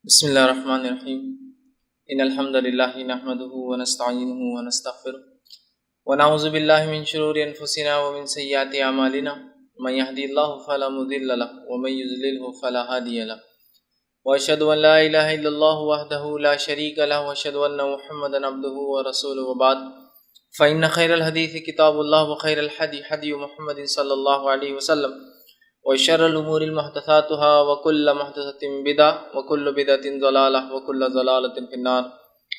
بسم اللہ الرحمن الرحیم ان الحمد للہ نحمده ونستعینه ونستغفره ونعوذ باللہ من شرور انفسنا ومن سیئات اعمالنا من يهدي الله فلا مضل له ومن يضلل فلا هادي له واشهد ان لا اله الا الله وحده لا شريك له واشهد ان محمدا عبده ورسوله وبعد فان خير الحديث كتاب الله وخير الهدي هدي محمد صلى الله عليه وسلم وشر الأمور محدثاتها وكل محدثة بدعة وكل بدعة ضلالة وكل ضلالة في النار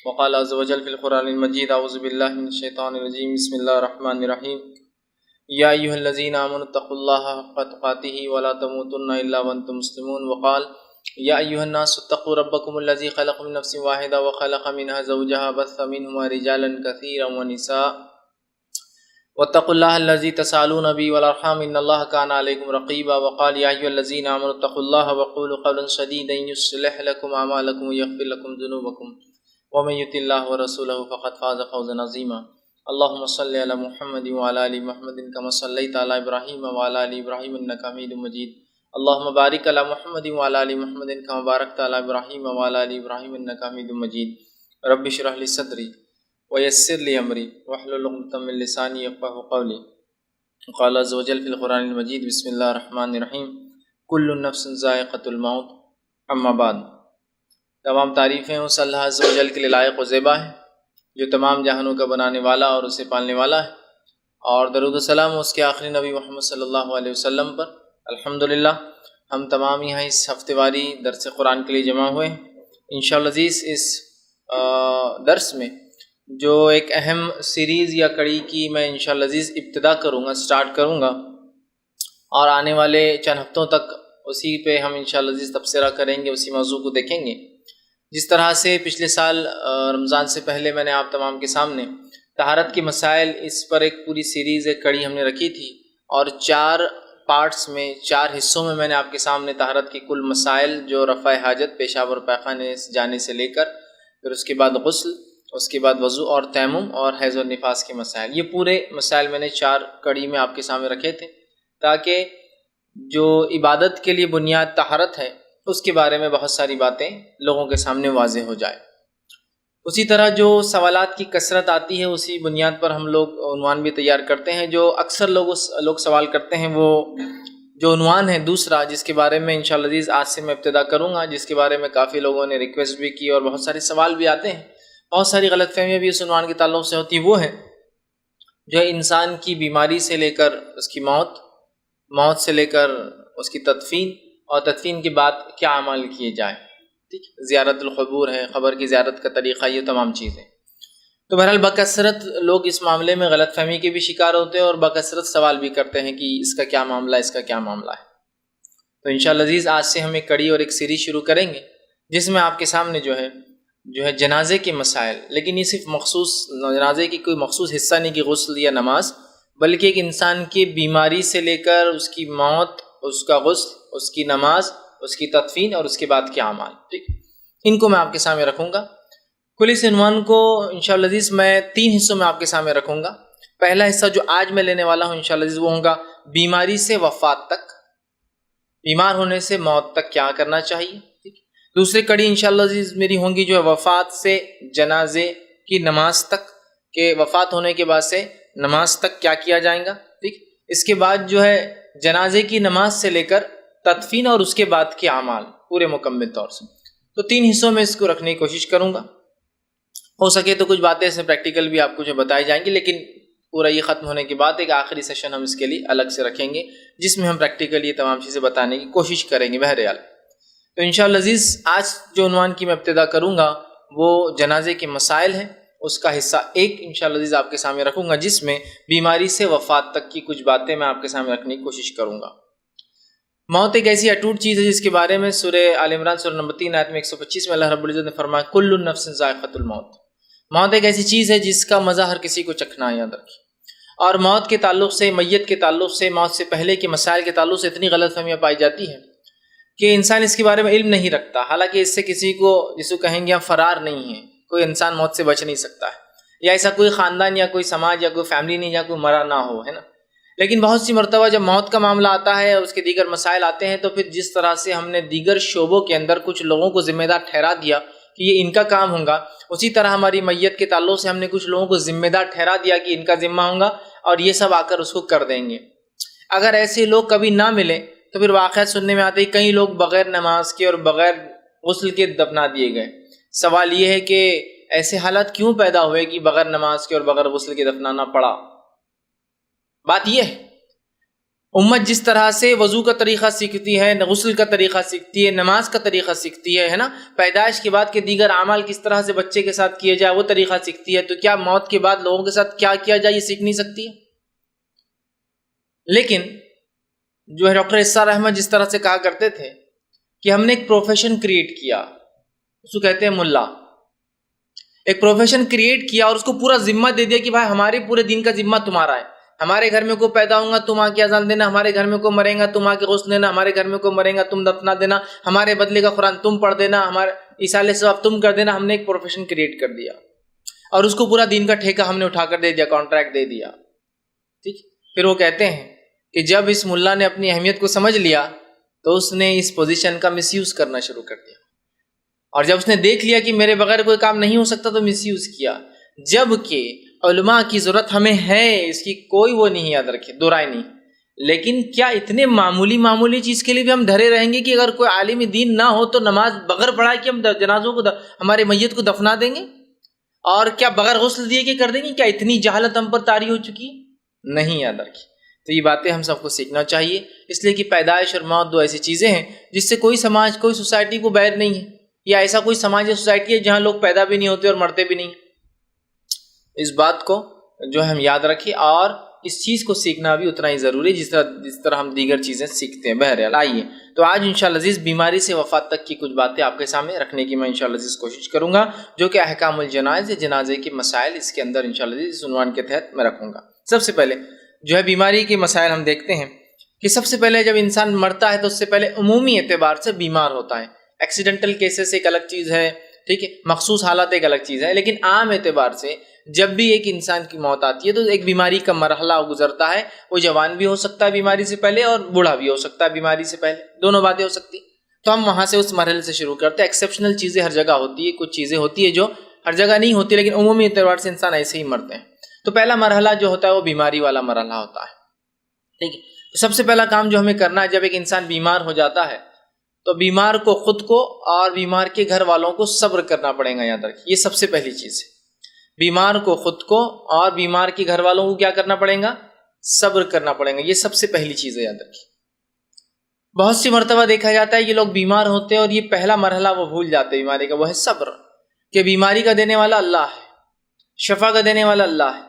وقال عز وجل في القرآن المجيد أعوذ بالله من الشيطان الرجيم بسم الله الرحمن الرحيم يا أيها الذين آمنوا اتقوا الله حق تقاته ولا تموتن إلا وأنتم مسلمون وقال يا أيها الناس اتقوا ربكم الذي خلق من نفس واحدة وخلق منها زوجها بث منهما رجالا كثيرا ونساء واتقوا الله الذي تسألون به والأرحام إن الله كان عليكم رقيبا وقال يا أيها الذين آمنوا اتقوا الله وقولوا قولا سديدا يصلح لكم أعمالكم ويغفر لكم ذنوبكم ومن يطع الله ورسوله فقد فاز فوزا عظيما اللهم صل على محمد وعلى آل محمد كما صليت على إبراهيم وعلى آل إبراهيم إنك حميد مجيد اللهم بارك على محمد وعلى آل محمد كما باركت على إبراهيم وعلى آل إبراهيم إنك حميد مجيد رب اشرح لي صدري ويسر لي أمري واحلل عقدة من لساني يفقهوا قولي قال عز وجل في القرآن المجيد بسم الله الرحمن الرحيم كل نفس ذائقة الموت اما بعد تمام تعریفیں اس اللہ عز و جل کے لیے لائق و زیبا ہے جو تمام جہانوں کا بنانے والا اور اسے پالنے والا ہے، اور درود و سلام اس کے آخری نبی محمد صلی اللہ علیہ وسلم پر۔ الحمدللہ ہم تمام یہاں اس ہفتے واری درس قرآن کے لیے جمع ہوئے ہیں۔ انشاءاللہ عزیز اس درس میں جو ایک اہم سیریز یا کڑی کی میں انشاءاللہ عزیز ابتدا کروں گا، سٹارٹ کروں گا، اور آنے والے چند ہفتوں تک اسی پہ ہم انشاءاللہ عزیز تبصرہ کریں گے، اسی موضوع کو دیکھیں گے۔ جس طرح سے پچھلے سال رمضان سے پہلے میں نے آپ تمام کے سامنے طہارت کے مسائل اس پر ایک پوری سیریز ایک کڑی ہم نے رکھی تھی، اور 4 پارٹس میں 4 حصوں میں نے آپ کے سامنے طہارت کے کل مسائل جو رفع حاجت، پیشاب اور پیخانے جانے سے لے کر پھر اس کے بعد غسل، اس کے بعد وضو اور تیمم اور حیض و نفاس کے مسائل، یہ پورے مسائل میں نے 4 کڑی میں آپ کے سامنے رکھے تھے، تاکہ جو عبادت کے لیے بنیاد طہارت ہے اس کے بارے میں بہت ساری باتیں لوگوں کے سامنے واضح ہو جائے۔ اسی طرح جو سوالات کی کثرت آتی ہے اسی بنیاد پر ہم لوگ عنوان بھی تیار کرتے ہیں۔ جو اکثر لوگ سوال کرتے ہیں وہ جو عنوان ہے دوسرا، جس کے بارے میں انشاءاللہ عزیز آج سے میں ابتدا کروں گا، جس کے بارے میں کافی لوگوں نے ریکویسٹ بھی کی اور بہت سارے سوال بھی آتے ہیں، بہت ساری غلط فہمیاں بھی اس عنوان کے تعلق سے ہوتی ہیں، وہ ہے جو انسان کی بیماری سے لے کر اس کی موت سے لے کر اس کی تدفین، اور تدفین کے بعد کیا عمل کیے جائیں۔ ٹھیک، زیارت القبور ہے، قبر کی زیارت کا طریقہ، یہ تمام چیزیں۔ تو بہرحال بکثرت لوگ اس معاملے میں غلط فہمی کے بھی شکار ہوتے ہیں اور بکثرت سوال بھی کرتے ہیں کہ اس کا کیا معاملہ ہے، اس کا کیا معاملہ ہے۔ تو انشاءاللہ عزیز آج سے ہم ایک کڑی اور ایک سیریز شروع کریں گے جس میں آپ کے سامنے جو ہے جنازے کے مسائل، لیکن یہ صرف مخصوص جنازے کی کوئی مخصوص حصہ نہیں کہ غسل یا نماز، بلکہ ایک انسان کی بیماری سے لے کر اس کی موت، اس کا غسل، اس کی نماز، اس کی تدفین اور اس کے بعد کے اعمال، ٹھیک، ان کو میں آپ کے سامنے رکھوں گا۔ کل اس عنوان کو انشاءاللہ عزیز میں 3 حصوں میں آپ کے سامنے رکھوں گا۔ پہلا حصہ جو آج میں لینے والا ہوں انشاءاللہ عزیز وہ ہوگا بیماری سے وفات تک، بیمار ہونے سے موت تک کیا کرنا چاہیے۔ دوسری کڑی انشاءاللہ عزیز میری ہوں گی جو ہے وفات سے جنازے کی نماز تک، کہ وفات ہونے کے بعد سے نماز تک کیا کیا جائے گا، ٹھیک۔ اس کے بعد جو ہے جنازے کی نماز سے لے کر تدفین اور اس کے بعد کے اعمال پورے مکمل طور سے۔ تو 3 حصوں میں اس کو رکھنے کی کوشش کروں گا، ہو سکے تو کچھ باتیں ایسے پریکٹیکل بھی آپ کو جو بتائی جائیں گی، لیکن پورا یہ ختم ہونے کے بعد ایک آخری سیشن ہم اس کے لیے الگ سے رکھیں گے جس میں ہم پریکٹیکل یہ تمام چیزیں بتانے کی کوشش کریں گے بہرحال۔ تو انشاءاللہ عزیز آج جو عنوان کی میں ابتدا کروں گا وہ جنازے کے مسائل ہیں، اس کا حصہ 1 انشاءاللہ عزیز آپ کے سامنے رکھوں گا، جس میں بیماری سے وفات تک کی کچھ باتیں میں آپ کے سامنے رکھنے کی کوشش کروں گا۔ موت ایک ایسی اٹوٹ چیز ہے جس کے بارے میں سورہ آل عمران سورہ نمبر 3 آیت میں 125 میں اللہ رب العزت نے فرمایا کل نفس ذائقۃ الموت۔ موت ایک ایسی چیز ہے جس کا مزہ ہر کسی کو چکھنا ہے، یاد رکھیے۔ اور موت کے تعلق سے، میت کے تعلق سے، موت سے پہلے کے مسائل کے تعلق سے اتنی غلط فہمیاں پائی جاتی ہیں کہ انسان اس کے بارے میں علم نہیں رکھتا، حالانکہ اس سے کسی کو جس کو کہیں گے ہم فرار نہیں ہے، کوئی انسان موت سے بچ نہیں سکتا ہے، یا ایسا کوئی خاندان یا کوئی سماج یا کوئی فیملی نہیں جہاں کوئی مرا نہ ہو، ہے نا۔ لیکن بہت سی مرتبہ جب موت کا معاملہ آتا ہے اور اس کے دیگر مسائل آتے ہیں تو پھر جس طرح سے ہم نے دیگر شعبوں کے اندر کچھ لوگوں کو ذمہ دار ٹھہرا دیا کہ یہ ان کا کام ہوگا، اسی طرح ہماری میت کے تعلق سے ہم نے کچھ لوگوں کو ذمہ دار ٹھہرا دیا کہ ان کا ذمہ ہوگا اور یہ سب آ کر اس کو کر دیں گے۔ اگر ایسے لوگ کبھی نہ ملے تو پھر واقعات سننے میں آتے ہیں کئی لوگ بغیر نماز کے اور بغیر غسل کے دفنا دیے گئے۔ سوال یہ ہے کہ ایسے حالات کیوں پیدا ہوئے کہ بغیر نماز کے اور بغیر غسل کے دفنانا پڑا؟ بات یہ ہے، امت جس طرح سے وضو کا طریقہ سیکھتی ہے، غسل کا طریقہ سیکھتی ہے، نماز کا طریقہ سیکھتی ہے نا، پیدائش کے بعد کے دیگر اعمال کس طرح سے بچے کے ساتھ کیے جائے وہ طریقہ سیکھتی ہے، تو کیا موت کے بعد لوگوں کے ساتھ کیا کیا جائے یہ سیکھ نہیں سکتی ہے؟ لیکن جو ہے ڈاکٹر اسرار احمد جس طرح سے کہا کرتے تھے کہ ہم نے ایک پروفیشن کریٹ کیا، اس کو کہتے ہیں ملا، ایک پروفیشن کریٹ کیا اور اس کو پورا ذمہ دے دیا کہ بھائی ہمارے پورے دین کا ذمہ تمہارا ہے، ہمارے گھر میں کوئی پیدا ہوگا تم آ کے اذان دینا، ہمارے گھر میں کوئی مرے گا تم آ کے غسل دینا، ہمارے گھر میں کوئی مرے گا تم دفنا دینا، ہمارے بدلے کا قرآن تم پڑھ دینا، ہمارے ایصال ثواب تم کر دینا۔ ہم نے ایک پروفیشن کریٹ کر دیا اور اس کو پورا دین کا ٹھیکہ ہم نے اٹھا کر دے دیا، کانٹریکٹ دے دیا، ٹھیک۔ پھر وہ کہتے ہیں کہ جب اس ملا نے اپنی اہمیت کو سمجھ لیا تو اس نے اس پوزیشن کا مس یوز کرنا شروع کر دیا، اور جب اس نے دیکھ لیا کہ میرے بغیر کوئی کام نہیں ہو سکتا تو مس یوز کیا، جبکہ علماء کی ضرورت ہمیں ہے، اس کی کوئی وہ نہیں، یاد رکھے، دو رائے نہیں، لیکن کیا اتنے معمولی چیز کے لیے بھی ہم دھرے رہیں گے کہ اگر کوئی عالم دین نہ ہو تو نماز بغیر پڑھائے کہ ہم جنازوں کو ہمارے میت کو دفنا دیں گے، اور کیا بغیر غسل دیے کہ کر دیں گے؟ کیا اتنی جہالت ہم پر طاری ہو چکی ہے؟ نہیں، یاد رکھیے۔ تو یہ باتیں ہم سب کو سیکھنا چاہیے، اس لیے کہ پیدائش اور موت دو ایسی چیزیں ہیں جس سے کوئی سماج، کوئی سوسائٹی کو بیر نہیں ہے، یا ایسا کوئی سماج یا سوسائٹی ہے جہاں لوگ پیدا بھی نہیں ہوتے اور مرتے بھی نہیں۔ اس بات کو جو ہم یاد رکھیں، اور اس چیز کو سیکھنا بھی اتنا ہی ضروری ہے جس طرح ہم دیگر چیزیں سیکھتے ہیں۔ بہرحال آئیے تو آج انشاءاللہ عزیز بیماری سے وفات تک کی کچھ باتیں آپ کے سامنے رکھنے کی میں انشاءاللہ عزیز کوشش کروں گا، جو کہ احکام الجنائز، جنازے کے مسائل، اس کے اندر انشاءاللہ عزیز اس عنوان کے تحت میں رکھوں گا۔ سب سے پہلے جو ہے بیماری کے مسائل ہم دیکھتے ہیں کہ سب سے پہلے جب انسان مرتا ہے تو اس سے پہلے عمومی اعتبار سے بیمار ہوتا ہے۔ ایکسیڈنٹل کیسز ایک الگ چیز ہے، ٹھیک ہے، مخصوص حالات ایک الگ چیز ہے، لیکن عام اعتبار سے جب بھی ایک انسان کی موت آتی ہے تو ایک بیماری کا مرحلہ گزرتا ہے۔ وہ جوان بھی ہو سکتا ہے بیماری سے پہلے، اور بوڑھا بھی ہو سکتا ہے بیماری سے پہلے، دونوں باتیں ہو سکتی۔ تو ہم وہاں سے اس مرحلے سے شروع کرتے ہیں۔ ایکسیپشنل چیزیں ہر جگہ ہوتی ہے، کچھ چیزیں ہوتی ہے جو ہر جگہ نہیں ہوتی، لیکن عمومی اعتبار سے انسان ایسے ہی مرتے ہیں۔ تو پہلا مرحلہ جو ہوتا ہے وہ بیماری والا مرحلہ ہوتا ہے، ٹھیک ہے۔ تو سب سے پہلا کام جو ہمیں کرنا ہے جب ایک انسان بیمار ہو جاتا ہے تو بیمار کو، خود کو اور بیمار کے گھر والوں کو صبر کرنا پڑے گا، یاد رکھیے، یہ سب سے پہلی چیز ہے۔ بیمار کو، خود کو اور بیمار کے گھر والوں کو کیا کرنا پڑے گا؟ صبر کرنا پڑے گا، یہ سب سے پہلی چیز ہے، یاد رکھیے۔ بہت سی مرتبہ دیکھا جاتا ہے کہ لوگ بیمار ہوتے ہیں اور یہ پہلا مرحلہ وہ بھول جاتے ہیں بیماری کا، وہ ہے صبر، کہ بیماری کا دینے والا اللہ ہے، شفا کا دینے والا اللہ ہے۔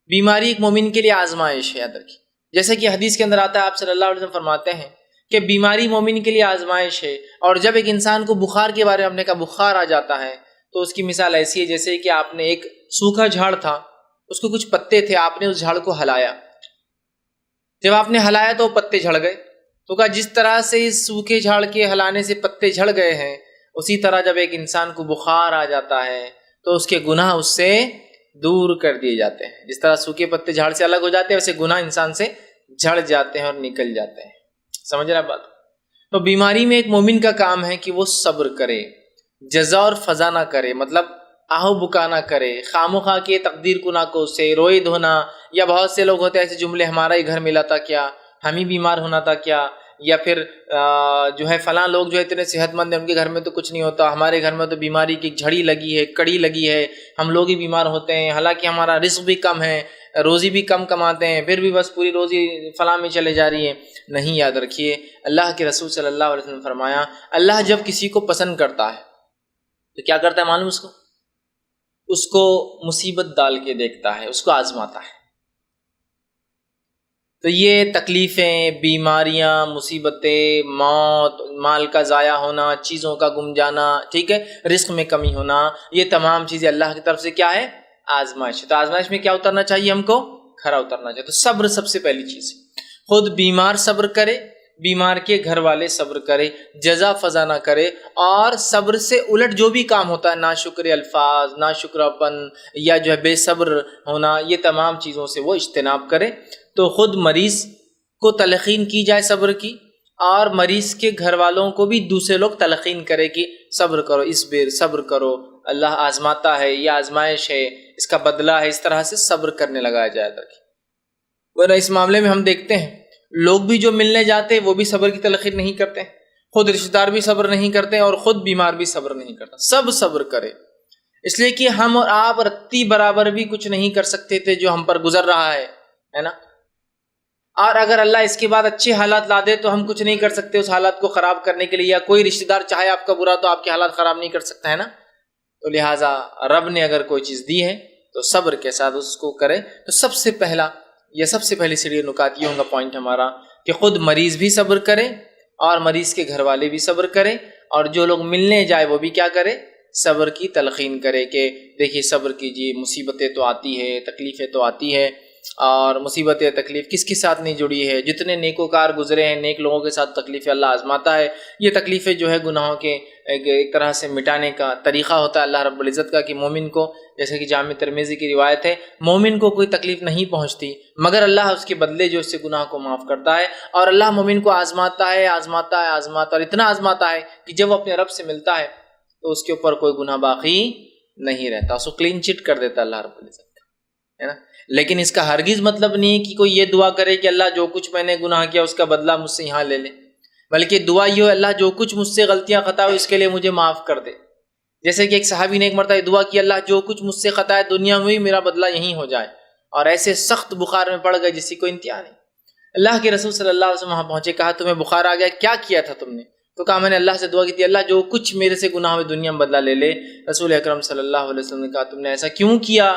بیماری ایک مومن کے لیے آزمائش ہے، یاد رکھیے، جیسے کہ حدیث کے اندر آتا ہے، آپ صلی اللہ علیہ وسلم فرماتے ہیں کہ بیماری مومن کے لیے آزمائش ہے، اور جب ایک انسان کو بخار کے بارے میں ہم نے کہا بخار آ جاتا ہے تو اس کی مثال ایسی ہے جیسے کہ آپ نے ایک سوکھا جھاڑ تھا، اس کو کچھ پتے تھے، آپ نے اس جھاڑ کو ہلایا، جب آپ نے ہلایا تو وہ پتے جھڑ گئے، تو کہا جس طرح سے اس سوکھے جھاڑ کے ہلانے سے پتے جھڑ گئے ہیں، اسی طرح جب ایک انسان کو بخار آ جاتا ہے تو اس کے گناہ اس سے دور کر دیے جاتے ہیں۔ جس طرح سوکھے پتے جھاڑ سے الگ ہو جاتے ہیں، ویسے گناہ انسان سے جھڑ جاتے ہیں اور نکل جاتے ہیں۔ سمجھ رہا بات؟ تو بیماری میں ایک مومن کا کام ہے کہ وہ صبر کرے، جزا اور فضا نہ کرے، مطلب آہو بکا نہ کرے، خامخواہ کے تقدیر کو نہ کوسے، روئے دھونا، یا بہت سے لوگ ہوتے ہیں ایسے جملے، ہمارا ہی گھر ملا تھا کیا، ہم ہی بیمار ہونا تھا کیا، یا پھر جو ہے فلاں لوگ جو ہے اتنے صحت مند ہیں ان کے گھر میں تو کچھ نہیں ہوتا، ہمارے گھر میں تو بیماری کی جھڑی لگی ہے، کڑی لگی ہے، ہم لوگ ہی بیمار ہوتے ہیں، حالانکہ ہمارا رزق بھی کم ہے، روزی بھی کم کماتے ہیں، پھر بھی بس پوری روزی فلاں میں چلے جا رہی ہے۔ نہیں، یاد رکھیے، اللہ کے رسول صلی اللہ علیہ وسلم نے فرمایا، اللہ جب کسی کو پسند کرتا ہے تو کیا کرتا ہے معلوم؟ اس کو مصیبت ڈال کے دیکھتا ہے، اس کو آزماتا ہے۔ تو یہ تکلیفیں، بیماریاں، مصیبتیں، موت، مال کا ضائع ہونا، چیزوں کا گم جانا، ٹھیک ہے، رزق میں کمی ہونا، یہ تمام چیزیں اللہ کی طرف سے کیا ہے؟ آزمائش۔ تو آزمائش میں کیا اترنا چاہیے ہم کو؟ کھرا اترنا چاہیے۔ تو صبر سب سے پہلی چیز ہے، خود بیمار صبر کرے، بیمار کے گھر والے صبر کرے، جزا فضا نہ کرے، اور صبر سے الٹ جو بھی کام ہوتا ہے، ناشکر الفاظ، ناشکرا پن، یا جو ہے بے صبر ہونا، یہ تمام چیزوں سے وہ اجتناب کرے تو خود مریض کو تلقین کی جائے صبر کی، اور مریض کے گھر والوں کو بھی دوسرے لوگ تلقین کرے کہ صبر کرو، اصبر، صبر کرو، اللہ آزماتا ہے، یہ آزمائش ہے، اس کا بدلہ ہے، اس طرح سے صبر کرنے لگایا جائے تاکہ۔ ورنہ اس معاملے میں ہم دیکھتے ہیں لوگ بھی جو ملنے جاتے ہیں وہ بھی صبر کی تلقین نہیں کرتے، خود رشتہ دار بھی صبر نہیں کرتے، اور خود بیمار بھی صبر نہیں کرتا، سب صبر کرے، اس لیے کہ ہم اور آپ رتی برابر بھی کچھ نہیں کر سکتے تھے جو ہم پر گزر رہا ہے نا، اور اگر اللہ اس کے بعد اچھے حالات لا دے تو ہم کچھ نہیں کر سکتے اس حالات کو خراب کرنے کے لیے، یا کوئی رشتہ دار چاہے آپ کا برا تو آپ کے حالات خراب نہیں کر سکتا ہے نا، تو لہٰذا رب نے اگر کوئی چیز دی ہے تو صبر کے ساتھ اس کو کرے۔ تو سب سے پہلی سیڑھی نکات یہ ہوگا پوائنٹ ہمارا کہ خود مریض بھی صبر کرے اور مریض کے گھر والے بھی صبر کرے، اور جو لوگ ملنے جائے وہ بھی کیا کرے، صبر کی تلقین کرے کہ دیکھیے صبر کیجیے، مصیبتیں تو آتی ہے، تکلیفیں تو آتی ہے، اور مصیبت تکلیف کس کے ساتھ نہیں جڑی ہے، جتنے نیکوکار گزرے ہیں نیک لوگوں کے ساتھ تکلیفیں اللہ آزماتا ہے۔ یہ تکلیفیں جو ہے گناہوں کے ایک طرح سے مٹانے کا طریقہ ہوتا ہے اللہ رب العزت کا، کہ مومن کو، جیسے کہ جامع ترمذی کی روایت ہے، مومن کو کوئی تکلیف نہیں پہنچتی مگر اللہ اس کے بدلے جو اس سے گناہ کو معاف کرتا ہے، اور اللہ مومن کو آزماتا ہے اور اتنا آزماتا ہے کہ جب وہ اپنے رب سے ملتا ہے تو اس کے اوپر کوئی گناہ باقی نہیں رہتا، اس کو کلین چٹ کر دیتا اللہ رب العزت کا، ہے نا۔ لیکن اس کا ہرگز مطلب نہیں ہے کہ کوئی یہ دعا کرے کہ اللہ جو کچھ میں نے گناہ کیا اس کا بدلہ مجھ سے یہاں لے لے، بلکہ دعا یہ ہو اللہ جو کچھ مجھ سے غلطیاں خطا ہوئی اس کے لیے مجھے معاف کر دے۔ جیسے کہ ایک صحابی نے ایک مرتبہ دعا کی اللہ جو کچھ مجھ سے خطا ہے دنیا میں ہی میرا بدلہ یہیں ہو جائے، اور ایسے سخت بخار میں پڑ گئے جس کی کوئی انتہا نہیں۔ اللہ کے رسول صلی اللہ علیہ وسلم وہاں پہنچے، کہا تمہیں بخار آ گیا، کیا کیا تھا تم نے؟ تو کہا میں نے اللہ سے دعا کی تھی اللہ جو کچھ میرے سے گناہ ہوئے دنیا میں بدلہ لے لے۔ رسول اکرم صلی اللہ علیہ وسلم نے کہا تم نے ایسا کیوں کیا؟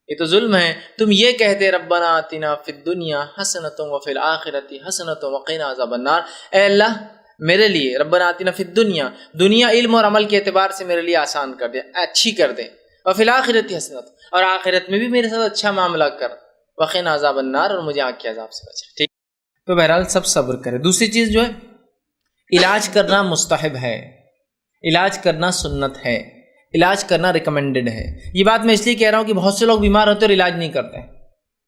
یہ تو ظلم ہے، تم یہ کہتے ربنا آتنا فی الدنیا حسنۃ وفی الآخرۃ حسنۃ وقنا عذاب النار، اے اللہ میرے لیے ربنا آتنا فی الدنیا، دنیا علم اور عمل کے اعتبار سے میرے لیے آسان کر دے، اچھی کر دے، وفی الآخرۃ حسنۃ، اور آخرت میں بھی میرے ساتھ اچھا معاملہ کر، وقنا عذاب النار، اور مجھے آگ کے عذاب سے بچا۔ ٹھیک، تو بہرحال سب صبر کرے۔ دوسری چیز جو ہے علاج کرنا مستحب ہے، علاج کرنا سنت ہے، علاج کرنا ریکمینڈڈ ہے۔ یہ بات میں اس لیے کہہ رہا ہوں کہ بہت سے لوگ بیمار ہوتے اور علاج نہیں کرتے ہیں۔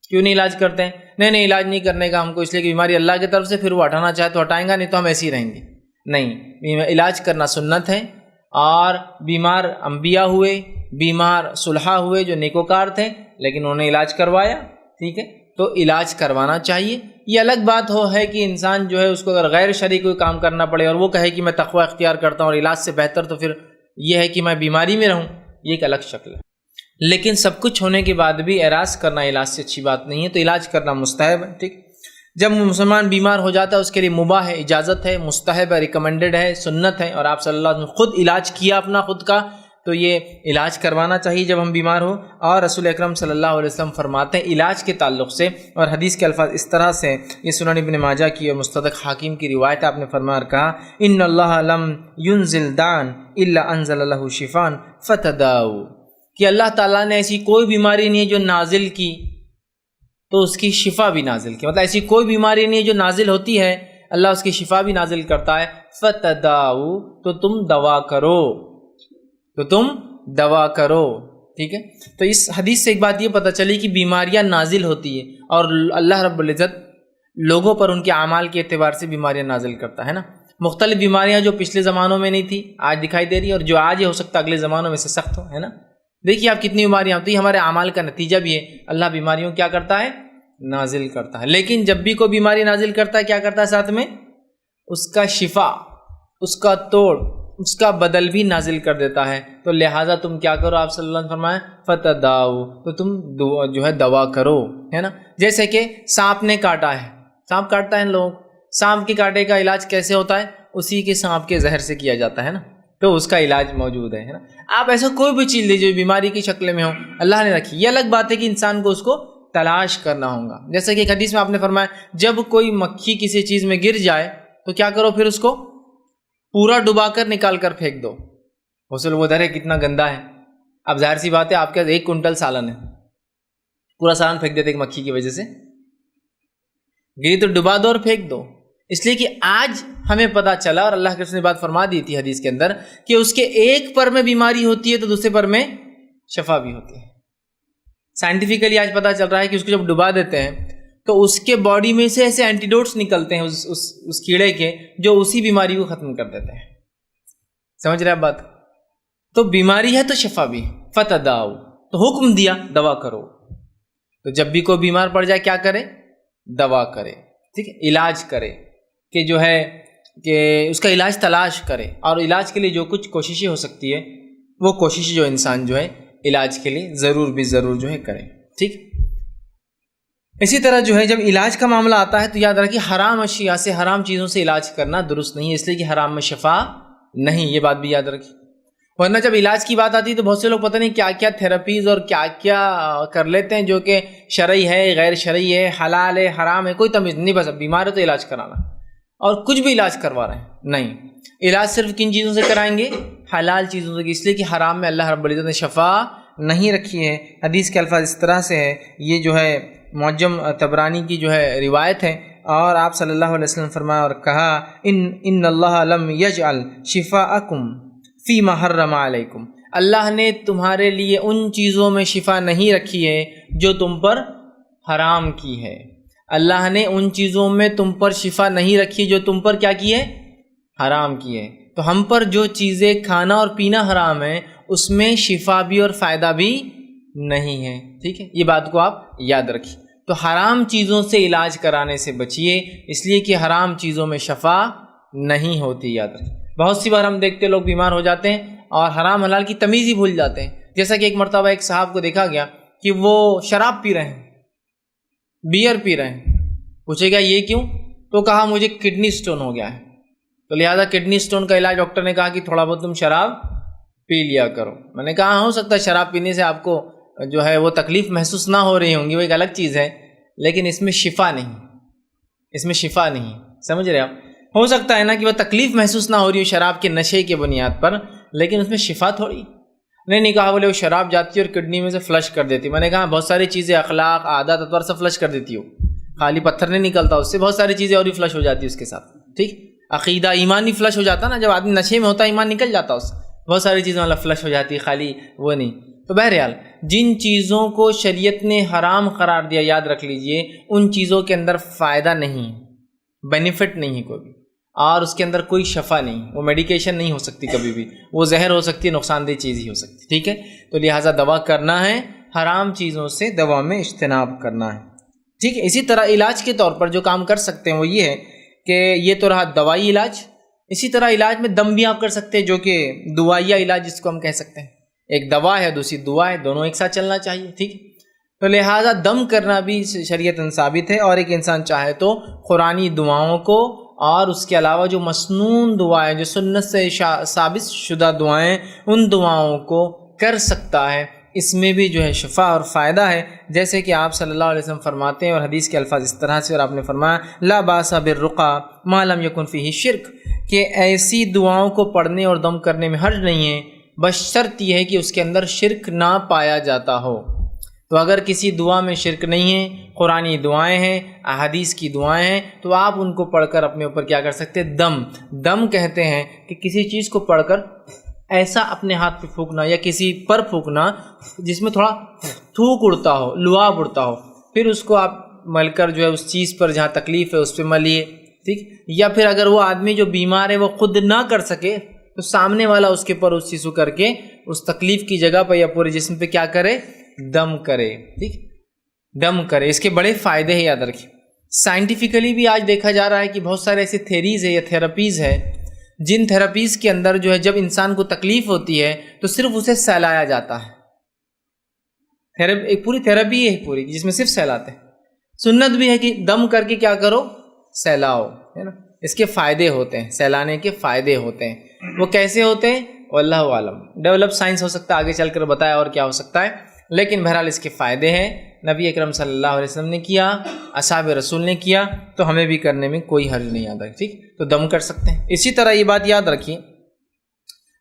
کیوں نہیں علاج کرتے ہیں؟ نہیں علاج نہیں کرنے کا ہم کو اس لیے کہ بیماری اللہ کی طرف سے، پھر وہ ہٹانا چاہے تو ہٹائیں گا، نہیں تو ہم ایسے ہی رہیں گے۔ نہیں، علاج کرنا سنت ہے، اور بیمار انبیاء ہوئے، بیمار صلحاء ہوئے جو نیکوکار تھے لیکن انہوں نے علاج کروایا، ٹھیک ہے، تو علاج کروانا چاہیے۔ یہ الگ بات ہے کہ انسان جو ہے اس کو اگر غیر شرعی کوئی کام کرنا پڑے اور وہ کہے کہ میں تقوی اختیار کرتا ہوں اور علاج سے بہتر تو پھر یہ ہے کہ میں بیماری میں رہوں، یہ ایک الگ شکل ہے۔ لیکن سب کچھ ہونے کے بعد بھی اعراض کرنا علاج سے اچھی بات نہیں ہے، تو علاج کرنا مستحب ہے۔ ٹھیک، جب مسلمان بیمار ہو جاتا ہے اس کے لیے مباح ہے، اجازت ہے، مستحب ہے، ریکمینڈڈ ہے، سنت ہے، اور آپ صلی اللہ علیہ وسلم خود علاج کیا اپنا خود کا، تو یہ علاج کروانا چاہیے جب ہم بیمار ہو۔ اور رسول اکرم صلی اللہ علیہ وسلم فرماتے ہیں علاج کے تعلق سے، اور حدیث کے الفاظ اس طرح سے، یہ سنن ابن ماجہ کی اور مستدرک حاکم کی روایت، آپ نے فرمایا کہا ان اللہ لم ينزل دان الا انزل له شفاء فتداؤ، کہ اللہ تعالیٰ نے ایسی کوئی بیماری نہیں ہے جو نازل کی تو اس کی شفا بھی نازل کی، مطلب ایسی کوئی بیماری نہیں ہے جو نازل ہوتی ہے اللہ اس کی شفا بھی نازل کرتا ہے۔ فتداؤ، تو تم دوا کرو، ٹھیک ہے۔ تو اس حدیث سے ایک بات یہ پتہ چلی کہ بیماریاں نازل ہوتی ہیں، اور اللہ رب العزت لوگوں پر ان کے اعمال کے اعتبار سے بیماریاں نازل کرتا ہے نا۔ مختلف بیماریاں جو پچھلے زمانوں میں نہیں تھی آج دکھائی دے رہی ہے، اور جو آج ہو سکتا ہے اگلے زمانوں میں سے سخت ہو، ہے نا۔ دیکھیے آپ کتنی بیماریاں ہوتی ہیں، ہمارے اعمال کا نتیجہ بھی ہے، اللہ بیماریوں کیا کرتا ہے، نازل کرتا ہے۔ لیکن جب بھی کوئی بیماری نازل کرتا ہے کیا کرتا ہے ساتھ میں اس کا شفا، اس کا توڑ، اس کا بدل بھی نازل کر دیتا ہے۔ تو لہٰذا تم کیا کرو، آپ صلی اللہ علیہ وسلم فرمائے فتداؤ، تو تم جو ہے دوا کرو، ہے نا۔ جیسے کہ سانپ نے کاٹا ہے، سانپ کاٹتا ہے ان لوگوں کو، سانپ کے کاٹے کا علاج کیسے ہوتا ہے، اسی کے سانپ کے زہر سے کیا جاتا ہے نا، تو اس کا علاج موجود ہے نا۔ آپ ایسا کوئی بھی چیز لیجیے بیماری کی شکل میں ہو، اللہ نے رکھی، یہ الگ بات ہے کہ انسان کو اس کو تلاش کرنا ہوگا۔ جیسے کہ ایک حدیث میں آپ نے فرمایا جب کوئی مکھی کسی چیز میں گر جائے تو کیا کرو، پھر اس کو پورا ڈبا کر نکال کر پھینک دو۔ غسل وہ در ہے کتنا گندا ہے، اب ظاہر سی بات ہے آپ کے 1 کنٹل سالن ہے، پورا سالن پھینک دیتے ایک مکھی کی وجہ سے، گری تو ڈبا دو اور پھینک دو۔ اس لیے کہ آج ہمیں پتہ چلا، اور اللہ کے رسول نے بات فرما دی تھی حدیث کے اندر، کہ اس کے ایک پر میں بیماری ہوتی ہے تو دوسرے پر میں شفا بھی ہوتی ہے۔ سائنٹیفکلی آج پتہ چل رہا ہے کہ اس کو جب ڈبا دیتے ہیں تو اس کے باڈی میں سے ایسے اینٹیڈوٹس نکلتے ہیں اس کیڑے کے جو اسی بیماری کو ختم کر دیتے ہیں. سمجھ رہے آپ بات؟ تو بیماری ہے تو شفا بھی. فتداؤ تو حکم دیا دوا کرو. تو جب بھی کوئی بیمار پڑ جائے کیا کرے؟ دوا کرے. ٹھیک ہے، علاج کرے کہ جو ہے کہ اس کا علاج تلاش کرے. اور علاج کے لیے جو کچھ کوششیں ہو سکتی ہے وہ کوشش جو انسان جو ہے علاج کے لیے ضرور جو ہے کرے. ٹھیک. اسی طرح جو ہے جب علاج کا معاملہ آتا ہے تو یاد رکھیے حرام اشیاء سے، حرام چیزوں سے علاج کرنا درست نہیں ہے، اس لیے کہ حرام میں شفا نہیں. یہ بات بھی یاد رکھیے. ورنہ جب علاج کی بات آتی ہے تو بہت سے لوگ پتہ نہیں کیا کیا تھراپیز اور کیا کیا کر لیتے ہیں جو کہ شرعی ہے، غیر شرعی ہے، حلال ہے، حرام ہے، کوئی تمیز نہیں. بس اب بیمار ہے تو علاج کرانا، اور کچھ بھی علاج کروا رہے ہیں. نہیں، علاج صرف کن چیزوں سے کرائیں گے؟ حلال چیزوں سے، اس لیے کہ حرام میں اللہ رب العزت نے شفا نہیں رکھی ہے. حدیث کے الفاظ اس طرح سے ہے، یہ جو ہے معجم طبرانی کی جو ہے روایت ہے، اور آپ صلی اللہ علیہ وسلم فرمایا اور کہا ان اللہ لم یجعل شفاءکم فیما حرم علیکم. اللہ نے تمہارے لیے ان چیزوں میں شفا نہیں رکھی ہے جو تم پر حرام کی ہے. اللہ نے ان چیزوں میں تم پر شفا نہیں رکھی جو تم پر کیا کی ہے؟ حرام کی ہے. تو ہم پر جو چیزیں کھانا اور پینا حرام ہے اس میں شفا بھی اور فائدہ بھی نہیں ہے. ٹھیک ہے، یہ بات کو آپ یاد رکھیے. تو حرام چیزوں سے علاج کرانے سے بچیے، اس لیے کہ حرام چیزوں میں شفا نہیں ہوتی. یاد رکھیے. بہت سی بار ہم دیکھتے لوگ بیمار ہو جاتے ہیں اور حرام حلال کی تمیز ہی بھول جاتے ہیں. جیسا کہ ایک مرتبہ ایک صاحب کو دیکھا گیا کہ وہ شراب پی رہے ہیں، بیئر پی رہے ہیں. پوچھے گا یہ کیوں؟ تو کہا مجھے کڈنی سٹون ہو گیا ہے، تو لہٰذا کڈنی سٹون کا علاج ڈاکٹر نے کہا کہ تھوڑا بہت تم شراب پی لیا کرو. میں نے کہا ہو سکتا ہے شراب پینے سے آپ کو جو ہے وہ تکلیف محسوس نہ ہو رہی ہوں گی، وہ ایک الگ چیز ہے، لیکن اس میں شفا نہیں، اس میں شفا نہیں. سمجھ رہے آپ؟ ہو سکتا ہے نا کہ وہ تکلیف محسوس نہ ہو رہی ہو شراب کے نشے کے بنیاد پر، لیکن اس میں شفا تھوڑی نہیں. کہا بولے وہ شراب جاتی ہے اور کڈنی میں سے فلش کر دیتی. میں نے کہا بہت ساری چیزیں، اخلاق، عادات، اطوار سے فلش کر دیتی ہو، خالی پتھر نہیں نکلتا اس سے، بہت ساری چیزیں اور ہی فلش ہو جاتی ہے اس کے ساتھ. ٹھیک، عقیدہ، ایمان نہیں فلش ہو جاتا نا، جب آدمی نشے میں ہوتا ہے ایمان نکل جاتا اس سے، بہت ساری چیزیں مطلب فلش ہو جاتی ہے، خالی وہ نہیں. تو بہرحال جن چیزوں کو شریعت نے حرام قرار دیا، یاد رکھ لیجئے ان چیزوں کے اندر فائدہ نہیں، بینیفٹ نہیں ہے کوئی بھی، اور اس کے اندر کوئی شفا نہیں، وہ میڈیکیشن نہیں ہو سکتی کبھی بھی، وہ زہر ہو سکتی ہے، نقصان دہ چیز ہی ہو سکتی. ٹھیک ہے، تو لہٰذا دوا کرنا ہے، حرام چیزوں سے دوا میں اجتناب کرنا ہے. ٹھیک ہے. اسی طرح علاج کے طور پر جو کام کر سکتے ہیں وہ یہ ہے کہ یہ تو رہا دوائی علاج. اسی طرح علاج میں دم بھی آپ کر سکتے ہیں، جو کہ دوائیا علاج جس کو ہم کہہ سکتے ہیں. ایک دوا ہے، دوسری دعا ہے، دونوں ایک ساتھ چلنا چاہیے. ٹھیک، تو لہٰذا دم کرنا بھی شریعتاً ثابت ہے. اور ایک انسان چاہے تو قرآنی دعاؤں کو اور اس کے علاوہ جو مسنون دعائیں، جو سنت سے ثابت شدہ دعائیں، ان دعاؤں کو کر سکتا ہے. اس میں بھی جو ہے شفا اور فائدہ ہے. جیسے کہ آپ صلی اللہ علیہ وسلم فرماتے ہیں، اور حدیث کے الفاظ اس طرح سے، اور آپ نے فرمایا لا باس بالرقیٰ ما لم یکن فیہ شرک، کہ ایسی دعاؤں کو پڑھنے اور دم کرنے میں حرج نہیں ہے، بس شرط یہ ہے کہ اس کے اندر شرک نہ پایا جاتا ہو. تو اگر کسی دعا میں شرک نہیں ہے، قرآنی دعائیں ہیں، احادیث کی دعائیں ہیں، تو آپ ان کو پڑھ کر اپنے اوپر کیا کر سکتے ہیں؟ دم کہتے ہیں کہ کسی چیز کو پڑھ کر ایسا اپنے ہاتھ پہ پھونکنا یا کسی پر پھونکنا جس میں تھوڑا تھوک اڑتا ہو، لعاب اڑتا ہو، پھر اس کو آپ مل کر جو ہے اس چیز پر جہاں تکلیف ہے اس پہ ملیے. ٹھیک، یا پھر اگر وہ آدمی جو بیمار ہے وہ خود نہ کر سکے تو سامنے والا اس کے پر اس چیز کو کر کے اس تکلیف کی جگہ پہ یا پورے جسم پہ کیا کرے؟ دم کرے. ٹھیک، دم کرے. اس کے بڑے فائدے ہیں، یاد رکھیں. سائنٹیفکلی بھی آج دیکھا جا رہا ہے کہ بہت سارے ایسے تھیریز ہے یا تھراپیز ہے جن تھراپیز کے اندر جو ہے جب انسان کو تکلیف ہوتی ہے تو صرف اسے سہلایا جاتا ہے. ایک پوری تھراپی ہے پوری جس میں صرف سہلاتے ہیں. سنت بھی ہے کہ دم کر کے کیا کرو؟ سہلاؤ، ہے نا. اس کے فائدے ہوتے ہیں، سہلانے کے فائدے ہوتے ہیں. وہ کیسے ہوتے ہیں واللہ عالم، ڈیولپ سائنس ہو سکتا ہے آگے چل کر بتایا اور کیا ہو سکتا ہے، لیکن بہرحال اس کے فائدے ہیں. نبی اکرم صلی اللہ علیہ وسلم نے کیا، اصحاب رسول نے کیا، تو ہمیں بھی کرنے میں کوئی حرج نہیں آتا. ٹھیک، تو دم کر سکتے ہیں. اسی طرح یہ بات یاد رکھیے،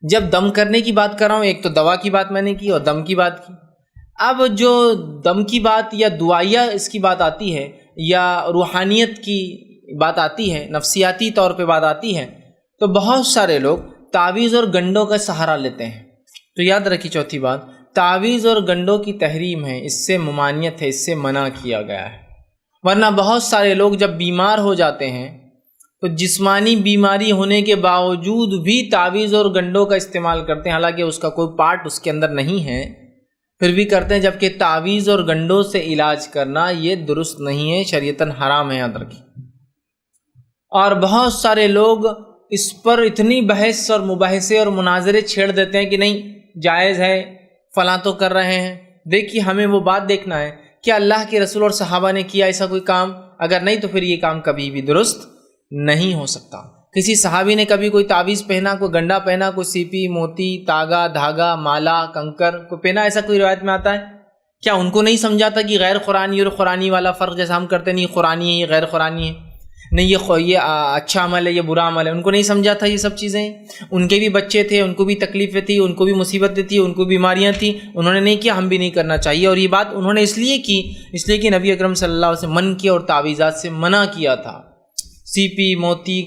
جب دم کرنے کی بات کر رہا ہوں، ایک تو دوا کی بات میں نے کی اور دم کی بات کی. اب جو دم کی بات یا دعائیا اس کی بات آتی ہے یا روحانیت کی بات آتی ہے، نفسیاتی طور پہ بات آتی ہے، تو بہت سارے لوگ تعویذ اور گنڈوں کا سہارا لیتے ہیں. تو یاد رکھیے چوتھی بات، تعویذ اور گنڈوں کی تحریم ہے، اس سے ممانعت ہے، اس سے منع کیا گیا ہے. ورنہ بہت سارے لوگ جب بیمار ہو جاتے ہیں تو جسمانی بیماری ہونے کے باوجود بھی تعویذ اور گنڈوں کا استعمال کرتے ہیں، حالانکہ اس کا کوئی پارٹ اس کے اندر نہیں ہے، پھر بھی کرتے ہیں، جبکہ تعویذ اور گنڈوں سے علاج کرنا یہ درست نہیں ہے، شریعتاً حرام ہے، یاد رکھیں۔ اور بہت سارے لوگ اس پر اتنی بحث اور مباحثے اور مناظرے چھیڑ دیتے ہیں کہ نہیں جائز ہے، فلاں تو کر رہے ہیں۔ دیکھیے ہمیں وہ بات دیکھنا ہے کہ اللہ کے رسول اور صحابہ نے کیا ایسا کوئی کام، اگر نہیں تو پھر یہ کام کبھی بھی درست نہیں ہو سکتا۔ کسی صحابی نے کبھی کوئی تعویذ پہنا، کوئی گنڈا پہنا، کوئی سیپی، موتی، تاگا، دھاگا، مالا، کنکر کوئی پہنا، ایسا کوئی روایت میں آتا ہے؟ کیا ان کو نہیں سمجھا تھا کہ غیر قرآنی اور قرآنی والا فرق جیسا ہم کرتے نہیں، قرآنی ہے یہ غیر قرآنی ہے، نہیں یہ اچھا عمل ہے یہ برا عمل ہے؟ ان کو نہیں سمجھا تھا یہ سب چیزیں؟ ان کے بھی بچے تھے، ان کو بھی تکلیفیں تھیں، ان کو بھی مصیبتیں تھیں، ان کو بیماریاں تھیں، انہوں نے نہیں کیا، ہم بھی نہیں کرنا چاہیے۔ اور یہ بات انہوں نے اس لیے کی کہ نبی اکرم صلی اللہ علیہ وسلم من کیا اور تعویذات سے منع کیا تھا۔ سیپی، موتی،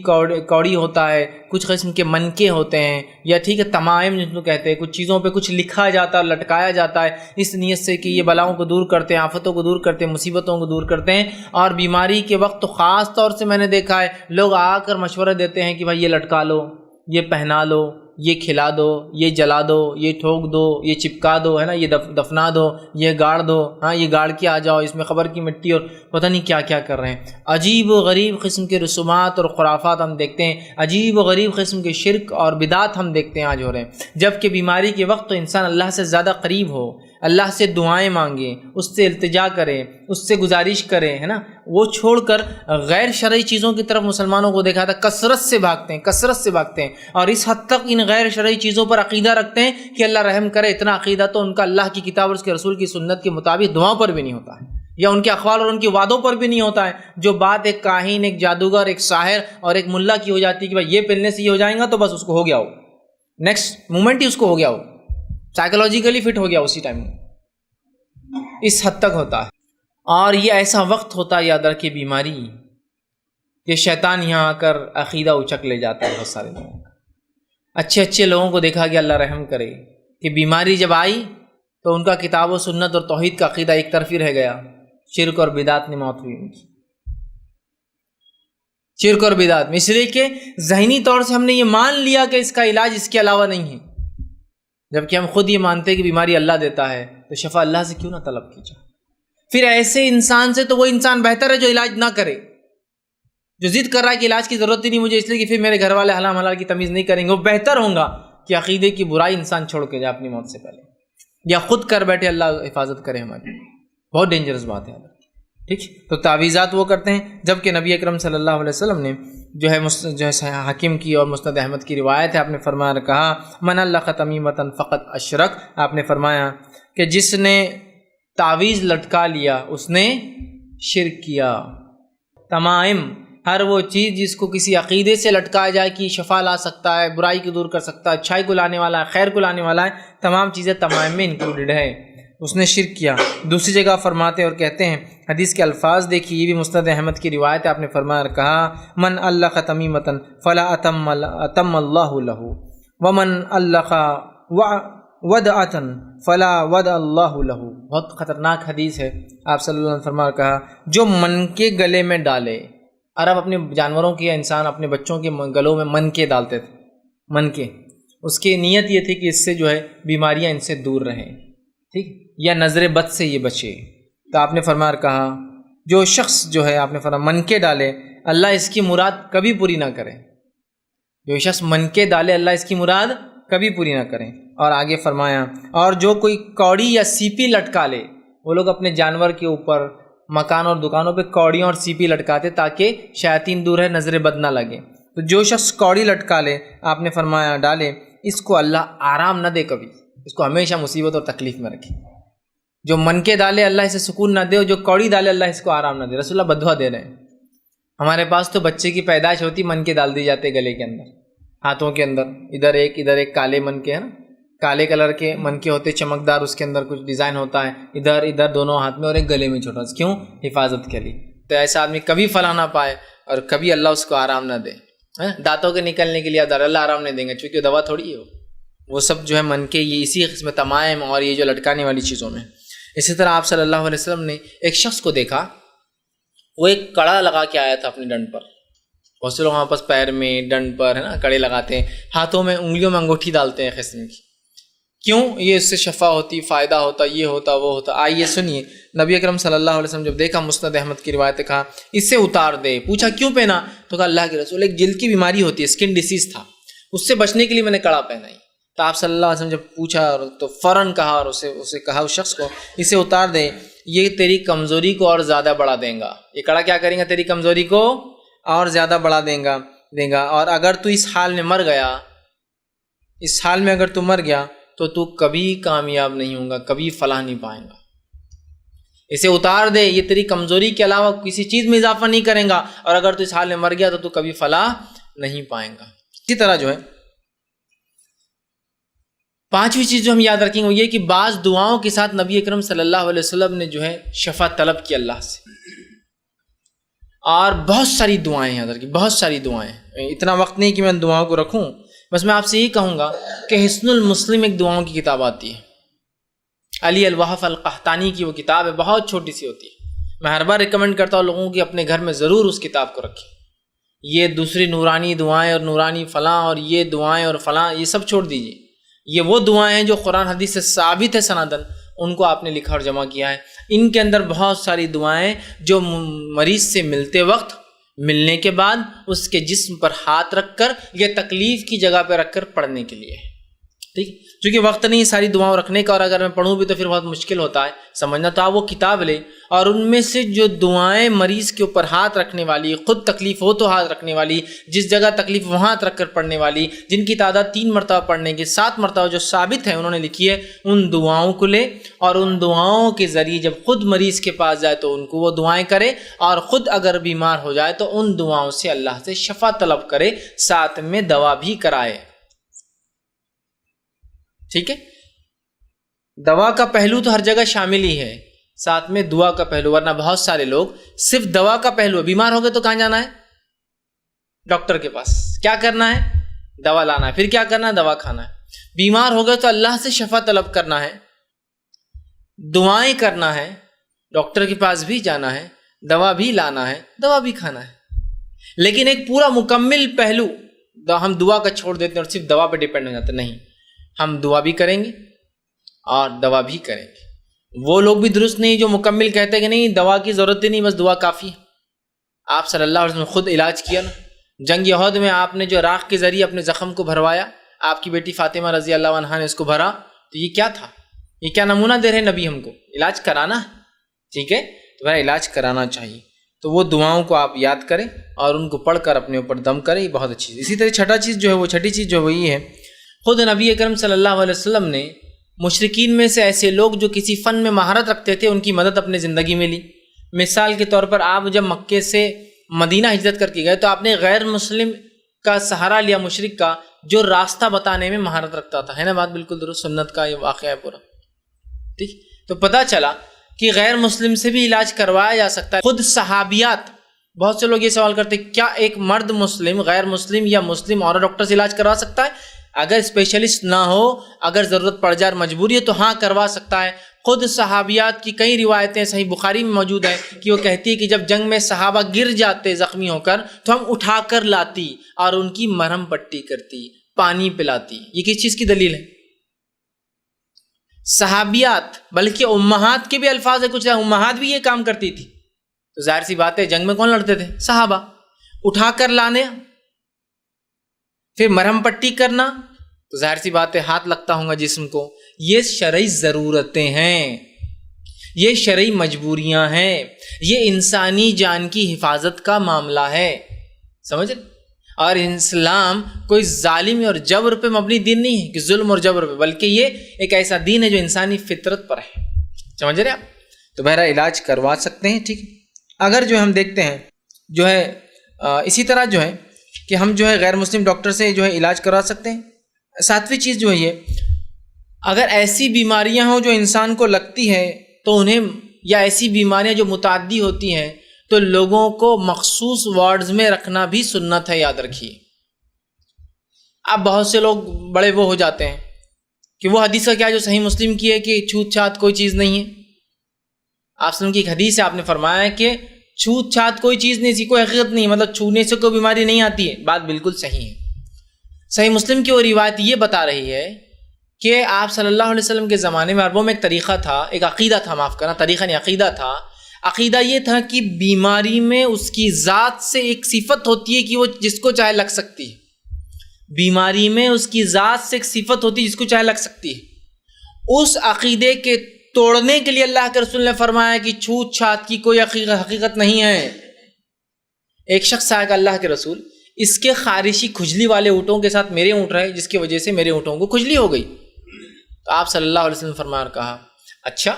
کوڑی ہوتا ہے، کچھ قسم کے منکے ہوتے ہیں، یا ٹھیک ہے تمائم جن کو کہتے ہیں، کچھ چیزوں پہ کچھ لکھا جاتا ہے، لٹکایا جاتا ہے اس نیت سے کہ یہ بلاؤں کو دور کرتے ہیں، آفتوں کو دور کرتے ہیں، مصیبتوں کو دور کرتے ہیں۔ اور بیماری کے وقت تو خاص طور سے میں نے دیکھا ہے لوگ آ کر مشورہ دیتے ہیں کہ بھائی یہ لٹکا لو، یہ پہنا لو، یہ کھلا دو، یہ جلا دو، یہ ٹھوک دو، یہ چپکا دو، ہے نا، یہ دفنا دو، یہ گاڑ دو، ہاں یہ گاڑ کے آ جاؤ، اس میں خبر کی مٹی اور پتہ نہیں کیا کیا کر رہے ہیں۔ عجیب و غریب قسم کے رسومات اور خرافات ہم دیکھتے ہیں، عجیب و غریب قسم کے شرک اور بدعات ہم دیکھتے ہیں آج ہو رہے ہیں، جبکہ بیماری کے وقت تو انسان اللہ سے زیادہ قریب ہو، اللہ سے دعائیں مانگے، اس سے التجا کرے، اس سے گزارش کرے، ہے نا، وہ چھوڑ کر غیر شرعی چیزوں کی طرف مسلمانوں کو دیکھا تھا کثرت سے بھاگتے ہیں، اور اس حد تک ان غیر شرعی چیزوں پر عقیدہ رکھتے ہیں کہ اللہ رحم کرے۔ اتنا عقیدہ تو ان کا اللہ کی کتاب اور اس کے رسول کی سنت کے مطابق دعاؤں پر بھی نہیں ہوتا ہے، یا ان کے اقوال اور ان کے وعدوں پر بھی نہیں ہوتا ہے۔ جو بات ایک کاہن، ایک جادوگر، ایک ساحر اور ایک ملا کی ہو جاتی ہے کہ بھائی یہ پہننے سے یہ ہو جائے گا، تو بس اس کو ہو گیا ہو، نیکسٹ مومنٹ ہی اس کو ہو گیا ہو، سائیکولوجیکلی فٹ ہو گیا اسی ٹائم میں، اس حد تک ہوتا ہے۔ اور یہ ایسا وقت ہوتا ہے یاد رکھے بیماری، یہ شیطان یہاں آ کر عقیدہ اچک لے جاتا ہے بہت سارے لوگوں کا۔ اچھے لوگوں کو دیکھا کہ اللہ رحم کرے کہ بیماری جب آئی تو ان کا کتاب و سنت اور توحید کا عقیدہ ایک طرف ہی رہ گیا، شرک اور بدعت میں موت ہوئی ان کی، شرک اور بدعت میں، اس لیے کہ ذہنی طور سے ہم نے یہ مان لیا کہ اس کا علاج اس کے علاوہ نہیں ہے، جبکہ ہم خود یہ مانتے ہیں کہ بیماری اللہ دیتا ہے، تو شفا اللہ سے کیوں نہ طلب کی جائے؟ پھر ایسے انسان سے تو وہ انسان بہتر ہے جو علاج نہ کرے، جو ضد کر رہا ہے کہ علاج کی ضرورت ہی نہیں مجھے، اس لیے کہ پھر میرے گھر والے حلال حلال کی تمیز نہیں کریں گے، وہ بہتر ہوگا کہ عقیدے کی برائی انسان چھوڑ کے جائے اپنی موت سے پہلے، یا خود کر بیٹھے، اللہ حفاظت کرے ہماری، بہت ڈینجرس بات ہے۔ ٹھیک، تو تعویذات وہ کرتے ہیں، جبکہ نبی اکرم صلی اللہ علیہ وسلم نے جو ہے حاکم کی اور مسند احمد کی روایت ہے، آپ نے فرمایا کہا من علق تمیمۃ فقط اشرک، آپ نے فرمایا کہ جس نے تعویذ لٹکا لیا اس نے شرک کیا۔ تمائم، ہر وہ چیز جس کو کسی عقیدے سے لٹکایا جائے کہ شفا لا سکتا ہے، برائی کو دور کر سکتا ہے، اچھائی کو لانے والا ہے، خیر کو لانے والا ہے، تمام چیزیں تمائم میں انکلوڈڈ ہے، اس نے شرک کیا۔ دوسری جگہ فرماتے اور کہتے ہیں، حدیث کے الفاظ دیکھیے، یہ بھی مسند احمد کی روایت ہے، آپ نے فرمایا کہا من علق تمیمۃ فلا اتم اللہ لہ ومن علق ودعۃ فلا ودع اللہ لہ۔ بہت خطرناک حدیث ہے، آپ صلی اللہ علیہ وسلم فرمایا کہا جو من کے گلے میں ڈالے، عرب اپنے جانوروں کے، انسان اپنے بچوں کے گلوں میں من کے ڈالتے تھے، من کے، اس کی نیت یہ تھی کہ اس سے جو ہے بیماریاں ان سے دور رہیں، ٹھیک، یا نظر بد سے یہ بچے۔ تو آپ نے فرمایا کہا جو شخص جو ہے، آپ نے فرمایا من کے ڈالے، اللہ اس کی مراد کبھی پوری نہ کرے، جو شخص من کے ڈالے اللہ اس کی مراد کبھی پوری نہ کریں۔ اور آگے فرمایا اور جو کوئی کوڑی یا سیپی لٹکا لے، وہ لوگ اپنے جانور کے اوپر مکان اور دکانوں پہ کوڑیاں اور سیپی لٹکاتے تاکہ شیاطین دور ہے، نظر بد نہ لگے، تو جو شخص کوڑی لٹکا لے، آپ نے فرمایا ڈالے، اس کو اللہ آرام نہ دے کبھی، اس کو ہمیشہ مصیبت اور تکلیف میں رکھے۔ جو من کے ڈالے اللہ اسے سکون نہ دے، اور جو کوڑی ڈالے اللہ اس کو آرام نہ دے۔ رسول اللہ بددعا دے رہے ہیں۔ ہمارے پاس تو بچے کی پیدائش ہوتی من کے ڈال دی جاتے گلے کے اندر، ہاتھوں کے اندر، ادھر ایک کالے من کے، ہے نا، کالے کلر کے من کے ہوتے چمکدار، اس کے اندر کچھ ڈیزائن ہوتا ہے، ادھر دونوں ہاتھ میں اور ایک گلے میں چھوٹا، کیوں؟ حفاظت کے لیے۔ تو ایسا آدمی کبھی فلا نہ پائے اور کبھی اللہ اس کو آرام نہ دے۔ دانتوں کے نکلنے کے لیے اللہ آرام نہیں دیں گے، چونکہ دوا تھوڑی ہے وہ سب جو ہے من کے، یہ اسی قسم تمائم اور یہ جو لٹکانے والی چیزوں میں۔ اسی طرح آپ صلی اللہ علیہ وسلم نے ایک شخص کو دیکھا وہ ایک کڑا لگا کے آیا تھا اپنے ڈنڈ پر. بہت سے لوگ ہمارے پاس پیر میں ڈنڈ پر ہے نا کڑے لگاتے ہیں, ہاتھوں میں انگلیوں میں انگوٹھی ڈالتے ہیں قسم کی. کیوں؟ یہ اس سے شفا ہوتی, فائدہ ہوتا, یہ ہوتا, وہ ہوتا. آئیے سنیے, نبی اکرم صلی اللہ علیہ وسلم جب دیکھا مسند احمد کی روایت, کہا اس سے اتار دے. پوچھا کیوں پہنا؟ تو کہا اللہ کے رسول ایک جلد کی بیماری ہوتی ہے, اسکن ڈیزیز تھا, اس سے بچنے کے لیے میں نے کڑا پہنائی. تو آپ صلی اللہ علیہ وسلم جب پوچھا تو فوراً کہا, اور اسے کہا اس شخص کو اسے اتار دے, یہ تیری کمزوری کو اور زیادہ بڑھا دیں گا. یہ کڑا کیا کریں گا؟ تیری کمزوری کو اور زیادہ بڑھا دیں گا. اور اگر تو اس حال میں مر گیا, اس حال میں اگر تو مر گیا تو تو کبھی کامیاب نہیں ہوگا, کبھی فلاح نہیں پائیں گا. اسے اتار دے, یہ تیری کمزوری کے علاوہ کسی چیز میں اضافہ نہیں کریں گا, اور اگر تو اس حال میں مر گیا تو تو کبھی فلاح نہیں پائیں گا. اسی طرح جو ہے پانچویں چیز جو ہم یاد رکھیں گے وہ یہ کہ بعض دعاؤں کے ساتھ نبی اکرم صلی اللہ علیہ وسلم نے جو ہے شفا طلب کی اللہ سے. اور بہت ساری دعائیں یاد رکھیں, بہت ساری دعائیں. اتنا وقت نہیں کہ میں ان دعاؤں کو رکھوں, بس میں آپ سے یہی کہوں گا کہ حسن المسلم ایک دعاؤں کی کتاب آتی ہے, علی الوہف القحطانی کی وہ کتاب ہے, بہت چھوٹی سی ہوتی ہے. میں ہر بار ریکمنڈ کرتا ہوں لوگوں کی اپنے گھر میں ضرور اس کتاب کو رکھیں. یہ دوسری نورانی دعائیں اور نورانی فلاں اور یہ دعائیں اور فلاں یہ سب چھوڑ دیجیے. یہ وہ دعائیں ہیں جو قرآن حدیث سے ثابت ہے سندن, ان کو آپ نے لکھا اور جمع کیا ہے. ان کے اندر بہت ساری دعائیں جو مریض سے ملتے وقت, ملنے کے بعد اس کے جسم پر ہاتھ رکھ کر یا تکلیف کی جگہ پہ رکھ کر پڑھنے کے لیے. ٹھیک, چونکہ وقت نہیں ساری دعاؤں رکھنے کا, اور اگر میں پڑھوں بھی تو پھر بہت مشکل ہوتا ہے سمجھنا. تو آپ وہ کتاب لیں, اور ان میں سے جو دعائیں مریض کے اوپر ہاتھ رکھنے والی, خود تکلیف ہو تو ہاتھ رکھنے والی, جس جگہ تکلیف وہاں ہاتھ رکھ کر پڑھنے والی, جن کی تعداد 3 مرتبہ پڑھنے کی, 7 مرتبہ جو ثابت ہے انہوں نے لکھی ہے, ان دعاؤں کو لے, اور ان دعاؤں کے ذریعے جب خود مریض کے پاس جائے تو ان کو وہ دعائیں کرے, اور خود اگر بیمار ہو جائے تو ان دعاؤں سے اللہ سے شفا طلب کرے, ساتھ میں دوا بھی کرائے. ٹھیک ہے, دوا کا پہلو تو ہر جگہ شامل ہی ہے, ساتھ میں دعا کا پہلو. ورنہ بہت سارے لوگ صرف دوا کا پہلو, بیمار ہو گئے تو کہاں جانا ہے؟ ڈاکٹر کے پاس. کیا کرنا ہے؟ دوا لانا ہے. پھر کیا کرنا ہے؟ دوا کھانا ہے. بیمار ہو گئے تو اللہ سے شفا طلب کرنا ہے, دعائیں کرنا ہے, ڈاکٹر کے پاس بھی جانا ہے, دوا بھی لانا ہے, دوا بھی کھانا ہے. لیکن ایک پورا مکمل پہلو ہم دعا کا چھوڑ دیتے ہیں اور صرف دوا پہ ڈیپینڈ ہو جاتے ہیں. نہیں, ہم دعا بھی کریں گے اور دوا بھی کریں گے. وہ لوگ بھی درست نہیں جو مکمل کہتے ہیں کہ نہیں دوا کی ضرورت ہی نہیں, بس دعا کافی ہے. آپ صلی اللہ علیہ وسلم نے خود علاج کیا نا, جنگ احد میں آپ نے جو راکھ کے ذریعے اپنے زخم کو بھروایا, آپ کی بیٹی فاطمہ رضی اللہ عنہا نے اس کو بھرا, تو یہ کیا تھا؟ یہ کیا نمونہ دے رہے نبی ہم کو؟ علاج کرانا ہے. ٹھیک ہے, تو میرا علاج کرانا چاہیے. تو وہ دعاؤں کو آپ یاد کریں اور ان کو پڑھ کر اپنے اوپر دم کریں, یہ بہت اچھی چیز. اسی طرح چھٹی چیز جو ہے وہ یہ ہے, خود نبی اکرم صلی اللہ علیہ وسلم نے مشرکین میں سے ایسے لوگ جو کسی فن میں مہارت رکھتے تھے ان کی مدد اپنے زندگی میں لی. مثال کے طور پر آپ جب مکے سے مدینہ ہجرت کر کے گئے تو آپ نے غیر مسلم کا سہارا لیا, مشرک کا, جو راستہ بتانے میں مہارت رکھتا تھا. ہے نا بات بالکل درست, سنت کا یہ واقعہ ہے پورا. ٹھیک, تو پتہ چلا کہ غیر مسلم سے بھی علاج کروایا جا سکتا ہے. خود صحابیات, بہت سے لوگ یہ سوال کرتے ہیں کیا ایک مرد مسلم غیر مسلم یا مسلم اور ڈاکٹر سے علاج کروا سکتا ہے؟ اگر اسپیشلسٹ نہ ہو, اگر ضرورت پڑ جائے مجبوری ہے تو ہاں کروا سکتا ہے. خود صحابیات کی کئی روایتیں صحیح بخاری میں موجود ہیں کہ وہ کہتی ہے کہ جب جنگ میں صحابہ گر جاتے زخمی ہو کر تو ہم اٹھا کر لاتی اور ان کی مرہم پٹی کرتی, پانی پلاتی. یہ کس چیز کی دلیل ہے؟ صحابیات, بلکہ امہات کے بھی الفاظ ہے, کچھ امہات بھی یہ کام کرتی تھی. تو ظاہر سی بات ہے جنگ میں کون لڑتے تھے؟ صحابہ. اٹھا کر لانے, پھر مرہم پٹی کرنا, تو ظاہر سی بات ہے ہاتھ لگتا ہوگا جسم کو. یہ شرعی ضرورتیں ہیں, یہ شرعی مجبوریاں ہیں, یہ انسانی جان کی حفاظت کا معاملہ ہے. سمجھ رہے؟ اور اسلام کوئی ظالم اور جبر پہ مبنی دین نہیں ہے کہ ظلم اور جبر پہ, بلکہ یہ ایک ایسا دین ہے جو انسانی فطرت پر ہے. سمجھ رہے آپ؟ تو بہرحال علاج کروا سکتے ہیں. ٹھیک ہے, اگر جو ہم دیکھتے ہیں جو ہے اسی طرح جو ہے کہ ہم جو ہے غیر مسلم ڈاکٹر سے جو ہے علاج کروا سکتے ہیں. ساتویں چیز جو ہے یہ, اگر ایسی بیماریاں ہوں جو انسان کو لگتی ہے تو انہیں, یا ایسی بیماریاں جو متعدی ہوتی ہیں تو لوگوں کو مخصوص وارڈز میں رکھنا بھی سنت ہے, یاد رکھیے. اب بہت سے لوگ بڑے وہ ہو جاتے ہیں کہ وہ حدیث کا کیا جو صحیح مسلم کی ہے کہ چھوت چھات کوئی چیز نہیں ہے. آپ سن کی ایک حدیث ہے, آپ نے فرمایا ہے کہ چھوت چھات کوئی چیز نہیں، اسی کوئی حقیقت نہیں، مطلب چھونے سے کوئی بیماری نہیں آتی ہے، بات بالکل صحیح ہے۔ صحیح مسلم کی وہ روایت یہ بتا رہی ہے کہ آپ صلی اللہ علیہ وسلم کے زمانے میں عربوں میں ایک طریقہ تھا، ایک عقیدہ تھا، معاف کرنا طریقہ نہیں عقیدہ تھا۔ عقیدہ یہ تھا کہ بیماری میں اس کی ذات سے ایک صفت ہوتی ہے کہ وہ جس کو چاہے لگ سکتی ہے، بیماری میں اس کی ذات سے ایک صفت ہوتی ہے جس کو چاہے لگ سکتی ہے۔ اس عقیدے کے توڑنے کے لیے اللہ کے رسول نے فرمایا کہ چھوت چھات کی کوئی حقیقت نہیں ہے۔ ایک شخص آئے گا اللہ کے رسول، اس کے خارشی کھجلی والے اونٹوں کے ساتھ میرے اونٹ رہے جس کی وجہ سے میرے اونٹوں کو کھجلی ہو گئی، تو آپ صلی اللہ علیہ وسلم فرمایا کہا اچھا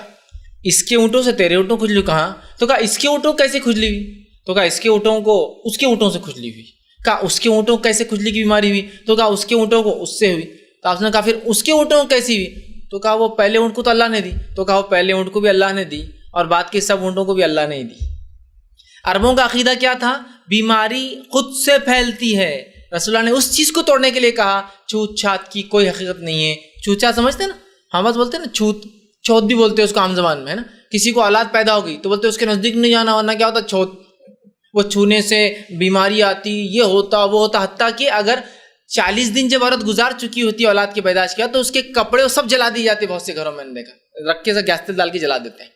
اس کے اونٹوں سے تیرے اونٹوں کھجلی، کہاں؟ تو کہا اس کے اونٹوں کیسے کھجلی ہوئی؟ تو کہا اس کے اونٹوں کو اس کے اونٹوں سے کھجلی ہوئی۔ کہا اس کے اونٹوں کیسے کھجلی کی بیماری ہوئی؟ تو کہا اس کے اونٹوں کو اس سے ہوئی۔ تو آپ نے کہا پھر اس کے اونٹوں کیسی ہوئی؟ تو کہا وہ پہلے اونٹ کو تو اللہ نے دی۔ تو کہا وہ پہلے اونٹ کو بھی اللہ نے دی اور بعد کے سب اونٹوں کو بھی اللہ نے دی۔ عربوں کا عقیدہ کیا تھا؟ بیماری خود سے پھیلتی ہے۔ رسول اللہ نے اس چیز کو توڑنے کے لیے کہا چھوت چھات کی کوئی حقیقت نہیں ہے۔ چھوت چھات سمجھتے ہیں نا، ہم بس بولتے ہیں نا چھوت بھی بولتے ہیں اس کو عام زبان میں، ہے نا۔ کسی کو اولاد پیدا ہو گئی تو بولتے اس کے نزدیک نہیں جانا، ورنہ کیا ہوتا چھوت، وہ چھونے سے بیماری آتی، یہ ہوتا وہ ہوتا، حتیٰ کہ اگر 40 دن جب عورت گزار چکی ہوتی ہے اولاد کی پیدائش کیا تو اس کے کپڑے سب جلا دیے جاتے، بہت سے گھروں میں نے دیکھا، رکھ کے سے گیس تیل ڈال کے جلا دیتے ہیں،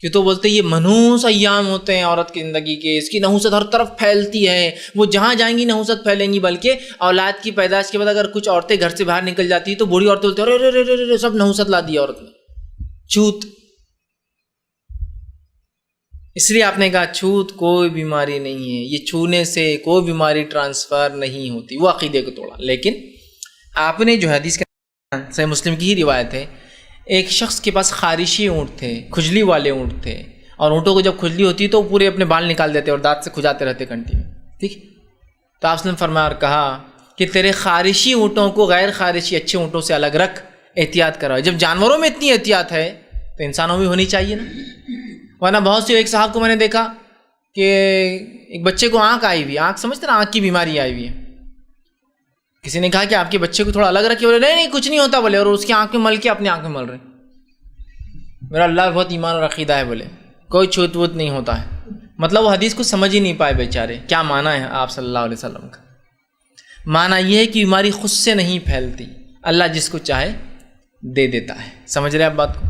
کہ تو بولتے یہ منحوس ایام ہوتے ہیں عورت کی زندگی کے، اس کی نحوست ہر طرف پھیلتی ہے، وہ جہاں جائیں گی نحوست پھیلیں گی، بلکہ اولاد کی پیدائش کے بعد اگر کچھ عورتیں گھر سے باہر نکل جاتی تو بوڑھی عورتیں بولتی ہیں ارے سب نحوست لا دی عورت نے، چھوت۔ اس لیے آپ نے کہا چھوت کوئی بیماری نہیں ہے، یہ چھونے سے کوئی بیماری ٹرانسفر نہیں ہوتی، وہ عقیدے کو توڑا۔ لیکن آپ نے جو حدیث کے صحیح مسلم کی ہی روایت ہے، ایک شخص کے پاس خارشی اونٹ تھے، کھجلی والے اونٹ تھے، اور اونٹوں کو جب کھجلی ہوتی تو پورے اپنے بال نکال دیتے اور دانت سے کھجاتے رہتے کنٹینیو، ٹھیک۔ تو آپ نے فرمایا اور کہا کہ تیرے خارشی اونٹوں کو غیر خارشی اچھے اونٹوں سے الگ رکھ، احتیاط کرو۔ جب جانوروں میں اتنی احتیاط ہے تو انسانوں میں ہونی چاہیے نا، ورنہ بہت سے ایک صاحب کو میں نے دیکھا کہ ایک بچے کو آنکھ آئی ہوئی، آنکھ سمجھتے نا، آنکھ کی بیماری آئی ہوئی ہے، کسی نے کہا کہ آپ کے بچے کو تھوڑا الگ رکھیے، بولے نہیں کچھ نہیں ہوتا، بولے، اور اس کی آنکھ میں مل کے اپنی آنکھ میں مل رہے، میرا اللہ بہت ایمان اور عقیدہ ہے، بولے کوئی چھوت ووت نہیں ہوتا ہے۔ مطلب وہ حدیث کو سمجھ ہی نہیں پائے بیچارے، کیا معنی ہے آپ صلی اللہ علیہ وسلم کا؟ معنی یہ ہے کہ بیماری خود سے نہیں پھیلتی، اللہ جس کو چاہے دے دیتا ہے۔ سمجھ رہے آپ بات کو؟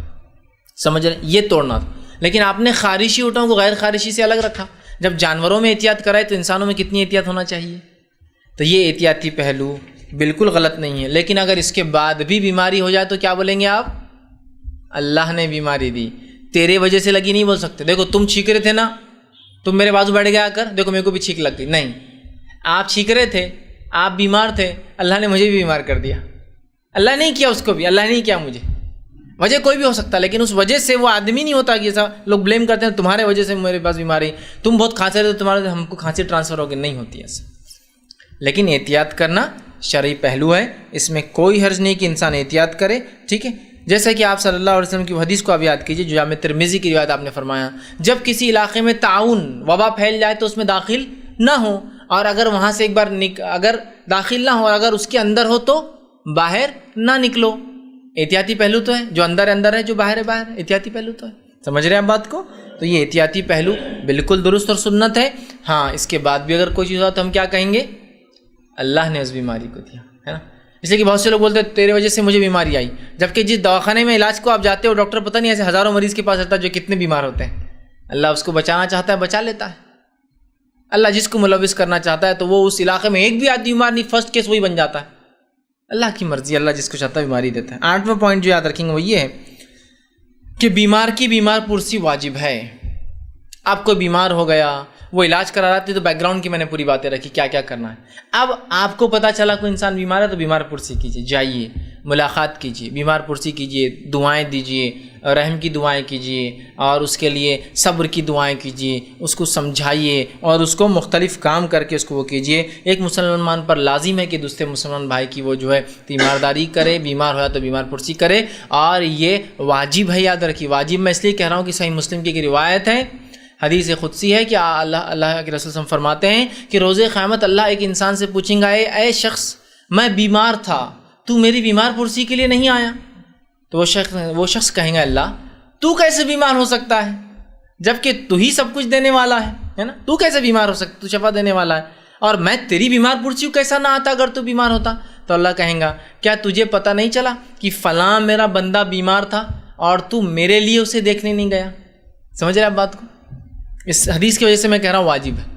سمجھ رہے؟ یہ توڑنا تھا۔ لیکن آپ نے خارشی اونٹوں کو غیر خارشی سے الگ رکھا۔ جب جانوروں میں احتیاط کرائے تو انسانوں میں کتنی احتیاط ہونا چاہیے؟ تو یہ احتیاطی پہلو بالکل غلط نہیں ہے۔ لیکن اگر اس کے بعد بھی بیماری ہو جائے تو کیا بولیں گے آپ؟ اللہ نے بیماری دی، تیرے وجہ سے لگی نہیں بول سکتے۔ دیکھو تم چھینک رہے تھے نا، تم میرے بازو بیٹھ گیا کر، دیکھو میرے کو بھی چھینک لگ گئی، نہیں، آپ چھینک رہے تھے، آپ بیمار تھے، اللہ نے مجھے بھی بیمار کر دیا۔ اللہ نہیں کیا اس کو بھی، اللہ نہیں کیا مجھے، وجہ کوئی بھی ہو سکتا، لیکن اس وجہ سے وہ آدمی نہیں ہوتا کہ ایسا لوگ بلیم کرتے ہیں تمہارے وجہ سے میرے پاس بیماری، تم بہت کھانسے رہے تو تمہارے ہم کو کھانسی ٹرانسفر ہوگی، نہیں ہوتی ایسا۔ لیکن احتیاط کرنا شرعی پہلو ہے، اس میں کوئی حرج نہیں کہ انسان احتیاط کرے، ٹھیک ہے۔ جیسے کہ آپ صلی اللہ علیہ وسلم کی حدیث کو اب یاد کیجیے جو جامع ترمذی کی روایت آپ نے فرمایا، جب کسی علاقے میں طاعون وبا پھیل جائے تو اس میں داخل نہ ہو، اور اگر وہاں سے ایک بار اگر داخل نہ ہو اور اگر اس کے اندر ہو تو باہر نہ نکلو۔ احتیاطی پہلو تو ہے، جو اندر اندر ہے جو باہر ہے باہر، احتیاطی پہلو تو ہے۔ سمجھ رہے ہیں آپ بات کو؟ تو یہ احتیاطی پہلو بالکل درست اور سنت ہے۔ ہاں اس کے بعد بھی اگر کوئی چیز ہو تو ہم کیا کہیں گے؟ اللہ نے اس بیماری کو دیا ہے نا۔ اس لیے کہ بہت سے لوگ بولتے ہیں تیرے وجہ سے مجھے بیماری آئی، جبکہ جس دواخانے میں علاج کو آپ جاتے ہو ڈاکٹر پتہ نہیں ایسے ہزاروں مریض کے پاس رہتا ہے جو کتنے بیمار ہوتے ہیں، اللہ اس کو بچانا چاہتا ہے بچا لیتا ہے۔ اللہ جس کو ملوث کرنا چاہتا ہے تو وہ اس علاقے میں ایک بھی آدمی بیمار نہیں، فرسٹ کیس وہی بن جاتا ہے، اللہ کی مرضی، اللہ جس کو چاہتا ہے بیماری دیتا ہے۔ 8واں پوائنٹ جو یاد رکھیں گے وہ یہ ہے کہ بیمار کی بیمار پرسی واجب ہے۔ آپ کو بیمار ہو گیا، وہ علاج کرا رہا تھا تو بیک گراؤنڈ کی میں نے پوری باتیں رکھی کیا کیا کرنا ہے۔ اب آپ کو پتہ چلا کوئی انسان بیمار ہے تو بیمار پرسی کیجیے، جائیے ملاقات کیجیے، بیمار پرسی کیجیے، دعائیں دیجیے، رحم کی دعائیں کیجیے، اور اس کے لیے صبر کی دعائیں کیجیے، اس کو سمجھائیے اور اس کو مختلف کام کر کے اس کو وہ کیجیے۔ ایک مسلمان پر لازم ہے کہ دوسرے مسلمان بھائی کی وہ جو ہے تیمارداری کرے، بیمار ہوا تو بیمار پرسی کرے، اور یہ واجب ہے، یاد رکھیے واجب۔ میں اس لیے کہہ رہا ہوں کہ صحیح مسلم کی ایک روایت ہے، حدیث قدسی ہے کہ اللہ کے رسول صلی اللہ علیہ وسلم فرماتے ہیں کہ روز قیامت اللہ ایک انسان سے پوچھیں گا، اے شخص میں بیمار تھا، تو میری بیمار پرسی کے لیے نہیں آیا؟ تو وہ شخص کہیں گا اللہ تو کیسے بیمار ہو سکتا ہے جبکہ تو ہی سب کچھ دینے والا ہے نا؟ تو کیسے بیمار ہو سکتا؟ تو شفا دینے والا ہے، اور میں تیری بیمار پرسی ہوں، کیسا نہ آتا اگر تو بیمار ہوتا؟ تو اللہ کہیں گا کیا تجھے پتہ نہیں چلا کہ فلاں میرا بندہ بیمار تھا اور تو میرے لیے اسے دیکھنے نہیں گیا؟ سمجھ رہے آپ بات کو؟ اس حدیث کی وجہ سے میں کہہ رہا ہوں واجب ہے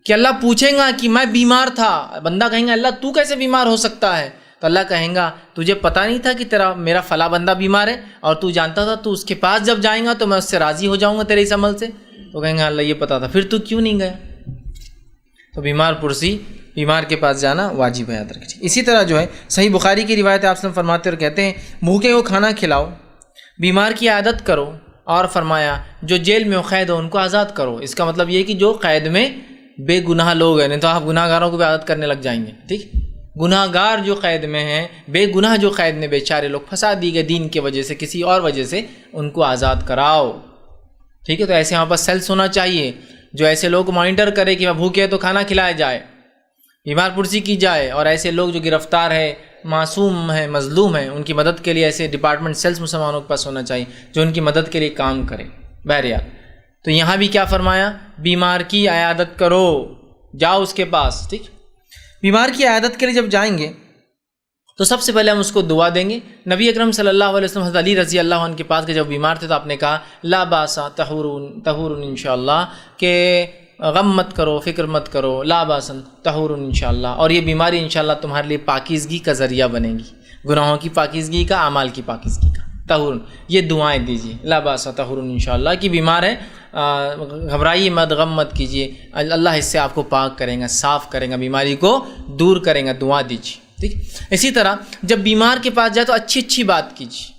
کہ اللہ پوچھیں گا کہ میں بیمار تھا، بندہ کہیں گا اللہ تو کیسے بیمار ہو سکتا ہے؟ تو اللہ کہیں گا تجھے پتہ نہیں تھا کہ میرا فلاں بندہ بیمار ہے اور تو جانتا تھا، تو اس کے پاس جب جائیں گا تو میں اس سے راضی ہو جاؤں گا تیرے اس عمل سے؟ تو کہیں گا اللہ یہ پتہ تھا، پھر تو کیوں نہیں گیا؟ تو بیمار پرسی، بیمار کے پاس جانا واجب ہے، یاد رکھیے۔ اسی طرح جو ہے صحیح بخاری کی روایت آپ سے فرماتے اور کہتے ہیں بھوکے کو کھانا کھلاؤ، بیمار کی عیادت کرو، اور فرمایا جو جیل میں قید ہو ان کو آزاد کرو۔ اس کا مطلب یہ کہ جو قید میں بے گناہ لوگ ہیں، نہیں تو آپ گناہ گاروں کو بھی عادت کرنے لگ جائیں گے، ٹھیک؟ گناہ گار جو قید میں ہیں، بے گناہ جو قید میں بیچارے لوگ پھنسا دی گئے دین کی وجہ سے، کسی اور وجہ سے، ان کو آزاد کراؤ، ٹھیک ہے؟ تو ایسے وہاں پر سیلس ہونا چاہیے جو ایسے لوگ مانیٹر کرے کہ وہ بھوکے تو کھانا کھلایا جائے، بیمار پرسی کی جائے، اور ایسے لوگ جو گرفتار ہے، معصوم ہیں، مظلوم ہیں، ان کی مدد کے لیے ایسے ڈپارٹمنٹ سیلس مسلمانوں کے پاس ہونا چاہیے جو ان کی مدد کے لیے کام کرے۔ بہرحال تو یہاں بھی کیا فرمایا؟ بیمار کی عیادت کرو، جاؤ اس کے پاس، ٹھیک؟ بیمار کی عیادت کے لیے جب جائیں گے تو سب سے پہلے ہم اس کو دعا دیں گے۔ نبی اکرم صلی اللہ علیہ وسلم حضرت علی رضی اللہ عنہ کے پاس کے جب بیمار تھے تو آپ نے کہا لا باسا طہور انشاءاللہ، کہ غم مت کرو، فکر مت کرو، لا باسن طہور انشاءاللہ، اور یہ بیماری انشاءاللہ تمہارے لیے پاکیزگی کا ذریعہ بنے گی، گناہوں کی پاکیزگی کا، اعمال کی پاکیزگی کا۔ طہور، یہ دعائیں دیجیے، لا باسا طہور انشاءاللہ، کہ بیمار ہے گھبرائیے مت، غم مت کیجیے، اللہ اس سے آپ کو پاک کریں گا، صاف کریں گا، بیماری کو دور کریں گا، دعا دیجیے، ٹھیک؟ اسی طرح جب بیمار کے پاس جائے تو اچھی اچھی بات کیجیے،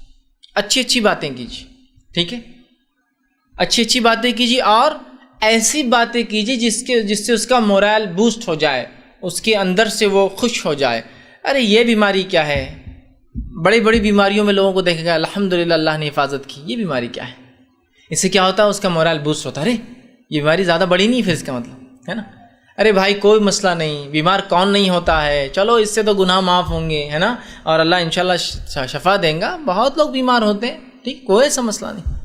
اچھی اچھی باتیں کیجیے، ٹھیک ہے؟ اچھی اچھی باتیں کیجیے، اور ایسی باتیں کیجیے جس سے اس کا مورال بوسٹ ہو جائے، اس کے اندر سے وہ خوش ہو جائے۔ ارے یہ بیماری کیا ہے؟ بڑی بڑی بیماریوں میں لوگوں کو دیکھے گا الحمدللہ اللہ نے حفاظت کی، یہ بیماری کیا ہے؟ اس سے کیا ہوتا ہے؟ اس کا مورال بوسٹ ہوتا ہے، ارے یہ بیماری زیادہ بڑی نہیں، پھر اس کا مطلب ہے نا، ارے بھائی کوئی مسئلہ نہیں، بیمار کون نہیں ہوتا ہے، چلو اس سے تو گناہ معاف ہوں گے، ہے نا، اور اللہ انشاءاللہ شفا دیں گا، بہت لوگ بیمار ہوتے ہیں، ٹھیک، کوئی ایسا مسئلہ نہیں۔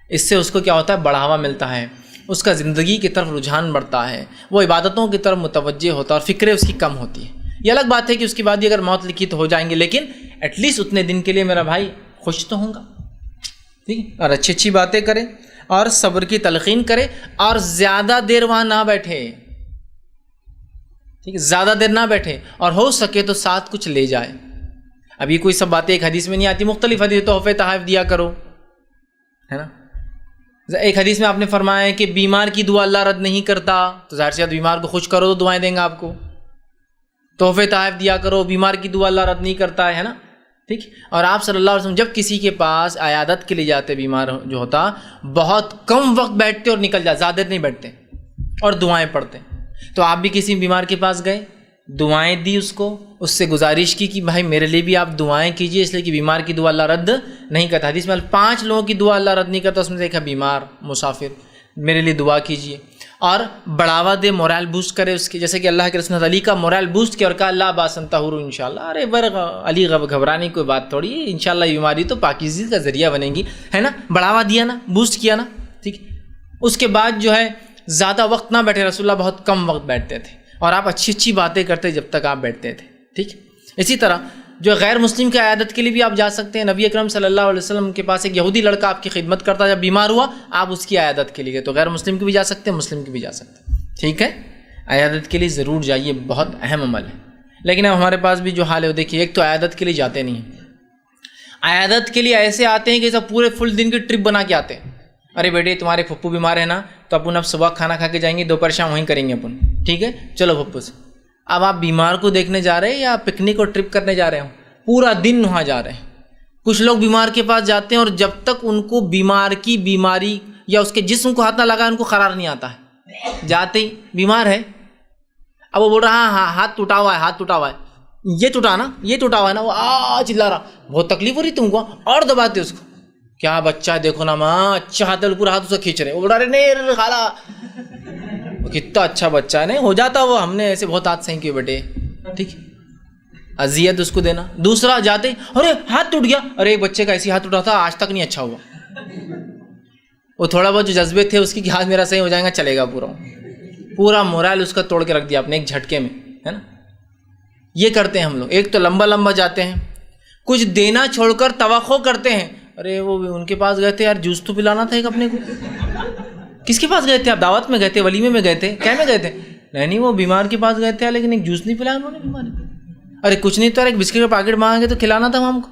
اس سے اس کو کیا ہوتا ہے؟ بڑھاوا ملتا ہے، اس کا زندگی کی طرف رجحان بڑھتا ہے، وہ عبادتوں کی طرف متوجہ ہوتا ہے، اور فکریں اس کی کم ہوتی ہیں۔ یہ الگ بات ہے کہ اس کے بعد اگر موت لکھی تو ہو جائیں گے، لیکن ایٹ لیسٹ اتنے دن کے لیے میرا بھائی خوش تو ہوں گا، ٹھیک ہے؟ اور اچھی اچھی باتیں کریں، اور صبر کی تلقین کرے، اور زیادہ دیر وہاں نہ بیٹھے، ٹھیک ہے؟ زیادہ دیر نہ بیٹھے، اور ہو سکے تو ساتھ کچھ لے جائے۔ اب یہ کوئی سب باتیں ایک حدیث میں نہیں آتی، مختلف حدیث تحفے تحائف دیا کرو، ہے نا۔ ایک حدیث میں آپ نے فرمایا ہے کہ بیمار کی دعا اللہ رد نہیں کرتا، تو ظاہر سی بات بیمار کو خوش کرو تو دعائیں دیں گا آپ کو، تحفے تحائف دیا کرو، بیمار کی دعا اللہ رد نہیں کرتا ہے نا، ٹھیک۔ اور آپ صلی اللہ علیہ وسلم جب کسی کے پاس عیادت کے لیے جاتے، بیمار جو ہوتا، بہت کم وقت بیٹھتے اور نکل جاتے، زیادہ دیر نہیں بیٹھتے، اور دعائیں پڑھتے۔ تو آپ بھی کسی بیمار کے پاس گئے، دعائیں دی اس کو، اس سے گزارش کی کہ بھائی میرے لیے بھی آپ دعائیں کیجئے، اس لیے کہ بیمار کی دعا اللہ رد نہیں کرتا۔ حدیث میں 5 لوگوں کی دعا اللہ رد نہیں کرتا، اس میں سے ایک ہے بیمار مسافر، میرے لیے دعا کیجئے، اور بڑھاوا دے، مورال بوسٹ کرے اس کے، جیسے کہ اللہ کے رسول علی کا مورال بوسٹ کیا اور کہا اللہ باسن طہور انشاءاللہ۔ ارے علی گھبرانے کی کوئی بات تھوڑی ہے، انشاءاللہ یہ بیماری تو پاکیزگی کا ذریعہ بنے گی، ہے نا، بڑھاوا دیا نا، بوسٹ کیا نا، ٹھیک۔ اس کے بعد جو ہے زیادہ وقت نہ بیٹھے، رسول اللہ بہت کم وقت بیٹھتے تھے، اور آپ اچھی اچھی باتیں کرتے جب تک آپ بیٹھتے تھے، ٹھیک۔ اسی طرح جو غیر مسلم کی عیادت کے لیے بھی آپ جا سکتے ہیں۔ نبی اکرم صلی اللہ علیہ وسلم کے پاس ایک یہودی لڑکا آپ کی خدمت کرتا، جب بیمار ہوا آپ اس کی عیادت کے لیے گئے، تو غیر مسلم کی بھی جا سکتے ہیں، مسلم کی بھی جا سکتے ہیں، ٹھیک ہے۔ عیادت کے لیے ضرور جائیے، بہت اہم عمل ہے۔ لیکن اب ہمارے پاس بھی جو حال ہے وہ دیکھیے، ایک تو عیادت کے لیے جاتے نہیں ہیں، عیادت کے لیے ایسے آتے ہیں کہ سب پورے فل دن کی ٹرپ بنا کے آتے ہیں۔ ارے بیٹے تمہارے پھپھو بیمار ہے نا، تو اپن اب صبح کھانا کھا کے جائیں گے، دوپہر شام وہیں کریں گے اپن، ٹھیک ہے، چلو پھپھو سے۔ اب آپ بیمار کو دیکھنے جا رہے ہیں یا پکنک اور ٹرپ کرنے جا رہے ہوں؟ پورا دن وہاں جا رہے ہیں۔ کچھ لوگ بیمار کے پاس جاتے ہیں اور جب تک ان کو بیمار کی بیماری یا اس کے جسم کو ہاتھ نہ لگائے ان کو قرار نہیں آتا ہے۔ جاتے ہی بیمار ہے، اب وہ بول رہا ہاں ہاتھ ٹوٹا ہوا ہے، ہاتھ ٹوٹا ہوا ہے، یہ ٹوٹا نا، یہ ٹوٹا ہوا ہے نا، وہ چلا رہا، بہت تکلیف ہو رہی تم کو، اور دباتے اس کو، کیا بچہ ہے دیکھو نا ماں، اچھا ہاتھ پورا ہاتھ اسے کھینچ رہے، وہ بول رہا نہیں خالہ کتنا اچھا بچہ ہے، نہیں ہو جاتا وہ، ہم نے ایسے بہت ہاتھ صحیح کیے بیٹے، ٹھیک، اذیت اس کو دینا۔ دوسرا جاتے ارے ہاتھ ٹوٹ گیا، ارے بچے کا ایسے ہاتھ ٹوٹا تھا آج تک نہیں اچھا ہوا، وہ تھوڑا بہت جو جذبے تھے اس کی کہ ہاتھ میرا صحیح ہو جائے گا چلے گا، پورا مورال اس کا توڑ کے رکھ دیا اپنے ایک جھٹکے میں، ہے نا. یہ کرتے ہیں ہم لوگ. ایک تو لمبا جاتے ہیں، کچھ دینا چھوڑ کر توقع کرتے ہیں. ارے وہ ان کے پاس گئے تھے یار، جوس تو پلانا تھا ایک اپنے کو. کس کے پاس گئے تھے آپ؟ دعوت میں گئے تھے، ولیمے میں گئے تھے، کیا میں گئے تھے؟ نہیں وہ بیمار کے پاس گئے تھے لیکن ایک جوس نہیں پلایا انہوں نے بیمار کو. ارے کچھ نہیں تو ایک بسکٹ کا پیکٹ مانگے تو کھلانا تھا ہم کو.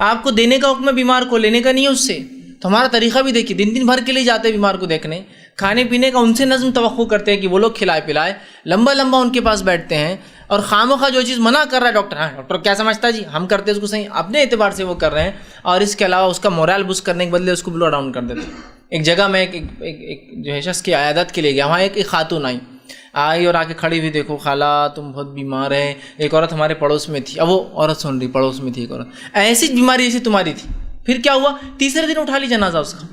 آپ کو دینے کا حکم ہے، بیمار کو لینے کا نہیں ہے اس سے. تو ہمارا طریقہ بھی دیکھیے، دن بھر کے لیے جاتے ہیں بیمار کو دیکھنے، کھانے پینے کا ان سے نظم توقع کرتے ہیں کہ وہ لوگ کھلائے پلائے، لمبا ان کے پاس بیٹھتے ہیں. اور خامخواہ جو چیز منع کر رہا ہے ڈاکٹر، ہاں ڈاکٹر کیا سمجھتا ہے جی، ہم کرتے اس کو صحیح اپنے اعتبار سے وہ کر رہے ہیں، اور اس کے علاوہ اس کا مورال بوسٹ کرنے کے بدلے اس کو بلو ڈاؤن کر دیتے ہیں. ایک جگہ میں ایک جو ہے شخص کی عیادت کے لیے گیا، وہاں ایک خاتون آئی اور آ کے کھڑی ہوئی، دیکھو خالہ تم بہت بیمار ہے. ایک عورت ہمارے پڑوس میں تھی، اب وہ عورت سن رہی، پڑوس میں تھی ایک عورت، ایسی بیماری جیسی تمہاری تھی. پھر کیا ہوا؟ تیسرے دن اٹھا لی جنازہ اس کا.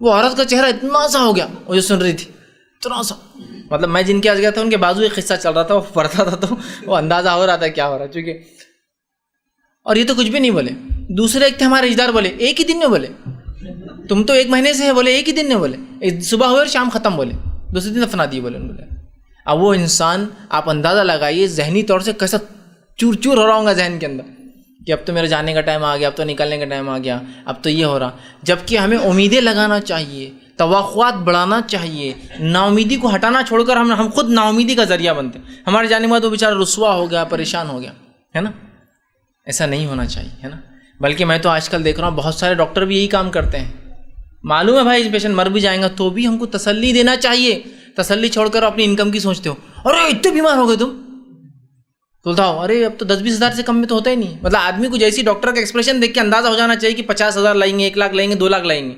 وہ عورت کا چہرہ اتنا سا ہو گیا، وہ جو سن رہی تھی اتنا سا، مطلب میں جن کے آج گیا تھا ان کے بازو ایک قصہ چل رہا تھا، وہ پڑھتا تھا تو وہ اندازہ ہو رہا تھا کیا ہو رہا ہے چونکہ. اور یہ تو کچھ بھی نہیں بولے. دوسرے ایک تھے ہمارے رشتہ دار، بولے ایک ہی دن میں، بولے تم تو 1 مہینے سے ہے، بولے ایک ہی دن میں، بولے صبح ہوئے اور شام ختم، بولے دوسرے دن دفنا دیے، بولے. اب وہ انسان آپ اندازہ لگائیے ذہنی طور سے کیسا چور ہو رہا ہوگا ذہن کے اندر کہ اب تو میرے جانے کا ٹائم آ گیا، اب تو نکلنے کا ٹائم آ گیا، اب تو یہ ہو رہا. جبکہ ہمیں امیدیں لگانا چاہیے، توقعات بڑھانا چاہیے، نا امیدی کو ہٹانا چھوڑ کر ہم خود نا امیدی کا ذریعہ بنتے ہیں. ہمارے جانے کے بعد وہ بیچارہ رسوا ہو گیا، پریشان ہو گیا، ہے نا. ایسا نہیں ہونا چاہیے، ہے نا. بلکہ میں تو آج کل دیکھ رہا ہوں بہت سارے ڈاکٹر بھی یہی کام کرتے ہیں. معلوم ہے بھائی پیشنٹ مر بھی جائیں گا تو بھی ہم کو تسلی دینا چاہیے. تسلی چھوڑ کر اپنی انکم کی سوچتے ہو، ارے اتنے بیمار ہو گئے تم، تو بولتا ہوں ارے اب تو 10-20 ہزار سے کم میں تو ہوتا ہی نہیں. مطلب آدمی کو جیسی ڈاکٹر کا ایکسپریشن دیکھ کے اندازہ ہو جانا چاہیے کہ 50,000 لائیں گے، 1 لاکھ لائیں گے، 2 لاکھ لائیں گے.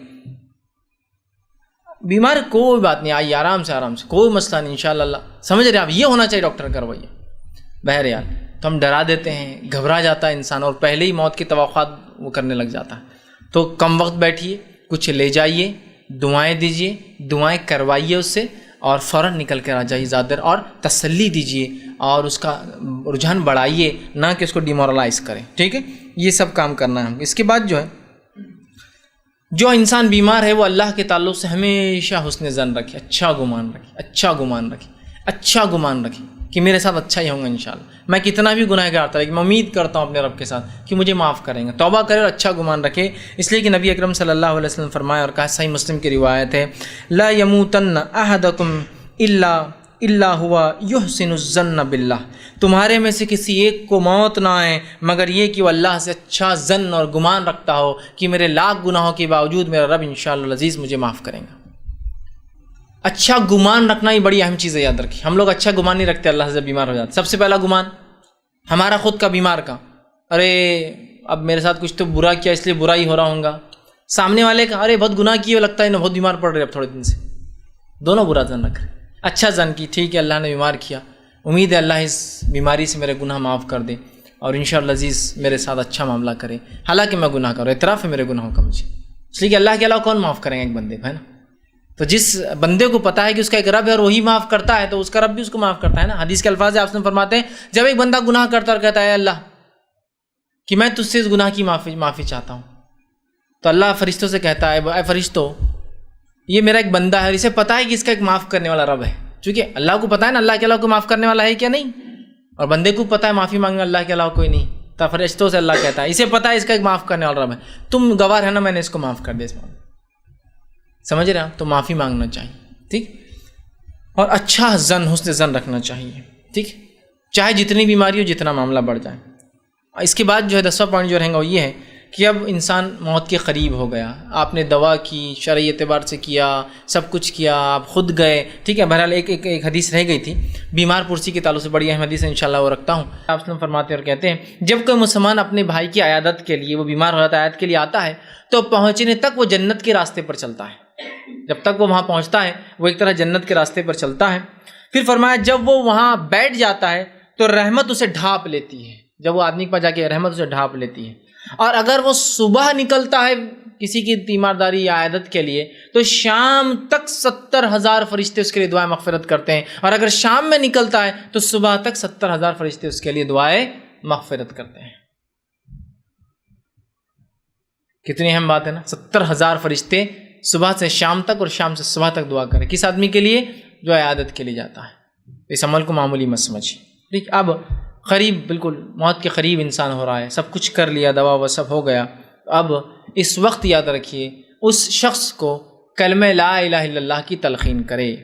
بیمار کوئی بات نہیں، آئیے آرام سے کوئی مسئلہ نہیں، انشاءاللہ اللہ سمجھ رہے آپ. یہ ہونا چاہیے ڈاکٹر کا رویہ. بہرحال تو ہم ڈرا دیتے ہیں، گھبرا جاتا ہے انسان، اور پہلے ہی موت کی توقعات وہ کرنے لگ جاتا ہے. تو کم وقت بیٹھیے، کچھ لے جائیے، دعائیں دیجیے، دعائیں کروائیے اس سے، اور فوراً نکل کر آ جائیے زیادہ دیر، اور تسلی دیجیے اور اس کا رجحان بڑھائیے، نہ کہ اس کو ڈیمورلائز کریں. ٹھیک ہے، یہ سب کام کرنا ہے ہم. اس کے بعد جو انسان بیمار ہے وہ اللہ کے تعلق سے ہمیشہ حسن ظن رکھے، اچھا گمان رکھے کہ میرے ساتھ اچھا ہی ہوگا انشاءاللہ. میں کتنا بھی گناہ گار تھا لیکن میں امید کرتا ہوں اپنے رب کے ساتھ کہ مجھے معاف کریں گے. توبہ کرے اور اچھا گمان رکھے، اس لیے کہ نبی اکرم صلی اللہ علیہ وسلم فرمایا اور کہا، صحیح مسلم کی روایت ہے، لا یموتن احدکم الا ہوا یحسن الظن باللہ. تمہارے میں سے کسی ایک کو موت نہ آئے مگر یہ کہ وہ اللہ سے اچھا ظن اور گمان رکھتا ہو کہ میرے لاکھ گناہوں کے باوجود میرا رب انشاءاللہ العزیز مجھے معاف کریں گا. اچھا گمان رکھنا ہی بڑی اہم چیز ہے، یاد رکھیے. ہم لوگ اچھا گمان نہیں رکھتے اللہ سے جب بیمار ہو جاتے. سب سے پہلا گمان ہمارا خود کا، بیمار کا، ارے اب میرے ساتھ کچھ تو برا کیا اس لیے برا ہی ہو رہا ہوں گا. سامنے والے کا، ارے بہت گناہ کیے، لگتا ہے انہیں بہت بیمار پڑ رہے اب تھوڑے دن سے. دونوں برا ظن رکھ رہے. اچھا ظن کی ٹھیک ہے اللہ نے بیمار کیا، امید ہے اللہ اس بیماری سے میرے گناہ معاف کر دے اور انشاءاللہ عزیز میرے ساتھ اچھا معاملہ کرے. حالانکہ میں گناہ کروں، اعتراف ہے میرے گناہوں کا مجھے، اس لیے کہ اللہ کے علاوہ کون معاف کریں گے ایک بندے کو، ہے نا. تو جس بندے کو پتا ہے کہ اس کا ایک رب ہے اور وہی معاف کرتا ہے تو اس کا رب بھی اس کو معاف کرتا ہے نا. حدیث کے الفاظ آپ سے فرماتے ہیں، جب ایک بندہ گناہ کرتا اور کہتا ہے اللہ کہ میں تجھ سے اس گناہ کی معافی چاہتا ہوں، تو اللہ فرشتوں سے کہتا ہے، اے فرشتوں یہ میرا ایک بندہ ہے، اسے پتا ہے کہ اس کا ایک معاف کرنے والا رب ہے. چونکہ اللہ کو پتا ہے نا اللہ کے علاوہ کوئی معاف کرنے والا ہے کیا نہیں، اور بندے کو پتا ہے معافی مانگنے اللہ کے علاوہ کوئی نہیں. تو فرشتوں سے اللہ کہتا ہے اسے پتا ہے اس کا ایک معاف کرنے والا رب ہے، تم گواہ ہے نا میں نے اس کو معاف کر دیا. اس معاملے سمجھ رہے آپ؟ تو معافی مانگنا چاہیے، ٹھیک، اور اچھا ظن، حسن ظن رکھنا چاہیے، ٹھیک، چاہے جتنی بیماری ہو، جتنا معاملہ بڑھ جائے. اس کے بعد 10واں پوائنٹ جو رہے گا وہ یہ ہے کہ اب انسان موت کے قریب ہو گیا، آپ نے دوا کی، شرعی اعتبار سے کیا، سب کچھ کیا، آپ خود گئے، ٹھیک ہے. بہرحال ایک حدیث رہ گئی تھی بیمار پرسی کے تعلق سے، بڑی اہم حدیث ہے انشاءاللہ وہ رکھتا ہوں. آپ وسلم فرماتے اور کہتے ہیں، جب کوئی مسلمان اپنے بھائی کی عیادت کے لیے، وہ بیمار ہو جاتا ہے، عیادت کے لیے آتا ہے، تو پہنچنے تک وہ جنت کے راستے پر چلتا ہے. جب تک وہ وہاں پہنچتا ہے وہ ایک طرح جنت کے راستے پر چلتا ہے. پھر فرمایا جب وہ وہاں بیٹھ جاتا ہے تو رحمت اسے ڈھانپ لیتی ہے. جب وہ آدمی کے پاس جا کے رحمت اسے ڈھانپ لیتی ہے. اور اگر وہ صبح نکلتا ہے کسی کی تیمارداری یا عیادت کے لیے تو شام تک 70,000 فرشتے اس کے لیے دعائیں مغفرت کرتے ہیں. اور اگر شام میں نکلتا ہے تو صبح تک 70,000 فرشتے اس کے لیے دعائیں مغفرت کرتے ہیں. کتنی اہم بات ہے نا، 70,000 فرشتے صبح سے شام تک اور شام سے صبح تک دعا کریں، کس آدمی کے لیے؟ جو عیادت کے لیے جاتا ہے۔ اس عمل کو معمولی مت سمجھیے، ٹھیک۔ اب قریب، بالکل موت کے قریب انسان ہو رہا ہے، سب کچھ کر لیا، دوا وہ سب ہو گیا، اب اس وقت یاد رکھیے اس شخص کو کلمہ لا الہ الا اللہ کی تلقین کرے،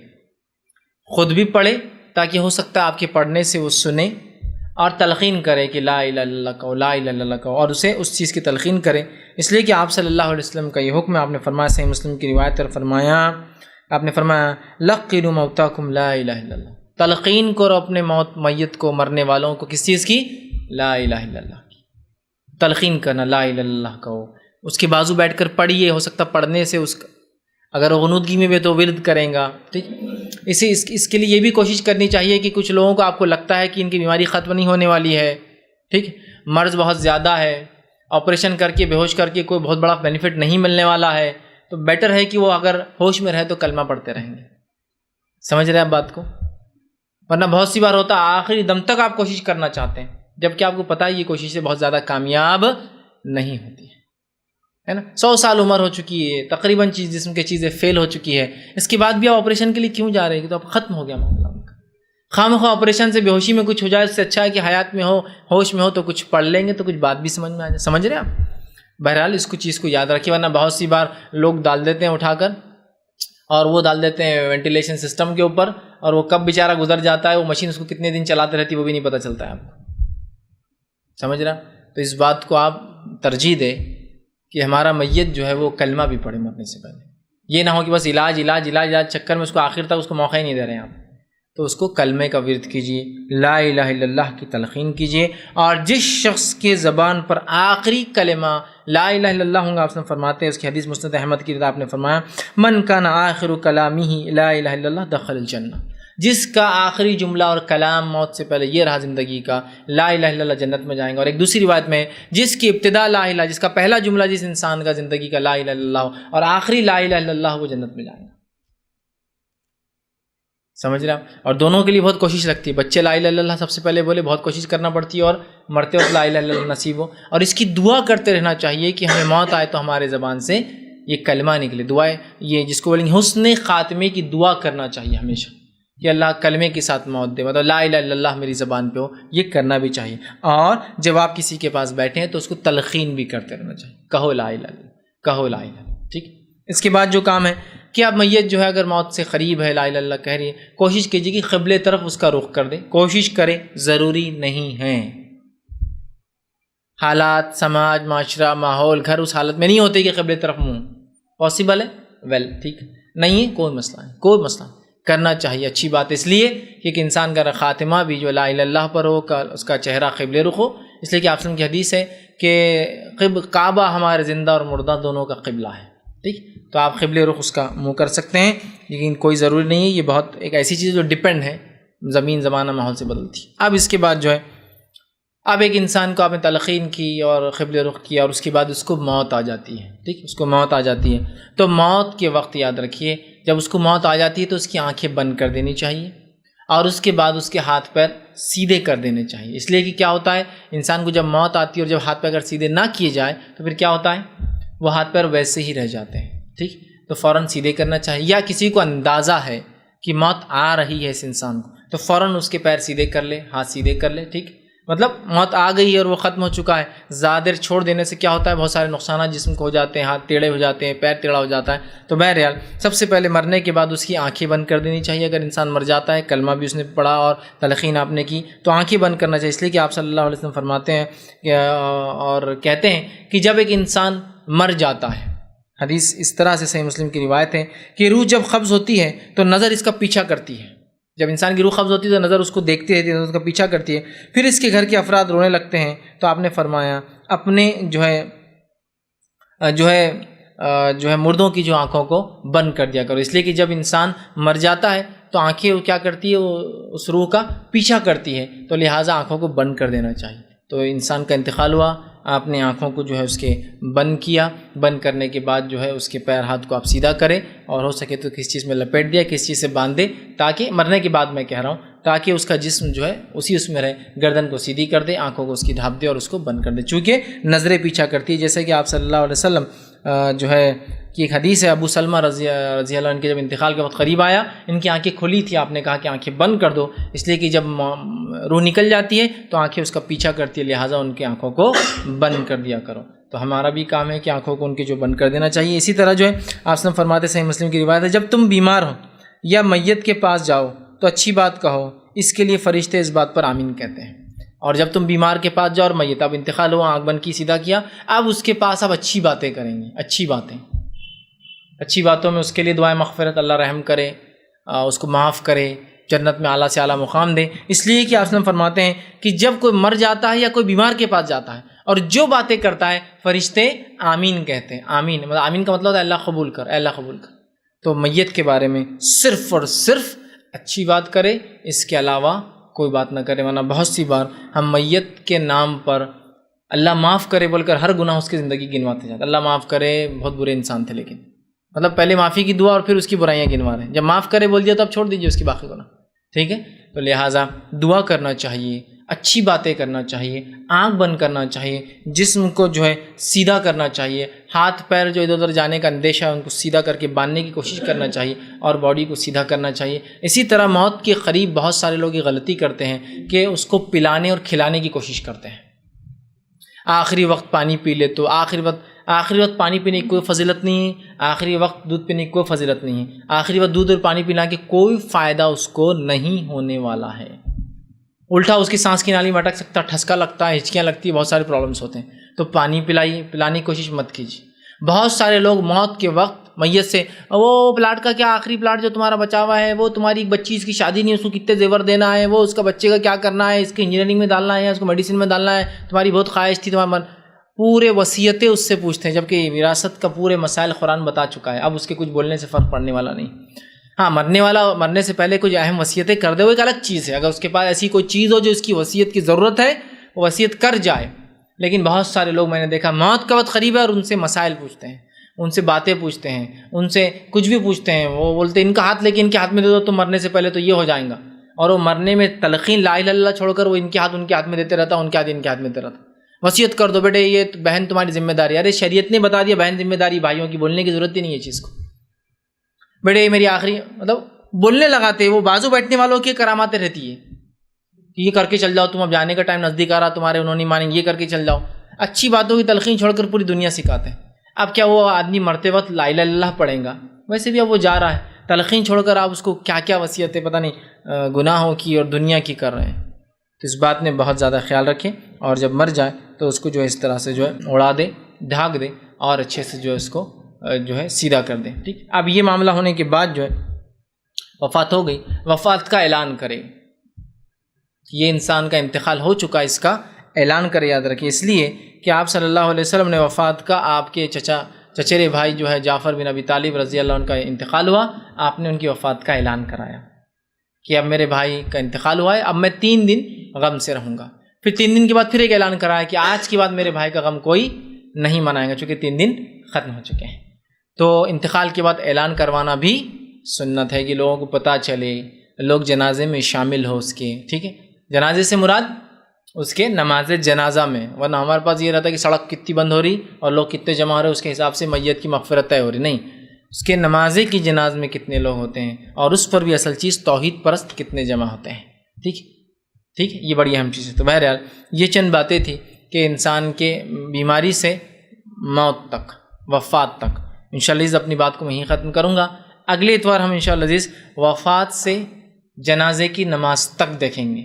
خود بھی پڑھے تاکہ ہو سکتا ہے آپ کے پڑھنے سے وہ سنے اور تلقین کرے کہ لا الہ الا اللہ کہو، لا الہ الا اللہ کہو، اور اسے اس چیز کی تلقین کرے، اس لیے کہ آپ صلی اللہ علیہ وسلم کا یہ حکم ہے۔ آپ نے فرمایا، صحیح مسلم کی روایت اور فرمایا، آپ نے فرمایا لقنوا موتاکم لا الہ الا اللہ، تلقین کرو اپنے میت کو، مرنے والوں کو، کس چیز کی؟ لا الہ الا اللہ کی تلقین کرنا، لا الہ الا اللہ کہو، اس کے بازو بیٹھ کر پڑھیے، ہو سکتا پڑھنے سے اس کا، اگر غنودگی میں بھی تو ورد کریں گا، ٹھیک۔ اس کے لیے یہ بھی کوشش کرنی چاہیے کہ کچھ لوگوں کو آپ کو لگتا ہے کہ ان کی بیماری ختم نہیں ہونے والی ہے، ٹھیک، مرض بہت زیادہ ہے، آپریشن کر کے بے ہوش کر کے کوئی بہت بڑا بینیفٹ نہیں ملنے والا ہے، تو بیٹر ہے کہ وہ اگر ہوش میں رہے تو کلمہ پڑھتے رہیں گے۔ سمجھ رہے ہیں آپ بات کو؟ ورنہ بہت سی بار ہوتا ہے آخری دم تک آپ کوشش کرنا چاہتے ہیں، جبکہ آپ کو پتہ ہے یہ کوششیں بہت زیادہ کامیاب نہیں ہوتی ہے نا۔ 100 سال عمر ہو چکی ہے، تقریباً جسم کی چیزیں فیل ہو چکی ہے، اس کے بعد بھی آپ آپریشن کے لیے کیوں جا رہے ہیں؟ کہ تو اب ختم ہو گیا معاملہ ان کا۔ خواہ آپریشن سے بے ہوشی میں کچھ ہو جائے، اس سے اچھا ہے کہ حیات میں ہو، ہوش میں ہو تو کچھ پڑھ لیں گے تو کچھ بات بھی سمجھ میں آ جائے۔ سمجھ رہے ہیں آپ؟ بہرحال اس کو چیز کو یاد رکھیے، ورنہ بہت سی بار لوگ ڈال دیتے ہیں اٹھا کر، اور وہ ڈال دیتے ہیں وینٹیلیشن سسٹم کے اوپر، اور وہ کب بیچارہ گزر جاتا ہے، وہ مشین اس کو کتنے دن چلاتے رہتی ہے وہ بھی نہیں پتہ چلتا ہے آپ کو۔ سمجھ رہا؟ تو اس بات کو آپ ترجیح دیں کہ ہمارا میت جو ہے وہ کلمہ بھی پڑھے مرنے سے پہلے، یہ نہ ہو کہ بس علاج چکر میں اس کو آخر تک اس کو موقع ہی نہیں دے رہے ہیں آپ، تو اس کو کلمے کا ورد کیجیے، لا الہ الا اللہ کی تلقین کیجیے، اور جس شخص کے زبان پر آخری کلمہ لا الہ الا اللہ ہوں گا، آپ نے فرماتے ہیں، اس کی حدیث مسند احمد کی، آپ نے فرمایا من کان آخر کلامہ لا الہ الا اللہ دخل الجنہ، جس کا آخری جملہ اور کلام موت سے پہلے یہ رہا زندگی کا لا الہ الا اللہ، جنت میں جائیں گے۔ اور ایک دوسری روایت میں جس کی ابتدا لا الہ، جس کا پہلا جملہ جس انسان کا زندگی کا لا الہ الا اللہ اور آخری لا الہ الا اللہ، وہ جنت میں جائیں گے۔ سمجھ رہے آپ؟ اور دونوں کے لیے بہت کوشش لگتی ہے، بچے لا الہ الا اللہ سب سے پہلے بولے، بہت کوشش کرنا پڑتی ہے، اور مرتے وقت لا الہ الا اللہ نصیب ہو، اور اس کی دعا کرتے رہنا چاہیے کہ ہمیں موت آئے تو ہمارے زبان سے یہ کلمہ نکلے، دعائیں یہ جس کو بولیں گے حسن خاتمے کی دعا کرنا چاہیے ہمیشہ، کہ اللہ کلمے کے ساتھ موت دے، مطلب لا الہ الا اللہ میری زبان پہ ہو، یہ کرنا بھی چاہیے۔ اور جب آپ کسی کے پاس بیٹھے ہیں تو اس کو تلقین بھی کرتے رہنا چاہیے، کہو لا الہ الا، کہو لا الہ، ٹھیک۔ اس کے بعد جو کام ہے کہ آپ میت جو ہے اگر موت سے قریب ہے، لا الہ الا اللہ کہہ رہی ہے، کوشش کیجیے کہ قبلے طرف اس کا رخ کر دیں، کوشش کریں، ضروری نہیں ہے، حالات، سماج، معاشرہ، ماحول، گھر اس حالت میں نہیں ہوتے کہ قبلے طرف منہ، پاسبل ہے، ویل ٹھیک نہیں ہے، کوئی مسئلہ نہیں، کوئی مسئلہ نہیں، کرنا چاہیے، اچھی بات اس لیے کہ انسان کا خاتمہ بھی جو لا الہ الا اللہ پر ہو، اس کا چہرہ قبلے رخ ہو، اس لیے کہ آپ کی حدیث ہے کہ کعبہ ہمارے زندہ اور مردہ دونوں کا قبلہ ہے، ٹھیک، تو آپ قبلے رخ اس کا منہ کر سکتے ہیں، لیکن کوئی ضروری نہیں ہے، یہ بہت ایک ایسی چیز جو ڈیپینڈ ہے، زمین زمانہ ماحول سے بدلتی۔ اب اس کے بعد جو ہے، اب ایک انسان کو آپ نے تلقین کی اور قبل رخ کیا، اور اس کے بعد اس کو موت آ جاتی ہے، ٹھیک، اس کو موت آ جاتی ہے، تو موت کے وقت یاد رکھیے جب اس کو موت آ جاتی ہے تو اس کی آنکھیں بند کر دینی چاہیے، اور اس کے بعد اس کے ہاتھ پیر سیدھے کر دینے چاہیے، اس لیے کہ کیا ہوتا ہے انسان کو جب موت آتی ہے اور جب ہاتھ پیر اگر سیدھے نہ کیے جائے تو پھر کیا ہوتا ہے، وہ ہاتھ پیر ویسے ہی رہ جاتے ہیں، ٹھیک، تو فوراً سیدھے کرنا چاہیے، یا کسی کو اندازہ ہے کہ موت آ رہی ہے اس انسان کو تو فوراً اس کے پیر سیدھے کر لے، ہاتھ سیدھے کر لے، ٹھیک، مطلب موت آ گئی ہے اور وہ ختم ہو چکا ہے، زیادہ دیر چھوڑ دینے سے کیا ہوتا ہے، بہت سارے نقصانات جسم کو ہو جاتے ہیں، ہاتھ ٹیڑھے ہو جاتے ہیں، پیر ٹیڑھا ہو جاتا ہے، تو بہرحال سب سے پہلے مرنے کے بعد اس کی آنکھیں بند کر دینی چاہیے، اگر انسان مر جاتا ہے، کلمہ بھی اس نے پڑھا اور تلقین آپ نے کی تو آنکھیں بند کرنا چاہیے، اس لیے کہ آپ صلی اللہ علیہ وسلم فرماتے ہیں اور کہتے ہیں کہ جب ایک انسان مر جاتا ہے، حدیث اس طرح سے صحیح مسلم کی روایت ہے کہ روح جب قبض ہوتی ہے تو نظر اس کا پیچھا کرتی ہے، جب انسان کی روح قبض ہوتی ہے تو نظر اس کو دیکھتی رہتی ہے، اس کا پیچھا کرتی ہے، پھر اس کے گھر کے افراد رونے لگتے ہیں، تو آپ نے فرمایا اپنے جو ہے مردوں کی جو آنکھوں کو بند کر دیا کرو، اس لیے کہ جب انسان مر جاتا ہے تو آنکھیں کیا کرتی ہے، وہ اس روح کا پیچھا کرتی ہے، تو لہٰذا آنکھوں کو بند کر دینا چاہیے۔ تو انسان کا انتقال ہوا، آپ نے آنکھوں کو جو ہے اس کے بند کیا، بند کرنے کے بعد جو ہے اس کے پیر ہاتھ کو آپ سیدھا کریں، اور ہو سکے تو کس چیز میں لپیٹ دیا، کس چیز سے باندھ دے، تاکہ مرنے کے بعد میں کہہ رہا ہوں تاکہ اس کا جسم جو ہے اس میں رہے، گردن کو سیدھی کر دے، آنکھوں کو اس کی ڈھانپ دے اور اس کو بند کر دے، چونکہ نظریں پیچھا کرتی ہے. جیسے کہ آپ صلی اللہ علیہ وسلم جو ہے کہ ایک حدیث ہے، ابو سلمہ رضی اللہ عنہ کے جب انتقال کا وقت قریب آیا، ان کی آنکھیں کھلی تھی، آپ نے کہا کہ آنکھیں بند کر دو، اس لیے کہ جب روح نکل جاتی ہے تو آنکھیں اس کا پیچھا کرتی ہے، لہٰذا ان کی آنکھوں کو بند کر دیا کرو. تو ہمارا بھی کام ہے کہ آنکھوں کو ان کی جو بند کر دینا چاہیے. اسی طرح جو ہے آپ صلی فرماتے صحیح مسلم کی روایت ہے، جب تم بیمار ہو یا میت کے پاس جاؤ تو اچھی بات کہو، اس کے لیے فرشتے اس بات پر آمین کہتے ہیں. اور جب تم بیمار کے پاس جاؤ اور میت اب انتقال ہوا، آنکھ بند کی، سیدھا کیا، اب اس کے پاس اب اچھی باتیں کریں گے، اچھی باتوں میں اس کے لیے دعائیں مغفرت، اللہ رحم کرے، اس کو معاف کرے، جنت میں اعلیٰ سے اعلیٰ مقام دے. اس لیے کہ آپ صلی اللہ علیہ وسلم فرماتے ہیں کہ جب کوئی مر جاتا ہے یا کوئی بیمار کے پاس جاتا ہے اور جو باتیں کرتا ہے فرشتے آمین کہتے ہیں. آمین مطلب آمین کا مطلب ہوتا ہے اللہ قبول کر، اے اللہ قبول کر. تو میت کے بارے میں صرف اور صرف اچھی بات کرے، اس کے علاوہ کوئی بات نہ کرے، ورنہ بہت سی بار ہم میت کے نام پر اللہ معاف کرے بول کر ہر گناہ اس کی زندگی گنواتے جاتے. اللہ معاف کرے، بہت برے انسان تھے، لیکن مطلب پہلے معافی کی دعا اور پھر اس کی برائیاں گنوا رہے ہیں. جب معاف کرے بول دیا تو اب چھوڑ دیجیے اس کی باقی گناہ. ٹھیک ہے، تو لہٰذا دعا کرنا چاہیے، اچھی باتیں کرنا چاہیے، آنکھ بند کرنا چاہیے، جسم کو جو ہے سیدھا کرنا چاہیے، ہاتھ پیر جو ادھر ادھر جانے کا اندیشہ ہے ان کو سیدھا کر کے باندھنے کی کوشش کرنا چاہیے اور باڈی کو سیدھا کرنا چاہیے. اسی طرح موت کے قریب بہت سارے لوگ یہ غلطی کرتے ہیں کہ اس کو پلانے اور کھلانے کی کوشش کرتے ہیں. آخری وقت پانی پی لے تو آخری وقت پانی پینے کی کوئی فضیلت نہیں ہے، آخری وقت دودھ پینے کی کوئی فضیلت نہیں ہے، آخری وقت دودھ اور پانی پلا کے کوئی فائدہ اس کو نہیں ہونے والا ہے. الٹا اس کی سانس کی نالی میں اٹک سکتا، ٹھسکا لگتا ہے، ہچکیاں لگتی ہیں، بہت سارے پرابلمس ہوتے ہیں. تو پانی پلانے کی کوشش مت کیجیے. بہت سارے لوگ موت کے وقت میت سے، وہ پلاٹ کا کیا، آخری پلاٹ جو تمہارا بچا ہوا ہے، وہ تمہاری ایک بچی، اس کی شادی نہیں، اس کو کتنے زیور دینا ہے، وہ اس کا بچے کا کیا کرنا ہے، اس کے انجینئرنگ میں ڈالنا ہے، اس کو میڈیسن میں ڈالنا ہے، تمہاری بہت خواہش تھی، تمہارا من، پورے وصیتیں اس سے پوچھتے ہیں، جبکہ وراثت کا پورے مسائل قرآن بتا چکا ہے. اب اس کے کچھ بولنے سے فرق پڑنے والا نہیں. ہاں مرنے سے پہلے کچھ اہم وصیتیں کر دے وہ ایک الگ چیز ہے. اگر اس کے پاس ایسی کوئی چیز ہو جو اس کی وصیت کی ضرورت ہے وہ وصیت کر جائے. لیکن بہت سارے لوگ میں نے دیکھا موت کا وقت قریب ہے اور ان سے مسائل پوچھتے ہیں، ان سے باتیں پوچھتے ہیں، ان سے کچھ بھی پوچھتے ہیں. وہ بولتے ہیں ان کا ہاتھ لے کے ان کے ہاتھ میں دے دو تو مرنے سے پہلے تو یہ ہو جائیں گا. اور وہ مرنے میں تلقین لا الہ الا اللہ چھوڑ کر وہ ان کے ہاتھ میں دیتے رہتا، ان کے ہاتھ میں دیتے رہتا. وصیت کر دو بیٹے، یہ بہن تمہاری ذمہ داری. ارے شریعت نے بتا دیا بہن ذمہ داری بھائیوں کی، بولنے کی ضرورت ہی نہیں ہے چیز کو. بیٹے میری آخری مطلب بولنے لگاتے، وہ بازو بیٹھنے والوں کی کراماتیں رہتی ہے کہ یہ کر کے چل جاؤ، تم اب جانے کا ٹائم نزدیک آ رہا تمہارے، انہوں نے مانیں، یہ کر کے چل جاؤ. اچھی باتوں کی تلقین چھوڑ کر پوری دنیا سکھاتے ہیں. اب کیا وہ آدمی مرتے وقت لا الہ الا اللہ پڑھیں گا؟ ویسے بھی اب وہ جا رہا ہے، تلقین چھوڑ کر آپ اس کو کیا کیا وصیتیں پتہ نہیں گناہوں کی اور دنیا کی کر رہے ہیں. تو اس بات میں بہت زیادہ خیال رکھیں، اور جب مر جائے تو اس کو جو ہے اس طرح سے جو ہے اڑا دے، ڈھانک دے اور اچھے سے جو ہے اس کو جو ہے سیدھا کر دیں. ٹھیک. اب یہ معاملہ ہونے کے بعد جو ہے وفات ہو گئی، وفات کا اعلان کرے. یہ انسان کا انتقال ہو چکا، اس کا اعلان کرے، یاد رکھیں. اس لیے کہ آپ صلی اللہ علیہ وسلم نے وفات کا، آپ کے چچیرے بھائی جو ہے جعفر بن ابی طالب رضی اللہ عنہ کا انتقال ہوا، آپ نے ان کی وفات کا اعلان کرایا کہ اب میرے بھائی کا انتقال ہوا ہے، اب میں 3 دن غم سے رہوں گا. پھر 3 دن کے بعد پھر ایک اعلان کرایا کہ آج کے بعد میرے بھائی کا غم کوئی نہیں منائے گا، چونکہ 3 دن ختم ہو چکے ہیں. تو انتقال کے بعد اعلان کروانا بھی سنت ہے کہ لوگوں کو پتہ چلے، لوگ جنازے میں شامل ہو اس کے. ٹھیک ہے، جنازے سے مراد اس کے نماز جنازہ میں، ورنہ ہمارے پاس یہ رہتا ہے کہ سڑک کتنی بند ہو رہی اور لوگ کتنے جمع ہو رہے، اس کے حساب سے میت کی مغفرت طے ہو رہی. نہیں، اس کے نمازے کی جناز میں کتنے لوگ ہوتے ہیں، اور اس پر بھی اصل چیز توحید پرست کتنے جمع ہوتے ہیں. ٹھیک، یہ بڑی اہم چیز ہے. تو بہرحال یہ چند باتیں تھیں کہ انسان کے بیماری سے موت تک، وفات تک. انشاءاللہ عزیز اپنی بات کو میں یہیں ختم کروں گا. اگلے اتوار ہم انشاءاللہ عزیز وفات سے جنازے کی نماز تک دیکھیں گے،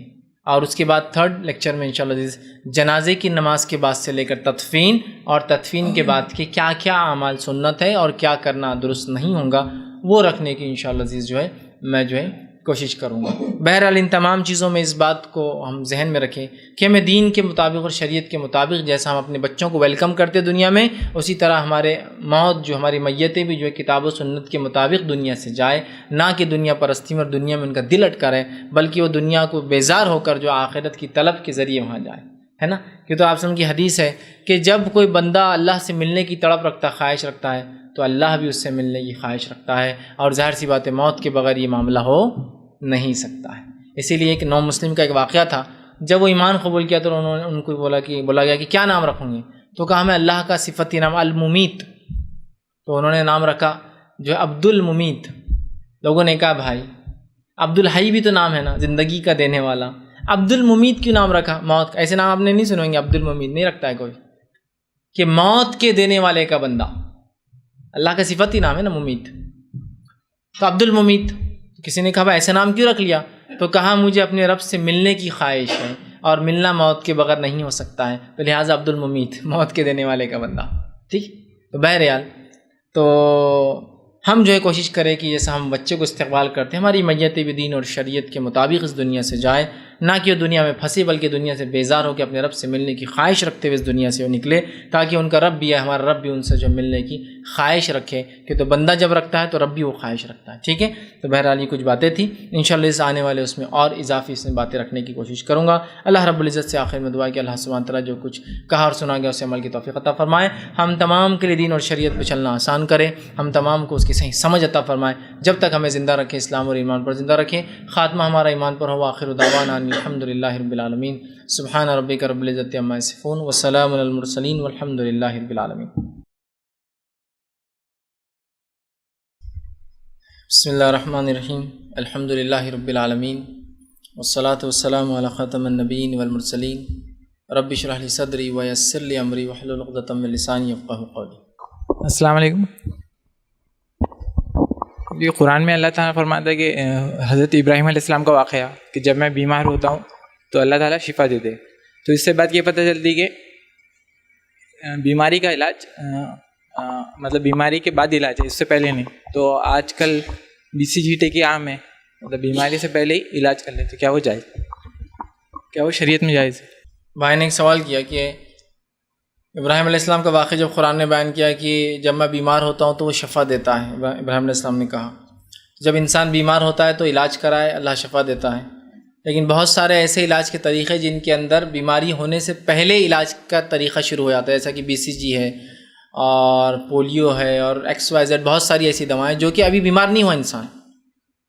اور اس کے بعد 3rd لیکچر میں انشاءاللہ عزیز جنازے کی نماز کے بعد سے لے کر تدفین، اور تدفین کے بعد کے کیا کیا اعمال سنت ہے اور کیا کرنا درست نہیں ہوگا، وہ رکھنے کی انشاءاللہ عزیز جو ہے میں جو ہے کوشش کروں گا. بہرحال ان تمام چیزوں میں اس بات کو ہم ذہن میں رکھیں کہ ہمیں دین کے مطابق اور شریعت کے مطابق جیسا ہم اپنے بچوں کو ویلکم کرتے دنیا میں، اسی طرح ہمارے موت جو ہماری میتیں بھی جو ہے کتاب و سنت کے مطابق دنیا سے جائے، نہ کہ دنیا پرستی میں اور دنیا میں ان کا دل اٹکا رہے، بلکہ وہ دنیا کو بیزار ہو کر جو آخرت کی طلب کے ذریعے وہاں جائے. ہے نا؟ کہ تو آپ سن کی حدیث ہے کہ جب کوئی بندہ اللہ سے ملنے کی تڑپ رکھتا، خواہش رکھتا ہے، تو اللہ بھی اس سے ملنے کی خواہش رکھتا ہے، اور ظاہر سی بات ہے موت کے بغیر یہ معاملہ ہو نہیں سکتا ہے. اسی لیے ایک نو مسلم کا ایک واقعہ تھا، جب وہ ایمان قبول کیا تو انہوں نے ان کو بولا گیا کہ کیا نام رکھوں گے، تو کہا میں اللہ کا صفتی نام الممیت، تو انہوں نے نام رکھا جو ہے عبد الممیت۔ لوگوں نے کہا بھائی عبد الحی بھی تو نام ہے نا، زندگی کا دینے والا، عبد الممیت کیوں نام رکھا؟ موت کا ایسے نام آپ نے نہیں سنے ہوں گے، عبد الممیت نہیں رکھتا ہے کوئی، کہ موت کے دینے والے کا بندہ، اللہ کا صفتی نام ہے نا ممیت، تو عبد الممیت۔ کسی نے کہا بھائی ایسا نام کیوں رکھ لیا؟ تو کہا مجھے اپنے رب سے ملنے کی خواہش ہے اور ملنا موت کے بغیر نہیں ہو سکتا ہے، تو لہٰذا عبد الممیت، موت کے دینے والے کا بندہ۔ ٹھیک، تو بہرحال تو ہم جو ہے کوشش کریں کہ جیسا ہم بچے کو استقبال کرتے ہیں، ہماری میت بھی دین اور شریعت کے مطابق اس دنیا سے جائے، نہ کہ وہ دنیا میں پھنسے بلکہ دنیا سے بیزار ہو کے اپنے رب سے ملنے کی خواہش رکھتے ہوئے اس دنیا سے وہ نکلے، تاکہ ان کا رب بھی ہے، ہمارا رب بھی ان سے جو ملنے کی خواہش رکھے، کہ تو بندہ جب رکھتا ہے تو رب بھی وہ خواہش رکھتا ہے۔ ٹھیک ہے، تو بہرحال یہ کچھ باتیں تھیں، انشاءاللہ اس آنے والے اس میں اور اضافی اس میں باتیں رکھنے کی کوشش کروں گا۔ اللہ رب العزت سے آخر میں دعا کہ اللہ سبحانہ تعالیٰ جو کچھ کہا اور سنا گیا اسے عمل کی توفیق عطا فرمائے، ہم تمام کے لیے دین اور شریعت پہ چلنا آسان کرے، ہم تمام کو اس کی صحیح سمجھ عطا فرمائے، جب تک ہمیں زندہ رکھے، اسلام اور ایمان پر زندہ رکھے، خاتمہ ہمارا ایمان پر ہو۔ آخر دعوانا ان الحمد للہ رب العالمین، سبحان ربک رب العزت عما یصفون وسلام علی المرسلین والحمد للہ رب العالمین۔ بسم اللہ الرحمن الرحیم، الحمد للہ رب العالمین والصلاة والسلام علی خاتم النبیین والمرسلین، رب اشرح لی صدری ویسر لی امری واحلل عقدۃ من لسانی یفقہوا قولی۔ السلام علیکم جی، قرآن میں اللہ تعالیٰ فرماتا ہے کہ حضرت ابراہیم علیہ السلام کا واقعہ کہ جب میں بیمار ہوتا ہوں تو اللہ تعالیٰ شفا دیتے، تو اس سے بات یہ پتہ چلتی کہ بیماری کا علاج مطلب بیماری کے بعد علاج ہے، اس سے پہلے نہیں۔ تو آج کل BCG ٹیکے عام ہے، مطلب بیماری سے پہلے ہی علاج کر لیتے، کیا وہ جائز، کیا وہ شریعت میں جائز ہے؟ بھائی نے ایک سوال کیا کہ ابراہیم علیہ السلام کا واقعہ جب قرآن نے بیان کیا کہ جب میں بیمار ہوتا ہوں تو وہ شفا دیتا ہے، ابراہیم علیہ السلام نے کہا جب انسان بیمار ہوتا ہے تو علاج کرائے، اللہ شفا دیتا ہے، لیکن بہت سارے ایسے علاج کے طریقے جن کے اندر بیماری ہونے سے پہلے علاج کا طریقہ شروع ہو جاتا ہے، جیسا کہ BCG ہے اور پولیو ہے اور XYZ، بہت ساری ایسی دوائیں جو کہ ابھی بیمار نہیں ہوا انسان،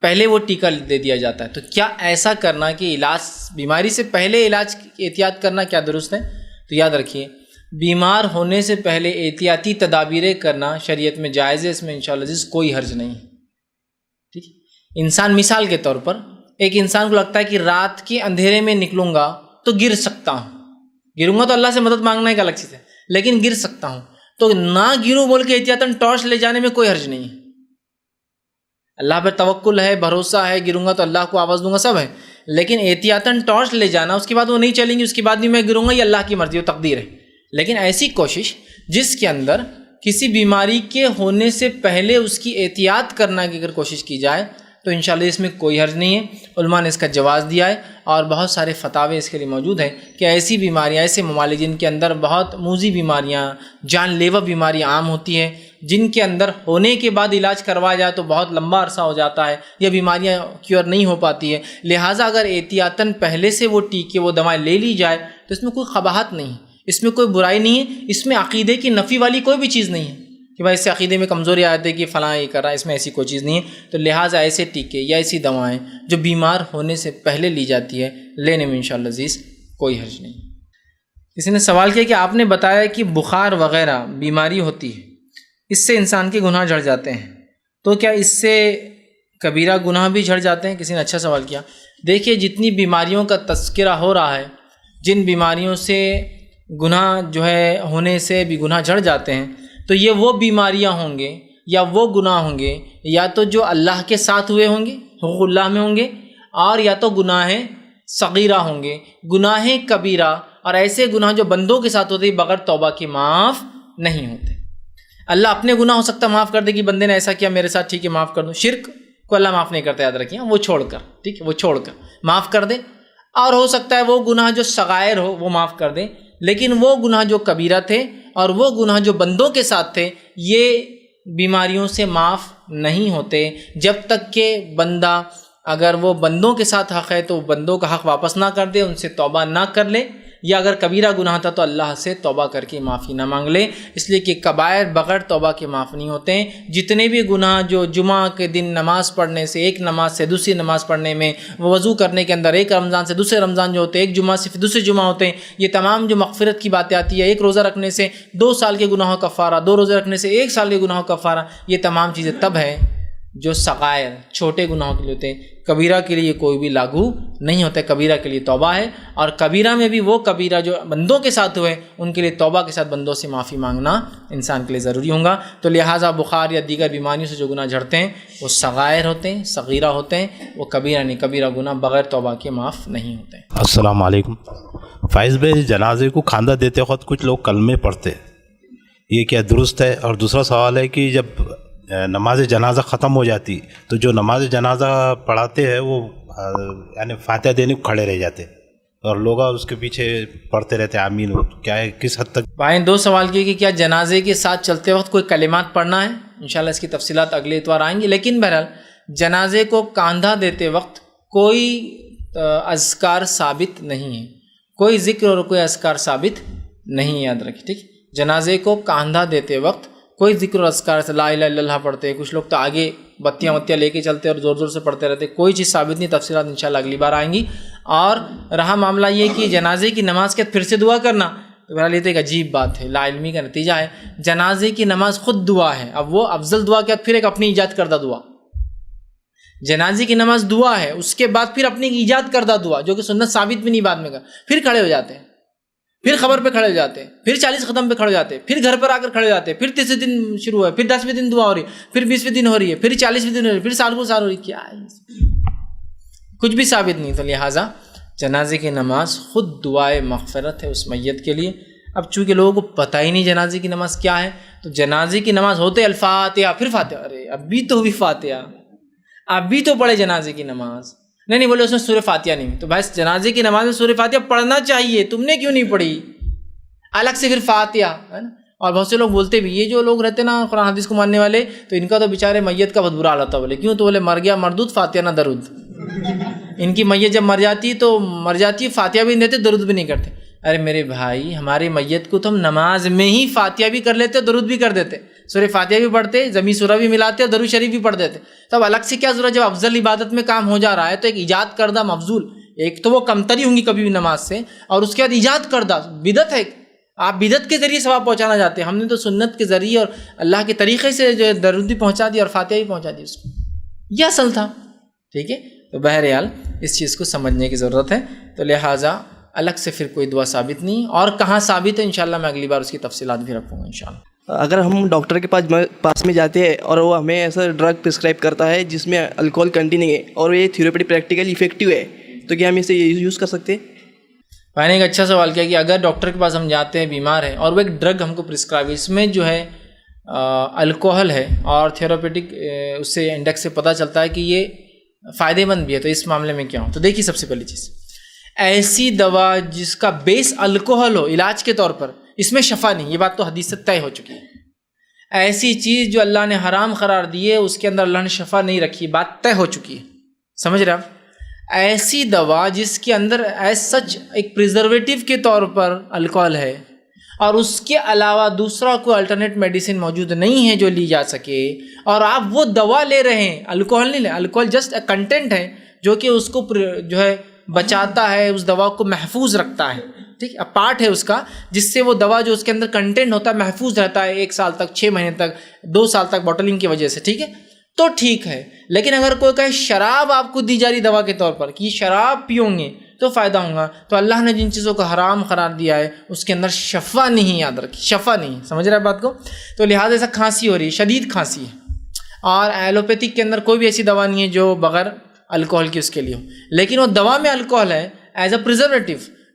پہلے وہ ٹیکہ دے دیا جاتا ہے۔ تو کیا ایسا کرنا کہ علاج بیماری سے پہلے علاج کی احتیاط کرنا کیا درست ہے؟ تو یاد رکھیے بیمار ہونے سے پہلے احتیاطی تدابیریں کرنا شریعت میں جائز ہے، اس میں انشاءاللہ کوئی حرج نہیں ہے۔ ٹھیک، انسان مثال کے طور پر ایک انسان کو لگتا ہے کہ رات کے اندھیرے میں نکلوں گا تو گر سکتا ہوں، گروں گا تو اللہ سے مدد مانگنا ایک الگ چیز ہے، لیکن گر سکتا ہوں، تو نہ گروں بول کے احتیاطاً ٹارچ لے جانے میں کوئی حرج نہیں ہے۔ اللہ پر توکل ہے، بھروسہ ہے، گروں گا تو اللہ کو آواز دوں گا، سب ہے، لیکن احتیاطاً ٹارچ لے جانا، اس کے بعد وہ نہیں چلیں گی، اس کے بعد بھی میں گروں گا، یہ اللہ کی مرضی و تقدیر ہے۔ لیکن ایسی کوشش جس کے اندر کسی بیماری کے ہونے سے پہلے اس کی احتیاط کرنا کی اگر کوشش کی جائے تو انشاءاللہ اس میں کوئی حرج نہیں ہے، علماء نے اس کا جواز دیا ہے، اور بہت سارے فتاوے اس کے لیے موجود ہیں کہ ایسی بیماریاں، ایسے ممالک جن کے اندر بہت موذی بیماریاں، جان لیوا بیماریاں عام ہوتی ہیں، جن کے اندر ہونے کے بعد علاج کروایا جائے تو بہت لمبا عرصہ ہو جاتا ہے، یہ بیماریاں کیور نہیں ہو پاتی ہے، لہٰذا اگر احتیاطاً پہلے سے وہ ٹیکے، وہ دوائیں لے لی جائے تو اس میں کوئی قباحت نہیں ہے، اس میں کوئی برائی نہیں ہے، اس میں عقیدے کی نفی والی کوئی بھی چیز نہیں ہے کہ بھائی اس سے عقیدے میں کمزوری آتی ہے کہ فلاں یہ کر رہا ہے، اس میں ایسی کوئی چیز نہیں ہے۔ تو لہٰذا ایسے ٹیکے یا ایسی دوائیں جو بیمار ہونے سے پہلے لی جاتی ہے، لینے میں انشاءاللہ عزیز کوئی حرج نہیں۔ کسی نے سوال کیا کہ آپ نے بتایا کہ بخار وغیرہ بیماری ہوتی ہے، اس سے انسان کے گناہ جھڑ جاتے ہیں، تو کیا اس سے کبیرہ گناہ بھی جھڑ جاتے ہیں؟ کسی نے اچھا سوال کیا۔ دیکھیے جتنی بیماریوں کا تذکرہ ہو رہا ہے، جن بیماریوں سے گناہ جو ہے ہونے سے بھی گناہ جھڑ جاتے ہیں، تو یہ وہ بیماریاں ہوں گے یا وہ گناہ ہوں گے یا تو جو اللہ کے ساتھ ہوئے ہوں گے، حقوق اللہ میں ہوں گے، اور یا تو گناہ صغیرہ ہوں گے، گناہ کبیرہ، اور ایسے گناہ جو بندوں کے ساتھ ہوتے ہیں بغیر توبہ کے معاف نہیں ہوتے۔ اللہ اپنے گناہ ہو سکتا معاف کر دے کہ بندے نے ایسا کیا میرے ساتھ، ٹھیک ہے معاف کر دو، شرک کو اللہ معاف نہیں کرتا، یاد رکھیے، وہ چھوڑ کر، ٹھیک ہے وہ چھوڑ کر معاف کر دے، اور ہو سکتا ہے وہ گناہ جو صغائر ہو وہ معاف کر دے، لیکن وہ گناہ جو کبیرہ تھے اور وہ گناہ جو بندوں کے ساتھ تھے یہ بیماریوں سے معاف نہیں ہوتے جب تک کہ بندہ، اگر وہ بندوں کے ساتھ حق ہے تو بندوں کا حق واپس نہ کر دے، ان سے توبہ نہ کر لے، یا اگر کبیرہ گناہ تھا تو اللہ سے توبہ کر کے معافی نہ مانگ لے، اس لیے کہ کبائر بغیر توبہ کے معاف نہیں ہوتے ہیں۔ جتنے بھی گناہ جو جمعہ کے دن نماز پڑھنے سے، ایک نماز سے دوسری نماز پڑھنے میں، وضو کرنے کے اندر ایک رمضان سے دوسرے رمضان جو ہوتے ہیں، ایک جمعہ سے دوسرے جمعہ ہوتے ہیں، یہ تمام جو مغفرت کی باتیں آتی ہے، ایک روزہ رکھنے سے 2 سال کے گناہوں کا کفارہ، 2 روزے رکھنے سے 1 سال کے گناہوں کا کفارہ، یہ تمام چیزیں تب ہے جو صغائر چھوٹے گناہوں کے لیے ہوتے ہیں۔ کبیرہ کے لیے کوئی بھی لاگو نہیں ہوتا ہے، کبیرہ کے لیے توبہ ہے، اور کبیرہ میں بھی وہ کبیرہ جو بندوں کے ساتھ ہوئے ان کے لیے توبہ کے ساتھ بندوں سے معافی مانگنا انسان کے لیے ضروری ہوگا۔ تو لہٰذا بخار یا دیگر بیماریوں سے جو گناہ جھڑتے ہیں وہ صغائر ہوتے ہیں، صغیرہ ہوتے ہیں، وہ کبیرہ نہیں، کبیرہ گناہ بغیر توبہ کے معاف نہیں ہوتے۔ السلام علیکم۔ فائز بھائی، جنازے کو کھاندہ دیتے وقت کچھ لوگ کلمے پڑھتے، یہ کیا درست ہے؟ اور دوسرا سوال ہے کہ جب نماز جنازہ ختم ہو جاتی تو جو نماز جنازہ پڑھاتے ہیں وہ یعنی فاتحہ دینے کو کھڑے رہ جاتے اور لوگ اس کے پیچھے پڑھتے رہتے آمین، کیا ہے کس حد تک؟ بھائی 2 سوال کیے کہ کیا جنازے کے ساتھ چلتے وقت کوئی کلمات پڑھنا ہے؟ انشاءاللہ اس کی تفصیلات اگلے اتوار آئیں گی، لیکن بہرحال جنازے کو کاندھا دیتے وقت کوئی اذکار ثابت نہیں ہے، کوئی ذکر اور کوئی اذکار ثابت نہیں، یاد رکھیں ٹھیک۔ جنازے کو کاندھا دیتے وقت کوئی ذکر اور اذکار سے لا الہ الا اللہ پڑھتے ہیں، کچھ لوگ تو آگے بتیاں لے کے چلتے اور زور زور سے پڑھتے رہتے، کوئی چیز ثابت نہیں، تفصیلات انشاءاللہ اگلی بار آئیں گی۔ اور رہا معاملہ یہ کہ جنازے کی نماز کے پھر سے دعا کرنا، تو بہرحال یہ تو ایک عجیب بات ہے، لا علمی کا نتیجہ ہے۔ جنازے کی نماز خود دعا ہے، اب وہ افضل دعا کے بعد پھر ایک اپنی ایجاد کردہ دعا، جنازے کی نماز دعا ہے، اس کے بعد پھر اپنی ایجاد کردہ دعا جو کہ سنت ثابت بھی نہیں، بعد میں پھر کھڑے ہو جاتے ہیں، پھر خبر پہ کھڑے ہو جاتے ہیں، پھر 40 ختم پہ کھڑے ہو جاتے ہیں، پھر گھر پر آ کر کھڑے ہو جاتے ہیں، پھر 30 دن شروع ہے، پھر 10ویں دن دعا ہو رہی ہے، پھر 20ویں دن ہو رہی ہے، پھر 40ویں دن ہو رہی ہے، پھر سال کو سال ہو رہی ہے، کیا ہے؟ کچھ بھی ثابت نہیں۔ تو لہٰذا جنازے کی نماز خود دعائے مغفرت ہے اس میت کے لیے۔ اب چونکہ لوگوں کو پتہ ہی نہیں جنازے کی نماز کیا ہے، تو جنازے کی نماز ہوتے الفاتحہ، پھر فاتحہ، ارے اب بھی تو ہوئی فاتحہ، اب بھی تو پڑھے جنازے کی نماز، نہیں بولے اس میں سورہ فاتحہ نہیں، تو بھائی جنازے کی نماز میں سورہ فاتحہ پڑھنا چاہیے، تم نے کیوں نہیں پڑھی؟ الگ سے پھر فاتحہ ہے نا۔ اور بہت سے لوگ بولتے بھی، یہ جو لوگ رہتے نا قرآن حدیث کو ماننے والے، تو ان کا تو بیچارے میت کا بہت برا حال ہوتا، بولے کیوں؟ تو بولے مر گیا مردود، فاتحہ نہ درود۔ ان کی میت جب مر جاتی ہے فاتحہ بھی نہیں دیتے، درود بھی نہیں کرتے۔ ارے میرے بھائی، ہماری میت کو تو ہم نماز میں ہی فاتحہ بھی کر لیتے، درود بھی کر دیتے، سورہ فاتحہ بھی پڑھتے، زمین سورہ بھی ملاتے اور درود شریف بھی پڑھ دیتے، تب الگ سے کیا ضرورت؟ جب افضل عبادت میں کام ہو جا رہا ہے تو ایک ایجاد کردہ مفضول، ایک تو وہ کمتری ہوں گی کبھی بھی نماز سے، اور اس کے بعد ایجاد کردہ بدعت ہے، آپ بدعت کے ذریعے ثواب پہنچانا چاہتے ہیں، ہم نے تو سنت کے ذریعے اور اللہ کے طریقے سے جو درود بھی پہنچا دی اور فاتحہ بھی پہنچا دی اس کو، یہ اصل تھا، ٹھیک ہے۔ تو بہرحال اس چیز کو سمجھنے کی ضرورت ہے، تو لہٰذا الگ سے پھر کوئی دعا ثابت نہیں، اور کہاں ثابت ہے انشاءاللہ میں اگلی بار اس کی تفصیلات بھی رکھوں گا انشاءاللہ۔ اگر ہم ڈاکٹر کے پاس میں جاتے ہیں اور وہ ہمیں ایسا ڈرگ پرسکرائب کرتا ہے جس میں الکوہول کنٹیننگ ہے اور یہ تھیوریٹیکلی پریکٹیکلی افیکٹو ہے، تو کیا ہم اسے یوز کر سکتے ہیں؟ میں نے ایک اچھا سوال کیا کہ اگر ڈاکٹر کے پاس ہم جاتے ہیں، بیمار ہیں، اور وہ ایک ڈرگ ہم کو پرسکرائب، اس میں جو ہے الکوہل ہے اور تھیوریٹک اس سے انڈیکس سے پتہ چلتا ہے کہ یہ فائدے مند بھی ہے، تو اس معاملے میں کیا ہوں؟ تو دیکھیے، سب سے پہلی چیز، ایسی دوا جس کا بیس الکوہل ہو علاج کے طور پر، اس میں شفا نہیں، یہ بات تو حدیث سے طے ہو چکی ہے۔ ایسی چیز جو اللہ نے حرام قرار دی ہے اس کے اندر اللہ نے شفا نہیں رکھی، بات طے ہو چکی ہے، سمجھ رہے آپ؟ ایسی دوا جس کے اندر ایز سچ ایک پریزرویٹو کے طور پر الکوہل ہے اور اس کے علاوہ دوسرا کوئی الٹرنیٹ میڈیسن موجود نہیں ہے جو لی جا سکے، اور آپ وہ دوا لے رہے ہیں، الکوہل نہیں لے، الکوہل جسٹ اے کنٹینٹ ہے جو کہ اس کو جو ہے بچاتا ہے، اس دوا کو محفوظ رکھتا ہے، ٹھیک ہے، پارٹ ہے اس کا، جس سے وہ دوا جو اس کے اندر کنٹینٹ ہوتا ہے محفوظ رہتا ہے 1 سال تک، 6 مہینے تک، 2 سال تک بوٹلنگ کی وجہ سے، ٹھیک ہے، تو ٹھیک ہے۔ لیکن اگر کوئی کہے شراب آپ کو دی جا رہی دوا کے طور پر کہ شراب پیوں گے تو فائدہ ہوگا، تو اللہ نے جن چیزوں کو حرام قرار دیا ہے اس کے اندر شفا نہیں، یاد رکھیں، شفا نہیں، سمجھ رہے ہیں بات کو؟ تو لہٰذا ایسا کھانسی ہو رہی ہے، شدید کھانسی ہے، اور ایلوپیتھک کے اندر کوئی بھی ایسی دوا نہیں ہے جو بغیر الکوہل کی اس کے لیے ہو، لیکن وہ دوا میں الکوہل ہے ایز اے پریزرویٹو،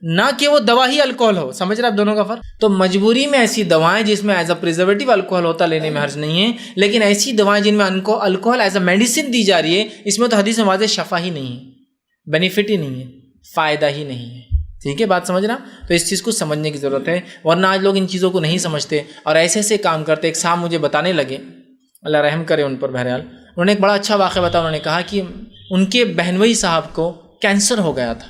نہ کہ وہ دوا ہی الکوہل ہو، سمجھ رہے آپ دونوں کا فرق؟ تو مجبوری میں ایسی دوائیں جس میں ایز اے پریزرویٹو الکوہل ہوتا لینے میں حرج نہیں ہے، لیکن ایسی دوائیں جن میں الکوہل ایز اے میڈیسن دی جا رہی ہے، اس میں تو حدیث میں واضح شفا ہی نہیں ہے، بینیفٹ ہی نہیں ہے، فائدہ ہی نہیں ہے، ٹھیک ہے بات سمجھ رہا؟ تو اس چیز کو سمجھنے کی ضرورت ہے، ورنہ آج لوگ ان چیزوں کو نہیں سمجھتے اور ایسے ایسے کام کرتے۔ ایک صاحب مجھے بتانے لگے، اللہ رحم کرے ان پر، بہرحال انہوں نے ایک بڑا اچھا واقعہ بتایا، انہوں نے کہا کہ ان کے بہنوئی صاحب کو کینسر ہو گیا تھا،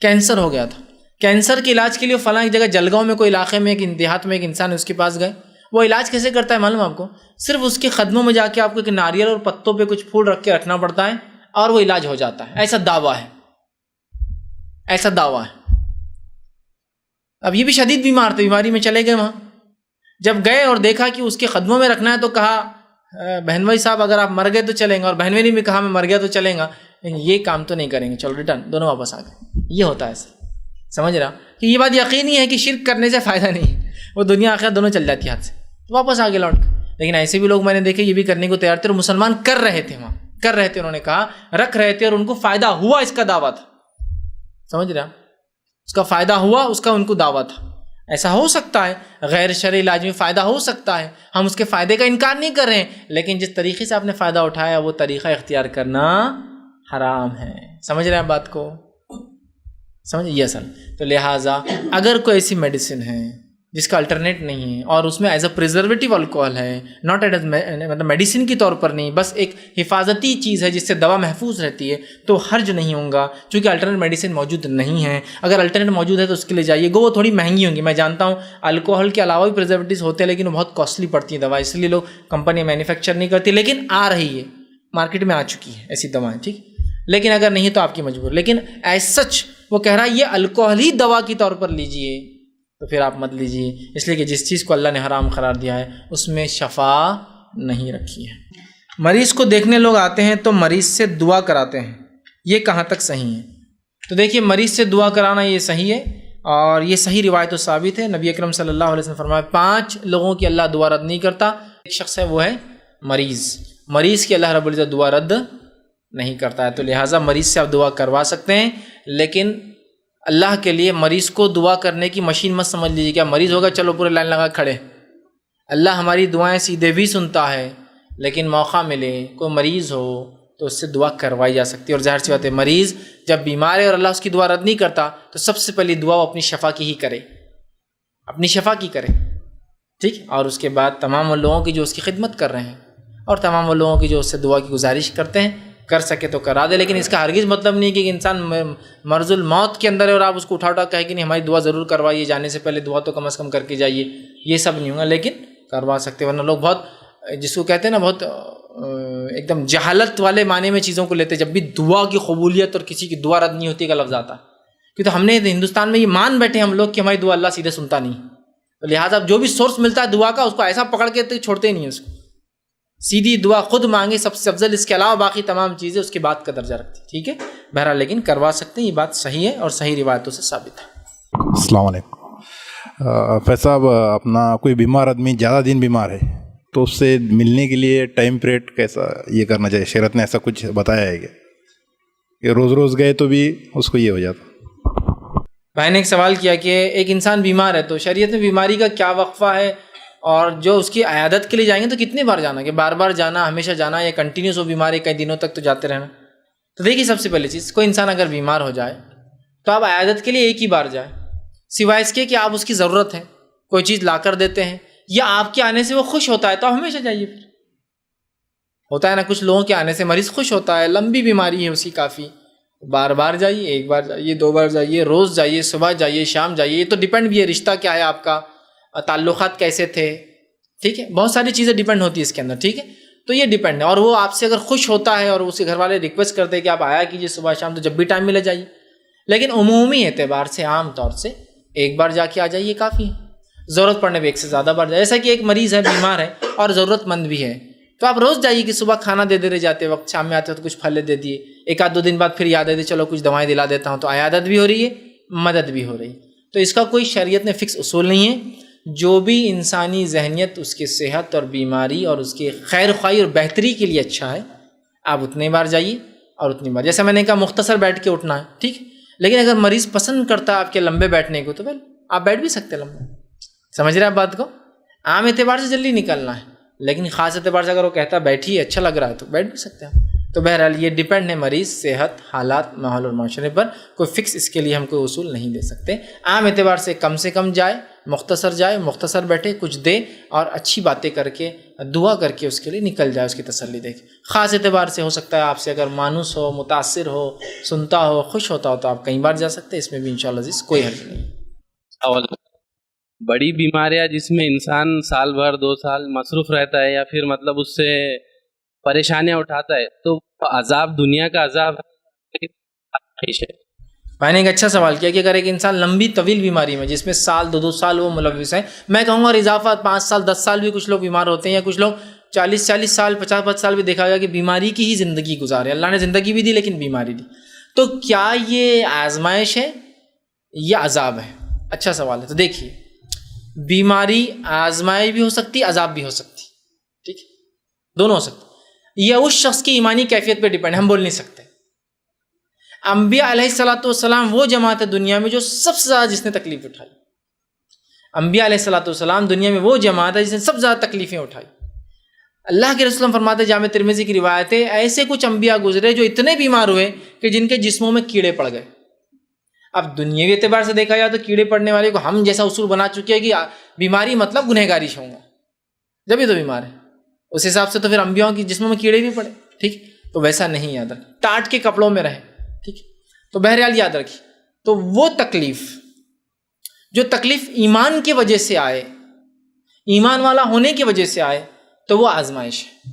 کینسر ہو گیا تھا. کینسر کے علاج کے لیے فلاں ایک جگہ جلگاؤں میں کوئی علاقے میں ایک دیہات میں ایک انسان ہے, اس کے پاس گئے. وہ علاج کیسے کرتا ہے معلوم آپ کو؟ صرف اس کے قدموں میں جا کے آپ کو ایک ناریل اور پتوں پہ کچھ پھول رکھ کے رکھنا پڑتا ہے اور وہ علاج ہو جاتا ہے. ایسا دعویٰ ہے, ایسا دعویٰ ہے. اب یہ بھی شدید بیمار تھے, بیماری میں چلے گئے وہاں. جب گئے اور دیکھا کہ اس کے قدموں میں رکھنا ہے تو کہا بہن بھائی صاحب اگر آپ مر گئے تو چلیں گے, اور بہن بھائی نے بھی کہا میں مر گیا تو چلیں گا, لیکن یہ کام تو نہیں کریں گے, چلو ریٹرن, دونوں واپس آ گئے. یہ ہوتا ہے ایسا, سمجھ رہا کہ یہ بات یقینی ہے کہ شرک کرنے سے فائدہ نہیں, وہ دنیا آخرت دونوں چل جاتی ہاتھ سے, واپس آ گئے لوٹ کے. لیکن ایسے بھی لوگ میں نے دیکھے یہ بھی کرنے کو تیار تھے, اور مسلمان کر رہے تھے, وہاں کر رہے تھے, انہوں نے کہا رکھ رہے تھے اور ان کو فائدہ ہوا, اس کا دعویٰ تھا. سمجھ رہا, اس کا فائدہ ہوا, اس کا ان کو دعویٰ تھا. ایسا ہو سکتا ہے, غیر شرعی علاج میں فائدہ ہو سکتا ہے, ہم اس کے فائدے کا انکار نہیں کر رہے ہیں, لیکن جس طریقے سے آپ نے فائدہ اٹھایا وہ طریقہ اختیار کرنا حرام ہے. سمجھ رہے ہیں بات کو؟ سمجھ یہ اصل. تو لہٰذا اگر کوئی ایسی میڈیسن ہے جس کا الٹرنیٹ نہیں ہے اور اس میں ایز اے پریزرویٹو الکوہل ہے, ناٹ ایز مطلب میڈیسن کے طور پر نہیں, بس ایک حفاظتی چیز ہے جس سے دوا محفوظ رہتی ہے, تو حرج نہیں ہوگا, چونکہ الٹرنیٹ میڈیسن موجود نہیں ہے. اگر الٹرنیٹ موجود ہے تو اس کے لیے جائیے. وہ تھوڑی مہنگی ہوں گی, میں جانتا ہوں الکوہل کے علاوہ بھی پریزرویٹوز ہوتے ہیں, لیکن وہ بہت کاسٹلی پڑتی ہیں دوا, اس لیے لوگ کمپنیاں مینوفیکچر نہیں کرتی, لیکن آ رہی ہے, مارکیٹ میں آ چکی ہے ایسی دوائیں, ٹھیک. لیکن اگر نہیں تو آپ کی مجبور. لیکن ایز سچ وہ کہہ رہا ہے یہ الکوہل ہی دوا کے طور پر لیجئے, تو پھر آپ مت لیجئے, اس لیے کہ جس چیز کو اللہ نے حرام قرار دیا ہے اس میں شفا نہیں رکھی ہے. مریض کو دیکھنے لوگ آتے ہیں تو مریض سے دعا کراتے ہیں, یہ کہاں تک صحیح ہے؟ تو دیکھیے مریض سے دعا کرانا یہ صحیح ہے, اور یہ صحیح روایت و ثابت ہے. نبی اکرم صلی اللہ علیہ وسلم فرمایا 5 لوگوں کی اللہ دعا رد نہیں کرتا. ایک شخص ہے وہ ہے مریض, مریض کی اللہ رب العزت دعا رد نہیں کرتا ہے. تو لہٰذا مریض سے آپ دعا کروا سکتے ہیں, لیکن اللہ کے لیے مریض کو دعا کرنے کی مشین مت سمجھ لیجیے. کیا مریض ہوگا چلو پورے لائن لگا کھڑے. اللہ ہماری دعائیں سیدھے بھی سنتا ہے, لیکن موقع ملے کوئی مریض ہو تو اس سے دعا کروائی جا سکتی ہے. اور ظاہر سی بات ہے مریض جب بیمار ہے اور اللہ اس کی دعا رد نہیں کرتا تو سب سے پہلی دعا وہ اپنی شفا کی ہی کرے, اپنی شفا کی کرے, ٹھیک. اور اس کے بعد تمام وہ لوگوں کی جو اس کی خدمت کر رہے ہیں اور تمام وہ لوگوں کی جو اس سے دعا کی گزارش کرتے ہیں, کر سکے تو کرا دے. لیکن اس کا ہرگز مطلب نہیں کہ ایک انسان مرض الموت کے اندر ہے اور آپ اس کو اٹھا کہے کہ نہیں ہماری دعا ضرور کروائیے, جانے سے پہلے دعا تو کم از کم کر کے جائیے. یہ سب نہیں ہوگا, لیکن کروا سکتے. ورنہ لوگ بہت جس کو کہتے ہیں نا بہت ایک دم جہالت والے معنی میں چیزوں کو لیتے. جب بھی دعا کی قبولیت اور کسی کی دعا رد نہیں ہوتی کا لفظ آتا ہے, کیونکہ ہم نے ہندوستان میں یہ مان بیٹھے ہم لوگ کہ ہماری دعا اللہ سیدھے سنتا نہیں. تو لہٰذا جو بھی سورس ملتا ہے دعا کا اس کو ایسا پکڑ کے تو چھوڑتے ہی نہیں, اس کو سیدھی دعا خود مانگے سب سے افضل, اس کے علاوہ باقی تمام چیزیں اس کے بعد کا درجہ رکھتی, ٹھیک ہے. بہرحال لیکن کروا سکتے ہیں, یہ بات صحیح ہے اور صحیح روایتوں سے ثابت ہے. السلام علیکم. فیض صاحب, اپنا کوئی بیمار آدمی زیادہ دن بیمار ہے تو اس سے ملنے کے لیے ٹائم پیریڈ کیسا یہ کرنا چاہیے؟ شریعت نے ایسا کچھ بتایا ہے کہ روز روز گئے تو بھی اس کو یہ ہو جاتا؟ بھائی نے ایک سوال کیا کہ ایک انسان بیمار ہے تو شریعت میں بیماری کا کیا وقفہ ہے, اور جو اس کی عیادت کے لیے جائیں گے تو کتنے بار جانا, کہ بار بار جانا, ہمیشہ جانا, یا کنٹینیوس وہ بیماری کئی دنوں تک تو جاتے رہنا. تو دیکھیے سب سے پہلی چیز, کوئی انسان اگر بیمار ہو جائے تو آپ عیادت کے لیے ایک ہی بار جائیں, سوائے اس کے کہ آپ اس کی ضرورت ہے, کوئی چیز لا کر دیتے ہیں, یا آپ کے آنے سے وہ خوش ہوتا ہے تو آپ ہمیشہ جائیے. پھر ہوتا ہے نا کچھ لوگوں کے آنے سے مریض خوش ہوتا ہے, لمبی بیماری ہے اس کی کافی, بار بار جائیے, ایک بار جائیے, 2 بار جائیے, روز جائیے, صبح جائیے, شام جائیے. یہ تو ڈیپینڈ بھی ہے رشتہ کیا ہے آپ کا, تعلقات کیسے تھے, ٹھیک ہے. بہت ساری چیزیں ڈیپینڈ ہوتی ہے اس کے اندر, ٹھیک ہے. تو یہ ڈیپینڈ ہے, اور وہ آپ سے اگر خوش ہوتا ہے اور اس کے گھر والے ریکویسٹ کرتے ہیں کہ آپ آیا کیجیے صبح شام, تو جب بھی ٹائم ملے جائیے. لیکن عمومی اعتبار سے عام طور سے ایک بار جا کے آ جائیے کافی ہے. ضرورت پڑنے پہ 1 سے زیادہ بار جائے. جیسا کہ ایک مریض ہے, بیمار ہے اور ضرورت مند بھی ہے, تو آپ روز جائیے کہ صبح کھانا دے دے رہے جاتے وقت, شام میں آتے ہو تو کچھ پھل دے دیے, 1-2 دن بعد پھر یاد آئے چلو کچھ دوائیں دلا دیتا ہوں. تو عیادت بھی ہو رہی ہے, مدد بھی ہو رہی. تو اس کا کوئی شریعت میں فکس اصول نہیں ہے. جو بھی انسانی ذہنیت اس کی صحت اور بیماری اور اس کی خیر خواہی اور بہتری کے لیے اچھا ہے, آپ اتنے بار جائیے اور اتنی بار. جیسے میں نے کہا مختصر بیٹھ کے اٹھنا ہے, ٹھیک. لیکن اگر مریض پسند کرتا ہے آپ کے لمبے بیٹھنے کو تو پھر آپ بیٹھ بھی سکتے ہیں لمبے. سمجھ رہے ہیں آپ بات کو؟ عام اعتبار سے جلدی نکلنا ہے, لیکن خاص اعتبار سے اگر وہ کہتا ہے بیٹھیے اچھا لگ رہا ہے تو بیٹھ بھی سکتے ہیں. تو بہرحال یہ ڈیپینڈ ہے مریض, صحت, حالات, ماحول اور معاشرے پر. کوئی فکس اس کے لیے ہم کوئی اصول نہیں دے سکتے. عام اعتبار سے کم جائے, مختصر بیٹھے, کچھ دے اور اچھی باتیں کر کے دعا کر کے اس کے لیے نکل جائے، اس کی تسلی دے کے. خاص اعتبار سے ہو سکتا ہے آپ سے اگر مانوس ہو، متاثر ہو، سنتا ہو، خوش ہوتا ہو تو آپ کئی بار جا سکتے ہیں، اس میں بھی انشاءاللہ عزیز کوئی حرج نہیں. اور بڑی بیماریاں جس میں انسان سال بھر 2 سال مصروف رہتا ہے یا پھر مطلب اس سے پریشانیاں اٹھاتا ہے، تو عذاب دنیا کا عذاب ہے. میں نے ایک اچھا سوال کیا کہ اگر ایک انسان لمبی طویل بیماری میں جس میں سال 2 سال وہ ملوث ہے، میں کہوں گا اور اضافہ 5 سال 10 سال بھی کچھ لوگ بیمار ہوتے ہیں، یا کچھ لوگ 40 سال 50 سال بھی دیکھا گیا کہ بیماری کی ہی زندگی گزارے. اللہ نے زندگی بھی دی لیکن بیماری دی. تو کیا یہ آزمائش ہے یا عذاب ہے؟ اچھا سوال ہے. تو دیکھیے، بیماری آزمائش بھی ہو سکتی، عذاب بھی ہو سکتی، ٹھیک ہے، دونوں ہو سکتے. یہ اس شخص کی ایمانی کیفیت پہ ڈیپینڈ، ہم بول نہیں سکتے. انبیاء علیہ الصلوۃ والسلام وہ جماعت ہے دنیا میں جو سب سے زیادہ جس نے تکلیف اٹھائی. انبیاء علیہ الصلوۃ والسلام دنیا میں وہ جماعت ہے جس نے سب سے زیادہ تکلیفیں اٹھائی. اللہ کے رسول فرماتے ہیں، جامع ترمذی کی روایت ہے، ایسے کچھ انبیاء گزرے جو اتنے بیمار ہوئے کہ جن کے جسموں میں کیڑے پڑ گئے. اب دنیاوی اعتبار سے دیکھا جائے تو کیڑے پڑنے والے کو ہم جیسا اصول بنا چکے ہیں کہ بیماری مطلب گنہگاری سے ہوگا، جب ہی تو بیمار ہے. اس حساب سے تو پھر انبیاء کی جسموں میں کیڑے بھی پڑے، ٹھیک. تو ویسا نہیں یاد رکھ، ٹاٹ کے کپڑوں میں رہے، ٹھیک. تو بہرحال یاد رکھیے، تو وہ تکلیف جو تکلیف ایمان کی وجہ سے آئے، ایمان والا ہونے کی وجہ سے آئے، تو وہ آزمائش ہے.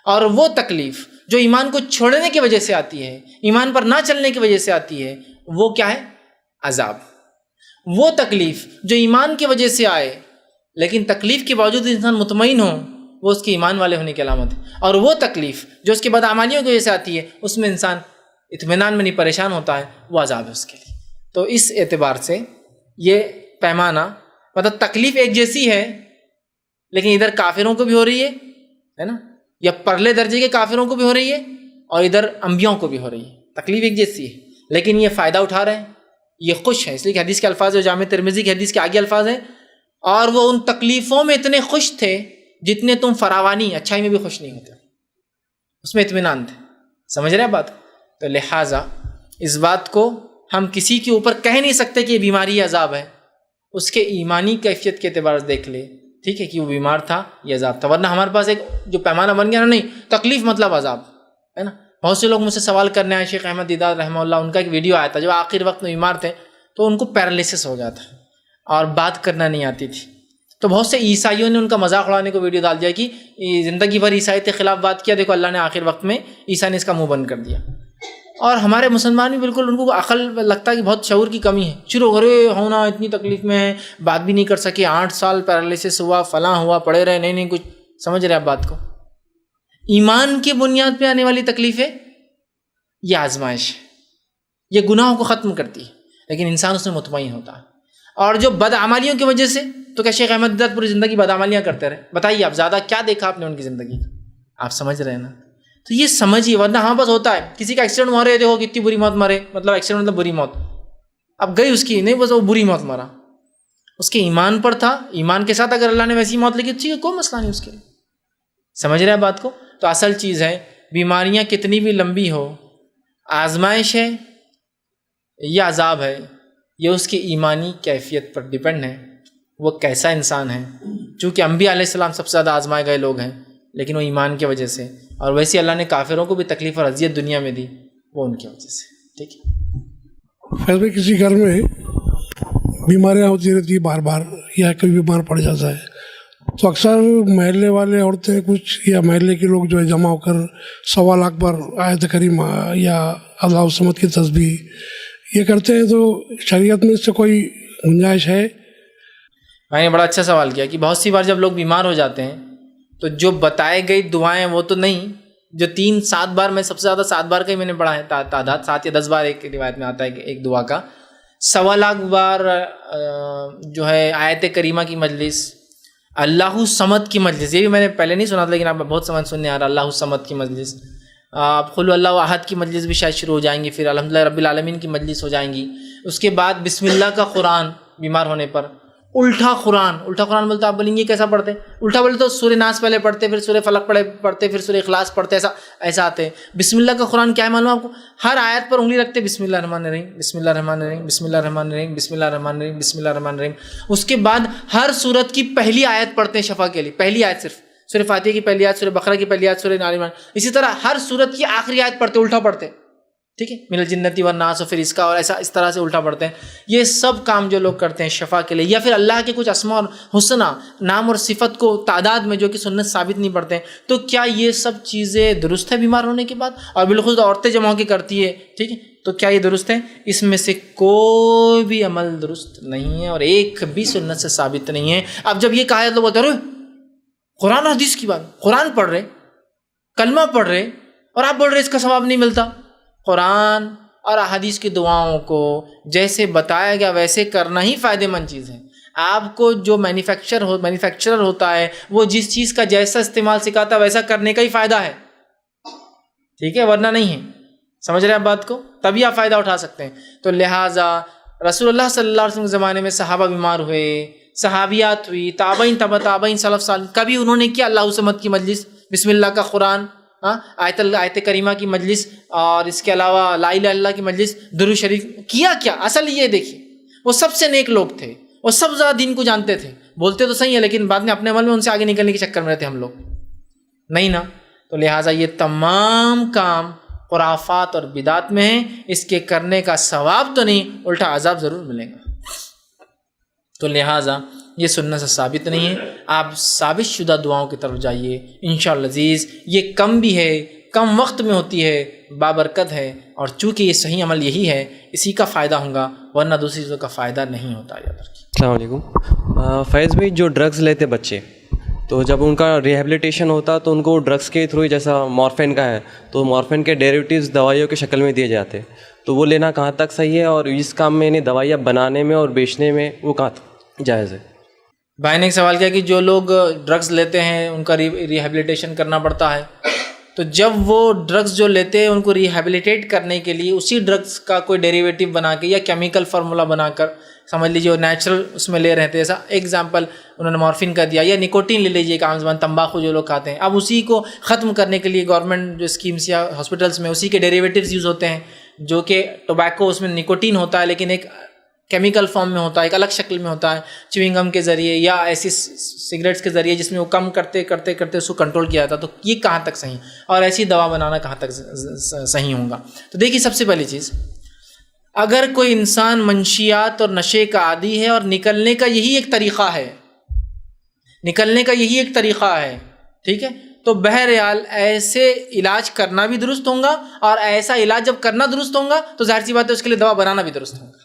اور وہ تکلیف جو ایمان کو چھوڑنے کی وجہ سے آتی ہے، ایمان پر نہ چلنے کی وجہ سے آتی ہے، وہ کیا ہے؟ عذاب. وہ تکلیف جو ایمان کی وجہ سے آئے لیکن تکلیف کے باوجود انسان مطمئن ہو، وہ اس کے ایمان والے ہونے کی علامت ہے. اور وہ تکلیف جو اس کے بدعمالیوں کی وجہ سے آتی ہے، اس میں انسان اطمینان میں نہیں، پریشان ہوتا ہے، وہ عذاب ہے اس کے لیے. تو اس اعتبار سے یہ پیمانہ مطلب تکلیف ایک جیسی ہے، لیکن ادھر کافروں کو بھی ہو رہی ہے نا، یا پرلے درجے کے کافروں کو بھی ہو رہی ہے، اور ادھر انبیاءوں کو بھی ہو رہی ہے. تکلیف ایک جیسی ہے لیکن یہ فائدہ اٹھا رہے ہیں، یہ خوش ہیں. اس لیے کہ حدیث کے الفاظ جو جامع ترمذی کی حدیث کے آگے الفاظ ہیں، اور وہ ان تکلیفوں میں اتنے خوش تھے جتنے تم فراوانی اچھائی میں بھی خوش نہیں ہوتے، اس میں اطمینان تھے. سمجھ رہے ہیں بات؟ تو لہٰذا اس بات کو ہم کسی کے اوپر کہہ نہیں سکتے کہ یہ بیماری عذاب ہے. اس کے ایمانی کیفیت کے اعتبار سے دیکھ لے، ٹھیک ہے، کہ وہ بیمار تھا، یہ عذاب تھا. ورنہ ہمارے پاس ایک جو پیمانہ بن گیا نا، نہیں تکلیف مطلب عذاب ہے نا. بہت سے لوگ مجھ سے سوال کرنے آئے، شیخ احمد دیدار رحمہ اللہ، ان کا ایک ویڈیو آیا تھا جو آخر وقت میں بیمار تھے تو ان کو پیرالسس ہو جاتا اور بات کرنا نہیں آتی تھی. تو بہت سے عیسائیوں نے ان کا مذاق اڑانے کو ویڈیو ڈال دیا کہ زندگی بھر عیسائی کے خلاف بات کیا، دیکھو اللہ نے آخر وقت میں عیسیٰ نے اس کا منہ بند کر دیا. اور ہمارے مسلمان بھی بالکل ان کو عقل لگتا ہے کہ بہت شعور کی کمی ہے. شروع گھرے ہونا اتنی تکلیف میں ہے، بات بھی نہیں کر سکے، 8 سال پیرالسس ہوا، فلاں ہوا، پڑے رہے، نہیں کچھ. سمجھ رہے آپ بات کو؟ ایمان کی بنیاد پہ آنے والی تکلیفیں یہ آزمائش ہے، یہ گناہوں کو ختم کرتی ہے، لیکن انسان اس میں مطمئن ہوتا ہے. اور جو بدعمالیوں کی وجہ سے، تو کیا شیخ احمد دیدار پوری زندگی بدعمالیاں کرتے رہے؟ بتائیے آپ زیادہ کیا دیکھا آپ نے ان کی زندگی؟ آپ سمجھ رہے ہیں نا؟ تو یہ سمجھیے. ورنہ ہاں بس ہوتا ہے کسی کا ایکسیڈنٹ ہو رہے، دیکھو کتنی بری موت مرے، مطلب ایکسیڈنٹ مطلب بری موت، اب گئی اس کی، نہیں بس وہ بری موت مرا، اس کے ایمان پر تھا، ایمان کے ساتھ اگر اللہ نے ویسی موت لکھی ٹھیک ہے، کوئی مسئلہ نہیں اس کے لیے. سمجھ رہے ہیں بات کو؟ تو اصل چیز ہے بیماریاں کتنی بھی لمبی ہو، آزمائش ہے یا عذاب ہے، یہ اس کی ایمانی کیفیت پر ڈیپینڈ ہے، وہ کیسا انسان ہے. چونکہ انبیاء علیہ السلام سب سے زیادہ آزمائے گئے لوگ ہیں، لیکن وہ ایمان کی وجہ سے، اور ویسے اللہ نے کافروں کو بھی تکلیف اور اذیت دنیا میں دی، وہ ان کی وجہ سے. ٹھیک ہے. فیض بھائی، کسی گھر میں بیماریاں ہوتی رہتی ہیں بار بار، یا کوئی بیمار پڑ جاتا ہے، تو اکثر محلے والے عورتیں کچھ یا محلے کے لوگ جو ہے جمع ہو کر سوال اکبر، آیت کریمہ یا اللہ الصمد کی تسبیح یہ کرتے ہیں. تو شریعت میں اس سے کوئی گنجائش ہے؟ میں نے بڑا اچھا سوال کیا کہ بہت سی بار جب لوگ بیمار ہو جاتے ہیں تو جو بتائے گئی دعائیں وہ تو نہیں، جو 3-7 بار، میں سب سے زیادہ 7 بار کا ہی میں نے پڑھا ہے تعداد، 7 یا 10 بار ایک روایت میں آتا ہے کہ ایک دعا کا 1.25 لاکھ بار جو ہے آیت کریمہ کی مجلس، اللہ الصمد کی مجلس، یہ بھی میں نے پہلے نہیں سنا تھا لیکن آپ بہت سمجھ سننے آ رہا، اللہ الصمد کی مجلس، آپ قل اللہ احد کی مجلس بھی شاید شروع ہو جائیں گی، پھر الحمدللہ رب العالمین کی مجلس ہو جائیں گی. اس کے بعد بسم اللہ کا قرآن بیمار ہونے پر، الٹا قرآن بولتے آپ بولیں گے کیسا پڑھتے؟ الٹا بولے تو سورہ ناس پہلے پڑھتے، پھر سورہ فلق پڑھتے، پھر سورہ اخلاص پڑھتے، ایسا آتے. بسم اللہ کا قرآن کیا ہے معلوم آپ کو؟ ہر آیت پر انگلی رکھتے، بسم اللہ الرحمن الرحیم، بسم اللہ الرحمن الرحیم، بسم اللہ الرحمن الرحیم، بسم اللہ الرحمن الرحیم، بسم اللہ الرحمن الرحیم. اس کے بعد ہر سورت کی پہلی آیت پڑھتے ہیں شفا کے لیے، پہلی آیت صرف سورہ فاتحہ کی پہلی آیت، سورہ بقرہ کی پہلی آیت، سورہ آل عمران. اسی طرح ہر سورت کی آخری آیت پڑھتے، الٹا پڑھتے. ٹھیک ہے، من الجنتی والناس، اور پھر اس کا اور ایسا اس طرح سے الٹا پڑھتے ہیں. یہ سب کام جو لوگ کرتے ہیں شفا کے لیے، یا پھر اللہ کے کچھ اسماء اور حسنہ نام اور صفت کو تعداد میں جو کہ سنت ثابت نہیں پڑھتے ہیں، تو کیا یہ سب چیزیں درست ہے بیمار ہونے کے بعد؟ اور بالخصوص عورتیں جمع ہو کے کرتی ہے، ٹھیک ہے، تو کیا یہ درست ہے؟ اس میں سے کوئی بھی عمل درست نہیں ہے اور ایک بھی سنت سے ثابت نہیں ہے. اب جب یہ کہا تو بولتے ہیں قرآن اور حدیث کی بات، قرآن پڑھ رہے، کلمہ پڑھ رہے، اور آپ بول رہے اس کا ثواب نہیں ملتا. قرآن اور احادیث کی دعاؤں کو جیسے بتایا گیا ویسے کرنا ہی فائدہ مند چیز ہے. آپ کو جو مینوفیکچرر ہوتا ہے وہ جس چیز کا جیسا استعمال سکھاتا ہے ویسا کرنے کا ہی فائدہ ہے، ٹھیک ہے، ورنہ نہیں ہے. سمجھ رہے ہیں آپ بات کو؟ تبھی آپ فائدہ اٹھا سکتے ہیں. تو لہٰذا رسول اللہ صلی اللہ علیہ وسلم کے زمانے میں صحابہ بیمار ہوئے، صحابیات ہوئی، تابعین، تبع تابعین، سلف صالح، کبھی انہوں نے کیا اللہ سمت کی مجلس، بسم اللہ کا قرآن، آیت کریمہ کی مجلس، اور اس کے علاوہ لا الہ الا اللہ کی مجلس، درود شریف کیا؟ اصل یہ دیکھیے، وہ سب سے نیک لوگ تھے، وہ سب زیادہ دین کو جانتے تھے، بولتے تو صحیح ہے لیکن بعد میں اپنے عمل میں ان سے آگے نکلنے کے چکر میں رہتے ہم لوگ نہیں نا. تو لہٰذا یہ تمام کام خرافات اور بدعات میں ہیں، اس کے کرنے کا ثواب تو نہیں، الٹا عذاب ضرور ملے گا. تو لہٰذا یہ سنت سے ثابت نہیں ہے. آپ ثابت شدہ دعاؤں کی طرف جائیے انشاءاللہ عزیز. یہ کم بھی ہے، کم وقت میں ہوتی ہے، بابرکت ہے، اور چونکہ یہ صحیح عمل یہی ہے اسی کا فائدہ ہوگا، ورنہ دوسری چیزوں کا فائدہ نہیں ہوتا. السلام علیکم. فیض بھائی، جو ڈرگز لیتے بچے، تو جب ان کا ریہیبلیٹیشن ہوتا تو ان کو ڈرگس کے تھرو، جیسا مورفین کا ہے تو مورفین کے ڈیریویٹیوز دوائیوں کی شکل میں دیے جاتے، تو وہ لینا کہاں تک صحیح ہے، اور اس کام میں انہیں دوائیاں بنانے میں اور بیچنے میں وہ کہاں تک جائز ہے؟ بھائی نے ایک سوال کیا کہ جو لوگ ڈرگز لیتے ہیں ان کا ریہیبلیٹیشن کرنا پڑتا ہے، تو جب وہ ڈرگز جو لیتے ہیں ان کو ریہیبلیٹیٹ کرنے کے لیے اسی ڈرگز کا کوئی ڈیریویٹو بنا کے یا کیمیکل فارمولا بنا کر، سمجھ لیجیے نیچرل اس میں لے رہے تھے، ایسا ایگزامپل انہوں نے مورفین کا دیا، یا نکوٹین لے لیجیے ایک عام زبان تمباکو جو لوگ کھاتے ہیں، اب اسی کو ختم کرنے کے لیے گورنمنٹ جو اسکیمس یا ہاسپٹلس میں اسی کے ڈیریویٹیوز یوز ہوتے ہیں، جو کہ ٹوبیکو اس میں نکوٹین ہوتا ہے لیکن ایک کیمیکل فارم میں ہوتا ہے، ایک الگ شکل میں ہوتا ہے، چیونگ گم کے ذریعے یا ایسی سگریٹس کے ذریعے جس میں وہ کم کرتے کرتے کرتے اس کو کنٹرول کیا جاتا. تو یہ کہاں تک صحیح، اور ایسی دوا بنانا کہاں تک صحیح ہوگا؟ تو دیکھیے سب سے پہلی چیز، اگر کوئی انسان منشیات اور نشے کا عادی ہے اور نکلنے کا یہی ایک طریقہ ہے، ٹھیک ہے، تو بہرحال ایسے علاج کرنا بھی درست ہوگا، اور ایسا علاج جب کرنا درست ہوگا تو ظاہر سی بات ہے اس کے لیے دوا بنانا بھی درست ہوگا.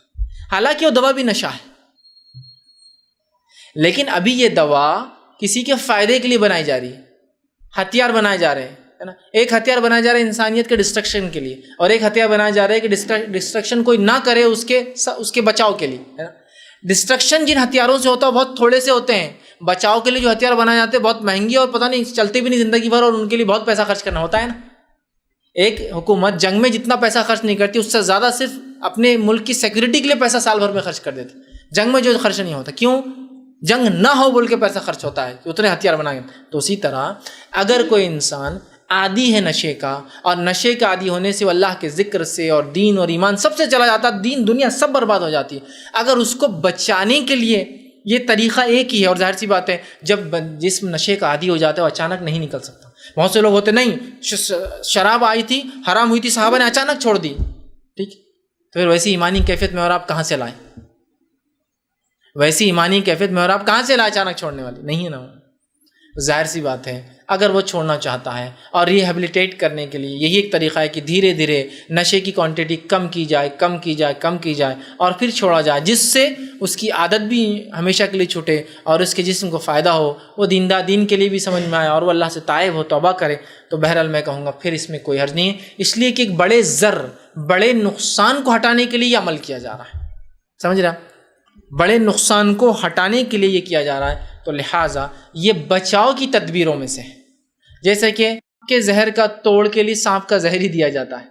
حالانکہ وہ دوا بھی نشہ ہے، لیکن ابھی یہ دوا کسی کے فائدے کے لیے بنائی جا رہی ہے، ہتھیار بنائے جا رہے ہیں، ہے نا. ایک ہتھیار بنایا جا رہا ہے انسانیت کے ڈسٹرکشن کے لیے، اور ایک ہتھیار بنایا جا رہا ہے کہ ڈسٹرکشن کوئی نہ کرے اس کے بچاؤ کے لیے، ہے نا. ڈسٹرکشن جن ہتھیاروں سے ہوتا ہے بہت تھوڑے سے ہوتے ہیں، بچاؤ کے لیے جو ہتھیار بنائے جاتے ہیں بہت مہنگی اور پتہ نہیں چلتے بھی نہیں زندگی بھر، اور ان کے لیے بہت پیسہ خرچ کرنا ہوتا ہے نا. ایک حکومت جنگ میں جتنا پیسہ خرچ نہیں کرتی اس سے زیادہ صرف اپنے ملک کی سیکورٹی کے لیے پیسہ سال بھر میں خرچ کر دیتی. جنگ میں جو خرچ نہیں ہوتا، کیوں؟ جنگ نہ ہو بول کے پیسہ خرچ ہوتا ہے کہ اتنے ہتھیار بنائیں. تو اسی طرح اگر کوئی انسان عادی ہے نشے کا، اور نشے کا عادی ہونے سے وہ اللہ کے ذکر سے اور دین اور ایمان سب سے چلا جاتا، دین دنیا سب برباد ہو جاتی ہے. اگر اس کو بچانے کے لیے یہ طریقہ ایک ہی ہے، اور ظاہر سی بات ہے جب جسم نشے کا عادی ہو جاتا ہے وہ اچانک نہیں نکل سکتا. بہت سے لوگ ہوتے نہیں، شراب آئی تھی، حرام ہوئی تھی، صحابہ نے اچانک چھوڑ دی، ٹھیک، تو پھر ویسی ایمانی کیفیت میں اور آپ کہاں سے لائیں؟ ویسی ایمانی کیفیت میں اور آپ کہاں سے لائیں؟ اچانک چھوڑنے والی نہیں ہے نا. ظاہر سی بات ہے اگر وہ چھوڑنا چاہتا ہے اور ریہیبلیٹیٹ کرنے کے لیے یہی ایک طریقہ ہے کہ دھیرے دھیرے نشے کی کوانٹٹی کم کی جائے اور پھر چھوڑا جائے، جس سے اس کی عادت بھی ہمیشہ کے لیے چھوٹے اور اس کے جسم کو فائدہ ہو، وہ دین کے لیے بھی سمجھ میں آئے اور وہ اللہ سے تائب ہو، توبہ کرے. تو بہرحال میں کہوں گا پھر اس میں کوئی حرج نہیں ہے، اس لیے کہ ایک بڑے نقصان کو ہٹانے کے لیے یہ عمل کیا جا رہا ہے. سمجھ رہا؟ بڑے نقصان کو ہٹانے کے لیے یہ کیا جا رہا ہے. تو لہٰذا یہ بچاؤ کی تدبیروں میں سے ہے. جیسے کہ زہر کا توڑ کے لیے سانپ کا زہر ہی دیا جاتا ہے،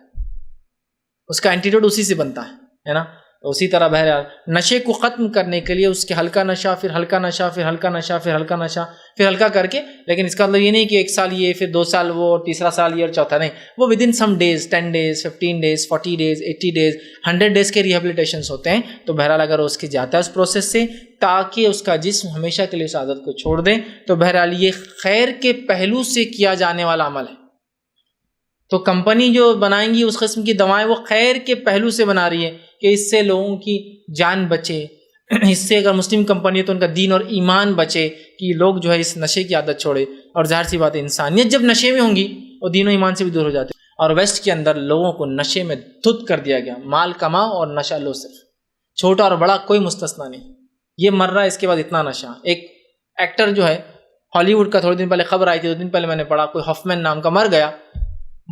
اس کا اینٹیڈوٹ اسی سے بنتا ہے نا. تو اسی طرح بہرحال نشے کو ختم کرنے کے لیے اس کے ہلکا نشہ، پھر ہلکا نشہ، پھر ہلکا نشہ، پھر ہلکا نشہ، پھر ہلکا کر کے، لیکن اس کا مطلب یہ نہیں کہ 1 سال یہ، پھر 2 سال وہ، تیسرا سال یہ اور چوتھا نہیں، وہ within some days, 10 days, 15 days, 40 days, 80 days, 100 days کے ریہیبلیٹیشنس ہوتے ہیں. تو بہرحال اگر اس کی جاتا ہے اس پروسیس سے تاکہ اس کا جسم ہمیشہ کے لیے اس عادت کو چھوڑ دیں، تو بہرحال یہ خیر کے پہلو سے کیا جانے والا عمل ہے. تو کمپنی جو بنائیں گی اس قسم کی دوائیں وہ خیر کے پہلو سے بنا رہی ہے کہ اس سے لوگوں کی جان بچے، اس سے اگر مسلم کمپنی ہے تو ان کا دین اور ایمان بچے، کہ لوگ جو ہے اس نشے کی عادت چھوڑے. اور ظاہر سی بات ہے انسانیت جب نشے میں ہوں گی اور دین و ایمان سے بھی دور ہو جاتے. اور ویسٹ کے اندر لوگوں کو نشے میں دھت کر دیا گیا، مال کماؤ اور نشہ لو، صرف چھوٹا اور بڑا کوئی مستثنا نہیں. یہ مر رہا ہے اس کے بعد اتنا نشہ. ایک ایکٹر جو ہے ہالی ووڈ کا، تھوڑے دن پہلے خبر آئی تھی، 2 دن پہلے میں نے پڑھا، کوئی ہافمین نام کا مر گیا.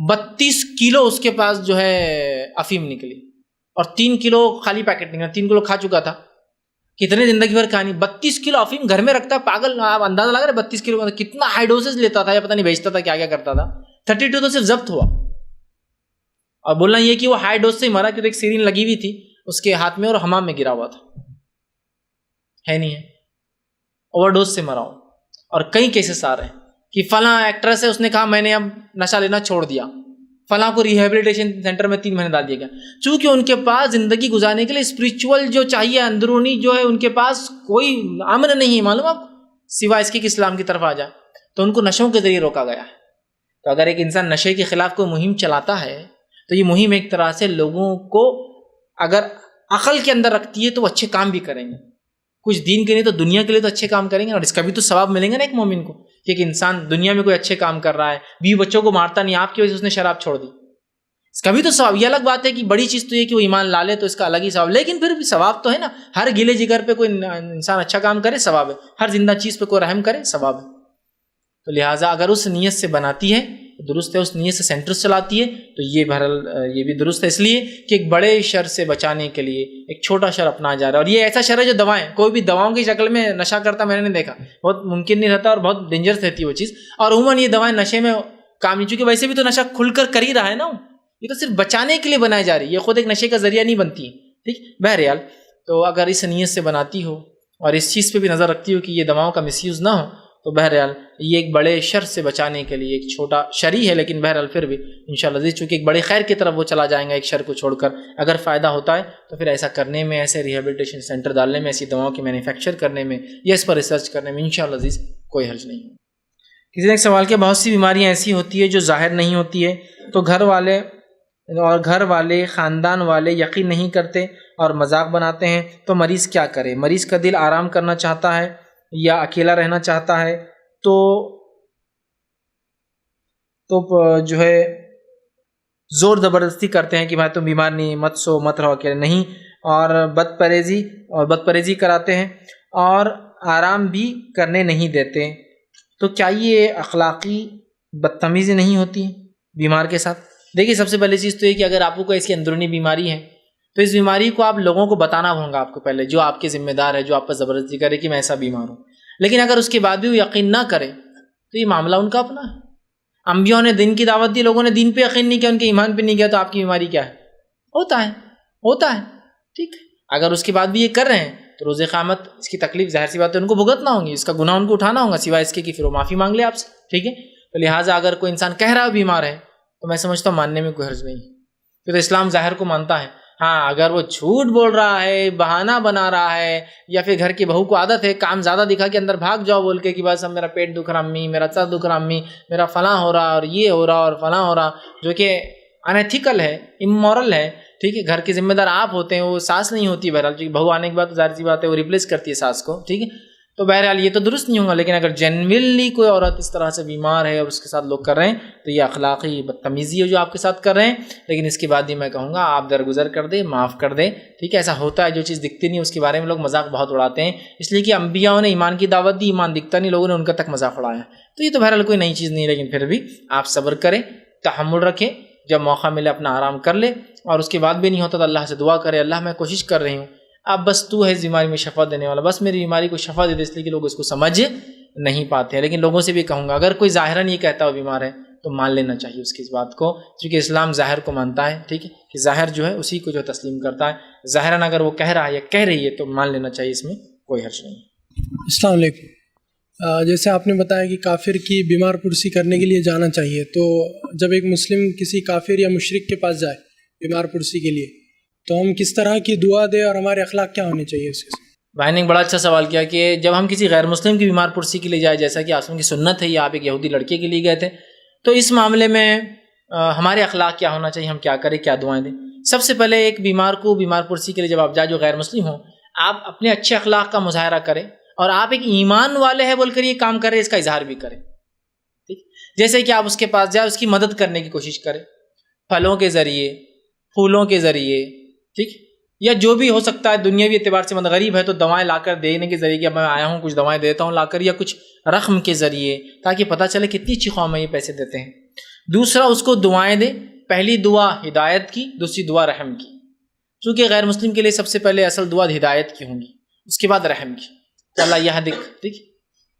32 کلو اس کے پاس جو ہے افیم نکلی، اور 3 کلو خالی پیکٹ نکلا، 3 کلو کھا چکا تھا. کتنے زندگی بھر کہانی، 32 کلو افیم گھر میں رکھتا ہے پاگل. آپ اندازہ لگا رہے 32 کلو کتنا ہائی ڈوزز لیتا تھا، یا پتہ نہیں بیچتا تھا کیا کیا کرتا تھا. 32 تو صرف ضبط ہوا. اور بولنا یہ کہ وہ ہائی ڈوز سے ہی مرا، کیونکہ ایک سیرین لگی ہوئی تھی اس کے ہاتھ میں اور حمام میں گرا ہوا تھا. ہے نہیں ہے، اوور ڈوز سے مرا ہوں. اور کئی کیسز آ رہے ہیں کہ فلاں ایکٹریس ہے، اس نے کہا میں نے اب نشہ لینا چھوڑ دیا، فلاں کو ریہیبلیٹیشن سینٹر میں 3 مہینے ڈال دیا گیا. چونکہ ان کے پاس زندگی گزارنے کے لیے اسپریچول جو چاہیے، اندرونی جو ہے، ان کے پاس کوئی امن نہیں ہے، معلوم آپ، سوائے اس کے کہ اسلام کی طرف آ جائے. تو ان کو نشوں کے ذریعے روکا گیا ہے. تو اگر ایک انسان نشے کے خلاف کوئی مہم چلاتا ہے تو یہ مہم ایک طرح سے لوگوں کو اگر عقل کے اندر رکھتی ہے تو وہ اچھے کام بھی کریں گے. کچھ دین کے لیے تو دنیا کے لیے تو اچھے کام کریں گے، اور اس کا بھی تو ثواب ملیں گے نا ایک مومن کو، کہ ایک انسان دنیا میں کوئی اچھے کام کر رہا ہے، بیوی بچوں کو مارتا نہیں، آپ کی وجہ سے اس نے شراب چھوڑ دی، اس کا بھی تو ثواب. یہ الگ بات ہے کہ بڑی چیز تو یہ کہ وہ ایمان لا لے تو اس کا الگ ہی ثواب، لیکن پھر بھی ثواب تو ہے نا. ہر گلے جگر پہ کوئی انسان اچھا کام کرے ثواب ہے، ہر زندہ چیز پہ کوئی رحم کرے ثواب ہے. تو لہٰذا اگر اس نیت سے بناتی ہے درست ہے، اس نیت سے سینٹرز چلاتی ہے تو یہ بہرحال یہ بھی درست ہے، اس لیے کہ ایک بڑے شر سے بچانے کے لیے ایک چھوٹا شر اپنایا جا رہا ہے. اور یہ ایسا شر ہے جو دوائیں، کوئی بھی دواؤں کی شکل میں نشہ کرتا میں نے نہیں دیکھا، بہت ممکن نہیں رہتا اور بہت ڈینجرس رہتی ہے وہ چیز. اور عموماً یہ دوائیں نشے میں کام نہیں، چونکہ ویسے بھی تو نشہ کھل کر ہی رہا ہے نا، یہ تو صرف بچانے کے لیے بنائی جا رہی ہے، یہ خود ایک نشے کا ذریعہ نہیں بنتی ہے. ٹھیک، بہرحال تو اگر اس نیت سے بناتی ہو اور اس چیز پہ بھی نظر رکھتی ہو کہ یہ دواؤں کا مس یوز نہ ہو، تو بہرحال یہ ایک بڑے شر سے بچانے کے لیے ایک چھوٹا شری ہے، لیکن بہرحال پھر بھی انشاءاللہ چونکہ ایک بڑے خیر کی طرف وہ چلا جائیں گا ایک شر کو چھوڑ کر. اگر فائدہ ہوتا ہے تو پھر ایسا کرنے میں، ایسے ریہیبلیٹیشن سینٹر ڈالنے میں، ایسی دواؤں کی مینوفیکچر کرنے میں یا اس پر ریسرچ کرنے میں انشاءاللہ عزیز کوئی حرج نہیں. کسی نے ایک سوال کیا، بہت سی بیماریاں ایسی ہوتی ہے جو ظاہر نہیں ہوتی ہے، تو گھر والے خاندان والے یقین نہیں کرتے اور مذاق بناتے ہیں، تو مریض کیا کرے؟ مریض کا دل آرام کرنا چاہتا ہے یا اکیلا رہنا چاہتا ہے، تو جو ہے زور زبردستی کرتے ہیں کہ بھائی تم بیمار نہیں، مت سو، مت رہو اکیلے، نہیں، اور بد پرہیزی کراتے ہیں اور آرام بھی کرنے نہیں دیتے. تو کیا یہ اخلاقی بدتمیزی نہیں ہوتی بیمار کے ساتھ؟ دیکھیے سب سے پہلی چیز تو یہ کہ اگر آپ کو کوئی ایسی اندرونی بیماری ہے تو اس بیماری کو آپ لوگوں کو بتانا ہوگا آپ کو پہلے، جو آپ کے ذمہ دار ہے، جو آپ پر زبردستی کرے کہ میں ایسا بیمار ہوں. لیکن اگر اس کے بعد بھی وہ یقین نہ کرے تو یہ معاملہ ان کا اپنا ہے. انبیاء نے دین کی دعوت دی، لوگوں نے دین پہ یقین نہیں کیا، ان کے ایمان پہ نہیں کیا، تو آپ کی بیماری کیا ہے؟ ہوتا ہے. ٹھیک ہے، اگر اس کے بعد بھی یہ کر رہے ہیں تو روز قیامت اس کی تکلیف ظاہر سی بات ہے ان کو بھگتنا ہوں گی، اس کا گناہ ان کو اٹھانا ہوگا، سوائے اس کے کہ پھر وہ معافی مانگ لے آپ سے. ٹھیک ہے، تو لہٰذا اگر کوئی انسان کہہ رہا ہے بیمار ہے تو میں سمجھتا ہوں ماننے میں کوئی حرج نہیں. پھر تو اسلام ظاہر کو مانتا ہے. ہاں اگر وہ جھوٹ بول رہا ہے، بہانہ بنا رہا ہے، یا پھر گھر کی بہو کو عادت ہے کام زیادہ دکھا کے اندر بھاگ جاؤ بول کے کہ بس اب میرا پیٹ دکھ رہا امی، میرا سر دکھ رہا امی، میرا فلاں ہو رہا اور یہ ہو رہا اور فلاں ہو رہا، جو کہ انیتھیکل ہے، امورل ہے. ٹھیک ہے، گھر کے ذمہ دار آپ ہوتے ہیں، وہ ساس نہیں ہوتی. بہرحال کیونکہ بہو آنے کے بعد ظاہر سی بات ہے وہ ریپلیس کرتی ہے ساس کو. ٹھیک ہے، تو بہرحال یہ تو درست نہیں ہوگا. لیکن اگر جنرلی کوئی عورت اس طرح سے بیمار ہے اور اس کے ساتھ لوگ کر رہے ہیں تو یہ اخلاقی بدتمیزی ہے جو آپ کے ساتھ کر رہے ہیں. لیکن اس کے بعد بھی میں کہوں گا آپ درگزر کر دیں، معاف کر دیں. ٹھیک ہے، ایسا ہوتا ہے، جو چیز دکھتی نہیں اس کے بارے میں لوگ مذاق بہت اڑاتے ہیں، اس لیے کہ انبیاء نے ایمان کی دعوت دی، ایمان دکھتا نہیں، لوگوں نے ان کا تک مذاق اڑایا. تو یہ تو بہرحال کوئی نئی چیز نہیں، لیکن پھر بھی آپ صبر کریں، تحمل رکھیں، جب موقع ملے اپنا آرام کر لے، اور اس کے بعد بھی نہیں ہوتا تو اللہ سے دعا کرے، اللہ میں کوشش کر رہی ہوں، اب بس تو ہے اس بیماری میں شفا دینے والا، بس میری بیماری کو شفا دے دے. اس لیے کہ لوگ اس کو سمجھ نہیں پاتے ہیں. لیکن لوگوں سے بھی کہوں گا اگر کوئی ظاہراً یہ کہتا ہو بیمار ہے تو مان لینا چاہیے اس کی اس بات کو، کیونکہ اسلام ظاہر کو مانتا ہے، ٹھیک ہے، کہ ظاہر جو ہے اسی کو جو تسلیم کرتا ہے، ظاہراً اگر وہ کہہ رہا ہے یا کہہ رہی ہے تو مان لینا چاہیے، اس میں کوئی حرج نہیں ہے۔ السلام علیکم۔ جیسے آپ نے بتایا کہ کافر کی بیمار پرسی کرنے کے لیے جانا چاہیے، تو جب ایک مسلم کسی کافر یا مشرک کے پاس جائے بیمار پرسی کے لیے تو ہم کس طرح کی دعا دیں اور ہمارے اخلاق کیا ہونے چاہیے اس کے ساتھ؟ بھائی نے ایک بڑا اچھا سوال کیا کہ جب ہم کسی غیر مسلم کی بیمار پرسی کے لیے جائیں، جیسا کہ آسم کی سنت ہے، یا آپ ایک یہودی لڑکے کے لیے گئے تھے، تو اس معاملے میں ہمارے اخلاق کیا ہونا چاہیے، ہم کیا کریں، کیا دعائیں دیں؟ سب سے پہلے ایک بیمار کو بیمار پرسی کے لیے جب آپ جائیں جو غیر مسلم ہوں، آپ اپنے اچھے اخلاق کا مظاہرہ کریں، اور آپ ایک ایمان والے ہیں بول کر یہ کام کریں، اس کا اظہار بھی کریں، ٹھیک، جیسے کہ آپ اس کے پاس جائیں، اس کی مدد کرنے کی کوشش کریں، پھلوں کے ذریعے، پھولوں کے ذریعے، ٹھیک، یا جو بھی ہو سکتا ہے دنیاوی اعتبار سے، مطلب غریب ہے تو دوائیں لا کر دینے کے ذریعے، کہ میں آیا ہوں کچھ دوائیں دیتا ہوں لا کر، یا کچھ رقم کے ذریعے، تاکہ پتہ چلے کتنی اچھی قوم ہے یہ پیسے دیتے ہیں۔ دوسرا، اس کو دعائیں دیں، پہلی دعا ہدایت کی، دوسری دعا رحم کی، چونکہ غیر مسلم کے لیے سب سے پہلے اصل دعا ہدایت کی ہوں گی، اس کے بعد رحم کی، کہ اللہ یہدک، ٹھیک،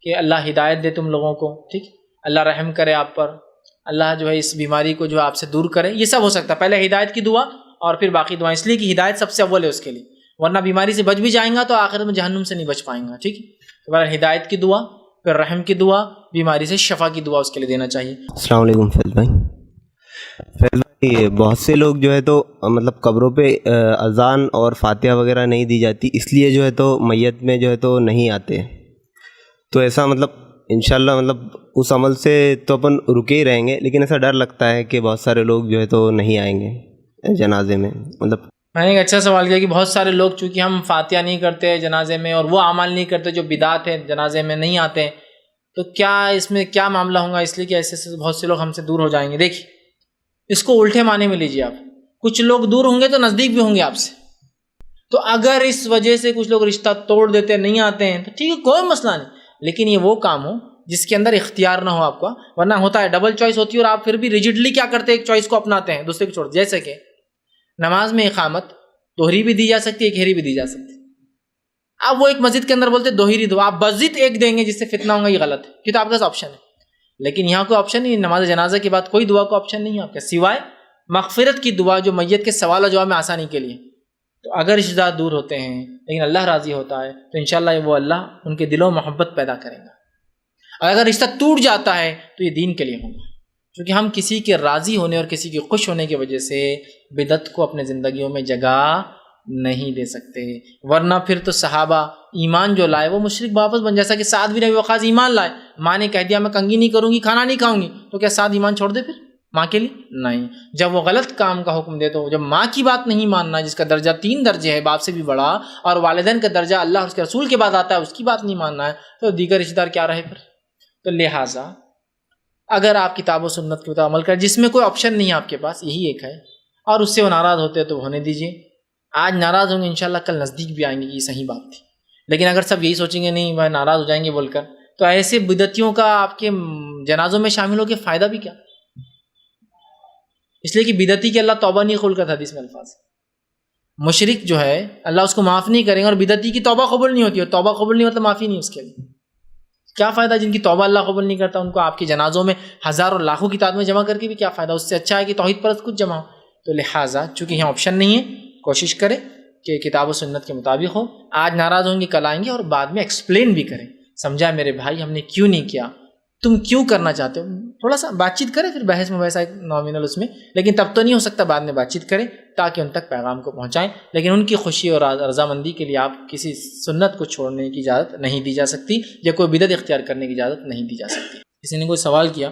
کہ اللہ ہدایت دے تم لوگوں کو، ٹھیک، اللہ رحم کرے آپ پر، اللہ جو ہے اس بیماری کو جو ہے آپ سے دور کرے، یہ سب ہو سکتا ہے، پہلے ہدایت کی دعا اور پھر باقی دعائیں، اس لیے کہ ہدایت سب سے اول ہے اس کے لیے، ورنہ بیماری سے بچ بھی جائیں گا تو آخرت میں جہنم سے نہیں بچ پائیں گا، ٹھیک، تو بہرحال ہدایت کی دعا، پھر رحم کی دعا، بیماری سے شفا کی دعا اس کے لیے دینا چاہیے۔ السلام علیکم فیض بھائی۔ فیض بھائی، بہت سے لوگ جو ہے تو مطلب قبروں پہ اذان اور فاتحہ وغیرہ نہیں دی جاتی، اس لیے جو ہے تو میت میں جو ہے تو نہیں آتے، تو ایسا مطلب انشاءاللہ مطلب اس عمل سے تو اپن رکے ہی رہیں گے، لیکن ایسا ڈر لگتا ہے کہ بہت سارے لوگ جو ہے تو نہیں آئیں گے جنازے میں، مطلب میں نے ایک اچھا سوال کیا کہ بہت سارے لوگ چونکہ ہم فاتحہ نہیں کرتے جنازے میں، اور وہ اعمال نہیں کرتے جو بدعت ہے، جنازے میں نہیں آتے ہیں، تو کیا اس میں کیا معاملہ ہوگا؟ اس لیے کہ ایسے بہت سے لوگ ہم سے دور ہو جائیں گے۔ دیکھیے، اس کو الٹے معنی میں لیجیے آپ، کچھ لوگ دور ہوں گے تو نزدیک بھی ہوں گے آپ سے، تو اگر اس وجہ سے کچھ لوگ رشتہ توڑ دیتے، نہیں آتے ہیں، تو ٹھیک ہے، کوئی مسئلہ نہیں، لیکن یہ وہ کام ہو جس کے اندر اختیار نہ ہو آپ کا، ورنہ ہوتا ہے ڈبل چوائس ہوتی ہے اور آپ پھر بھی ریجڈلی کیا کرتے ہیں، ایک چوائس کو اپناتے ہیں، دوسرے کو چھوڑ، جیسے کہ نماز میں اقامت دوہری بھی دی جا سکتی ہے، ایک ہیری بھی دی جا سکتی ہے، اب وہ ایک مسجد کے اندر بولتے دوہری دو، آپ مسجد ایک دیں گے جس سے فتنہ ہوگا، یہ غلط ہے، کہ تو آپ کے پاس آپشن ہے، لیکن یہاں کوئی آپشن نہیں، نماز جنازہ کے بعد کوئی دعا کو آپشن نہیں ہے آپ کے سوائے مغفرت کی دعا، جو میت کے سوال و جواب میں آسانی کے لیے، تو اگر رشتہ دار دور ہوتے ہیں لیکن اللہ راضی ہوتا ہے تو انشاءاللہ وہ اللہ ان کے دلوں میں محبت پیدا کرے گا، اور اگر رشتہ ٹوٹ جاتا ہے تو یہ دین کے لیے ہوگا، کیونکہ ہم کسی کے راضی ہونے اور کسی کے خوش ہونے کی وجہ سے بدعت کو اپنے زندگیوں میں جگہ نہیں دے سکتے، ورنہ پھر تو صحابہ ایمان جو لائے وہ مشرک واپس بن، جیسا کہ سعد بن ابی وقاص ایمان لائے، ماں نے کہہ دیا میں کنگھی نہیں کروں گی، کھانا نہیں کھاؤں گی، تو کیا سعد ایمان چھوڑ دے پھر ماں کے لیے؟ نہیں، جب وہ غلط کام کا حکم دے تو جب ماں کی بات نہیں ماننا، جس کا درجہ 3 درجے ہے، باپ سے بھی بڑا، اور والدین کا درجہ اللہ اور اس کے رسول کے بعد آتا ہے، اس کی بات نہیں ماننا ہے، تو دیگر رشتہ دار کیا رہے پھر؟ تو لہٰذا اگر آپ کتاب و سنت کے مطابق عمل کریں، جس میں کوئی آپشن نہیں ہے آپ کے پاس، یہی ایک ہے، اور اس سے وہ ناراض ہوتے ہیں تو ہونے دیجیے، آج ناراض ہوں گے انشاءاللہ کل نزدیک بھی آئیں گے، یہ صحیح بات تھی، لیکن اگر سب یہی سوچیں گے نہیں وہ ناراض ہو جائیں گے بول کر، تو ایسے بدعتیوں کا آپ کے جنازوں میں شامل ہو کے فائدہ بھی کیا؟ اس لیے کہ بدعتی کے اللہ توبہ نہیں قبول کرتا، حدیث میں الفاظ، مشرک جو ہے اللہ اس کو معاف نہیں کریں گے، اور بدعتی کی توبہ قبول نہیں ہوتی ہے، توبہ قبول نہیں ہوتا معافی نہیں اس کے لیے، کیا فائدہ؟ جن کی توبہ اللہ قبول نہیں کرتا ان کو آپ کے جنازوں میں ہزاروں لاکھوں کی تعداد میں جمع کر کے بھی کیا فائدہ؟ اس سے اچھا ہے کہ توحید پرست کچھ جمع ہو۔ تو لہٰذا چونکہ یہاں آپشن نہیں ہے، کوشش کریں کہ کتاب و سنت کے مطابق ہو، آج ناراض ہوں گے کل آئیں گے، اور بعد میں ایکسپلین بھی کریں، سمجھا میرے بھائی ہم نے کیوں نہیں کیا، تم کیوں کرنا چاہتے ہو، تھوڑا سا بات چیت کریں، پھر بحث میں ویسا ایک نامینل اس میں، لیکن تب تو نہیں ہو سکتا، بعد میں بات چیت کریں تاکہ ان تک پیغام کو پہنچائیں، لیکن ان کی خوشی اور رضامندی کے لیے آپ کسی سنت کو چھوڑنے کی اجازت نہیں دی جا سکتی، یا کوئی بدعت اختیار کرنے کی اجازت نہیں دی جا سکتی۔ کسی نے کوئی سوال کیا،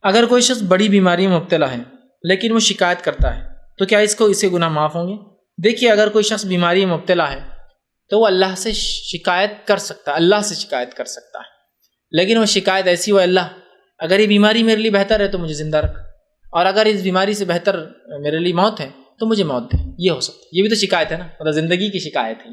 اگر کوئی شخص بڑی بیماری میں مبتلا ہے لیکن وہ شکایت کرتا ہے تو کیا اس سے گناہ معاف ہوں گے؟ دیکھیے، اگر کوئی شخص بیماری میں مبتلا ہے تو وہ اللہ سے شکایت کر سکتا ہے، اللہ سے شکایت کر سکتا ہے، لیکن وہ شکایت ایسی ہو، اللہ اگر یہ بیماری میرے لیے بہتر ہے تو مجھے زندہ رکھ، اور اگر اس بیماری سے بہتر میرے لیے موت ہے تو مجھے موت دے، یہ ہو سکتا ہے، یہ بھی تو شکایت ہے نا، مطلب زندگی کی شکایت ہے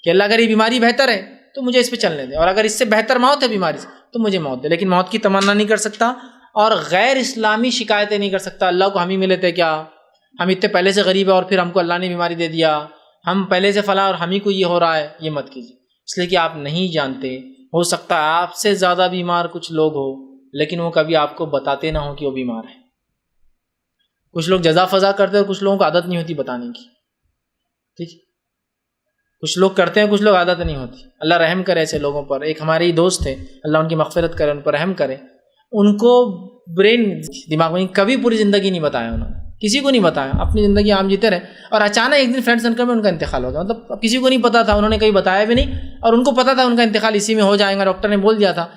کہ اللہ اگر یہ بیماری بہتر ہے تو مجھے اس پہ چلنے دے، اور اگر اس سے بہتر موت ہے بیماری سے تو مجھے موت دے، لیکن موت کی تمنا نہیں کر سکتا، اور غیر اسلامی شکایتیں نہیں کر سکتا، اللہ کو ہم ہی ملے تھے کیا، ہم اتنے پہلے سے غریب ہے اور پھر ہم کو اللہ نے بیماری دے دیا، ہم پہلے سے فلاں اور ہم ہی کو یہ ہو رہا ہے، یہ مت کیجیے، اس لیے کہ آپ نہیں جانتے، ہو سکتا ہے آپ سے زیادہ بیمار کچھ لوگ ہو، لیکن وہ کبھی آپ کو بتاتے نہ ہوں کہ وہ بیمار ہے. کچھ لوگ جزا فضا کرتے ہیں اور کچھ لوگوں کو عادت نہیں ہوتی بتانے کی. ٹھیک، کچھ لوگ کرتے ہیں کچھ لوگ عادت نہیں ہوتی. اللہ رحم کرے ایسے لوگوں پر. ایک ہمارے ہی دوست تھے, اللہ ان کی مغفرت کرے, ان پر رحم کرے. ان کو برین دماغ میں کبھی پوری زندگی نہیں بتایا انہوں نے, کسی کو نہیں بتایا, اپنی زندگی عام جیتے رہے. اور اچانک ایک دن فرینڈ سرکل میں ان کا انتقال ہو گیا. مطلب کسی کو نہیں پتا تھا, انہوں نے کبھی بتایا بھی نہیں, اور ان کو پتا تھا ان کا انتقال اسی میں ہو جائے گا, ڈاکٹر نے بول دیا تھا.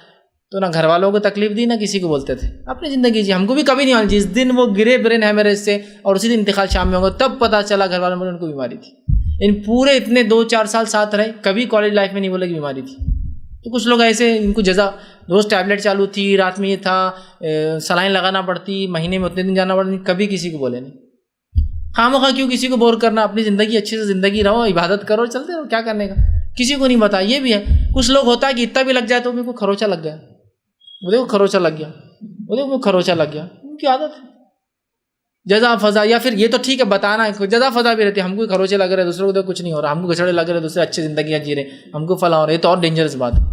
تو نہ گھر والوں کو تکلیف دی نہ کسی کو بولتے تھے, اپنی زندگی جی. ہم کو بھی کبھی نہیں آنا. جس دن وہ گرے برین ہے میرے سے اور اسی دن انتقال شام میں ہوگا, تب پتہ چلا گھر والوں میں ان کو بیماری تھی. ان پورے اتنے 2-4 سال ساتھ رہے, کبھی کالج لائف میں نہیں بولا کہ بیماری تھی. تو کچھ لوگ ایسے, ان کو جزا روز ٹیبلٹ چالو تھی, رات میں یہ تھا, سلائن لگانا پڑتی, مہینے میں اتنے دن جانا پڑتی, کبھی کسی کو بولے نہیں. خواہ کیوں کسی کو بور کرنا, اپنی زندگی اچھے سے زندگی رہو, عبادت کرو, چلتے رہو, کیا کرنے کا. کسی کو نہیں بتا. یہ بھی ہے, کچھ لوگ ہوتا ہے کہ اتنا بھی لگ جائے تو بھی کوئی کھروچا لگ گیا, وہ دیکھو کھروچا لگ گیا, وہ دیکھو کھروچا لگ گیا. ان کی عادت ہے جزا فضا. یا پھر یہ تو ٹھیک ہے بتانا ہے, جزا فضا بھی رہتی ہے, ہم کو کھروچے لگ رہے, دوسروں کو تو کچھ نہیں ہو رہا, ہم کو گھسڑے لگ رہے, دوسرے اچھی زندگیاں جی رہے, ہم کو فلاں ہو رہا, یہ تو اور ڈینجرس بات ہے.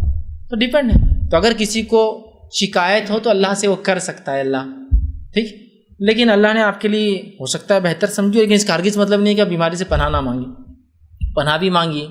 تو ڈیپینڈ ہے. تو اگر کسی کو شکایت ہو تو اللہ سے وہ کر سکتا ہے, اللہ ٹھیک. لیکن اللہ نے آپ کے لیے ہو سکتا ہے بہتر سمجھو, لیکن اس کا ہرگز مطلب نہیں ہے کہ آپ بیماری سے پناہ نہ مانگی. پناہ بھی مانگی,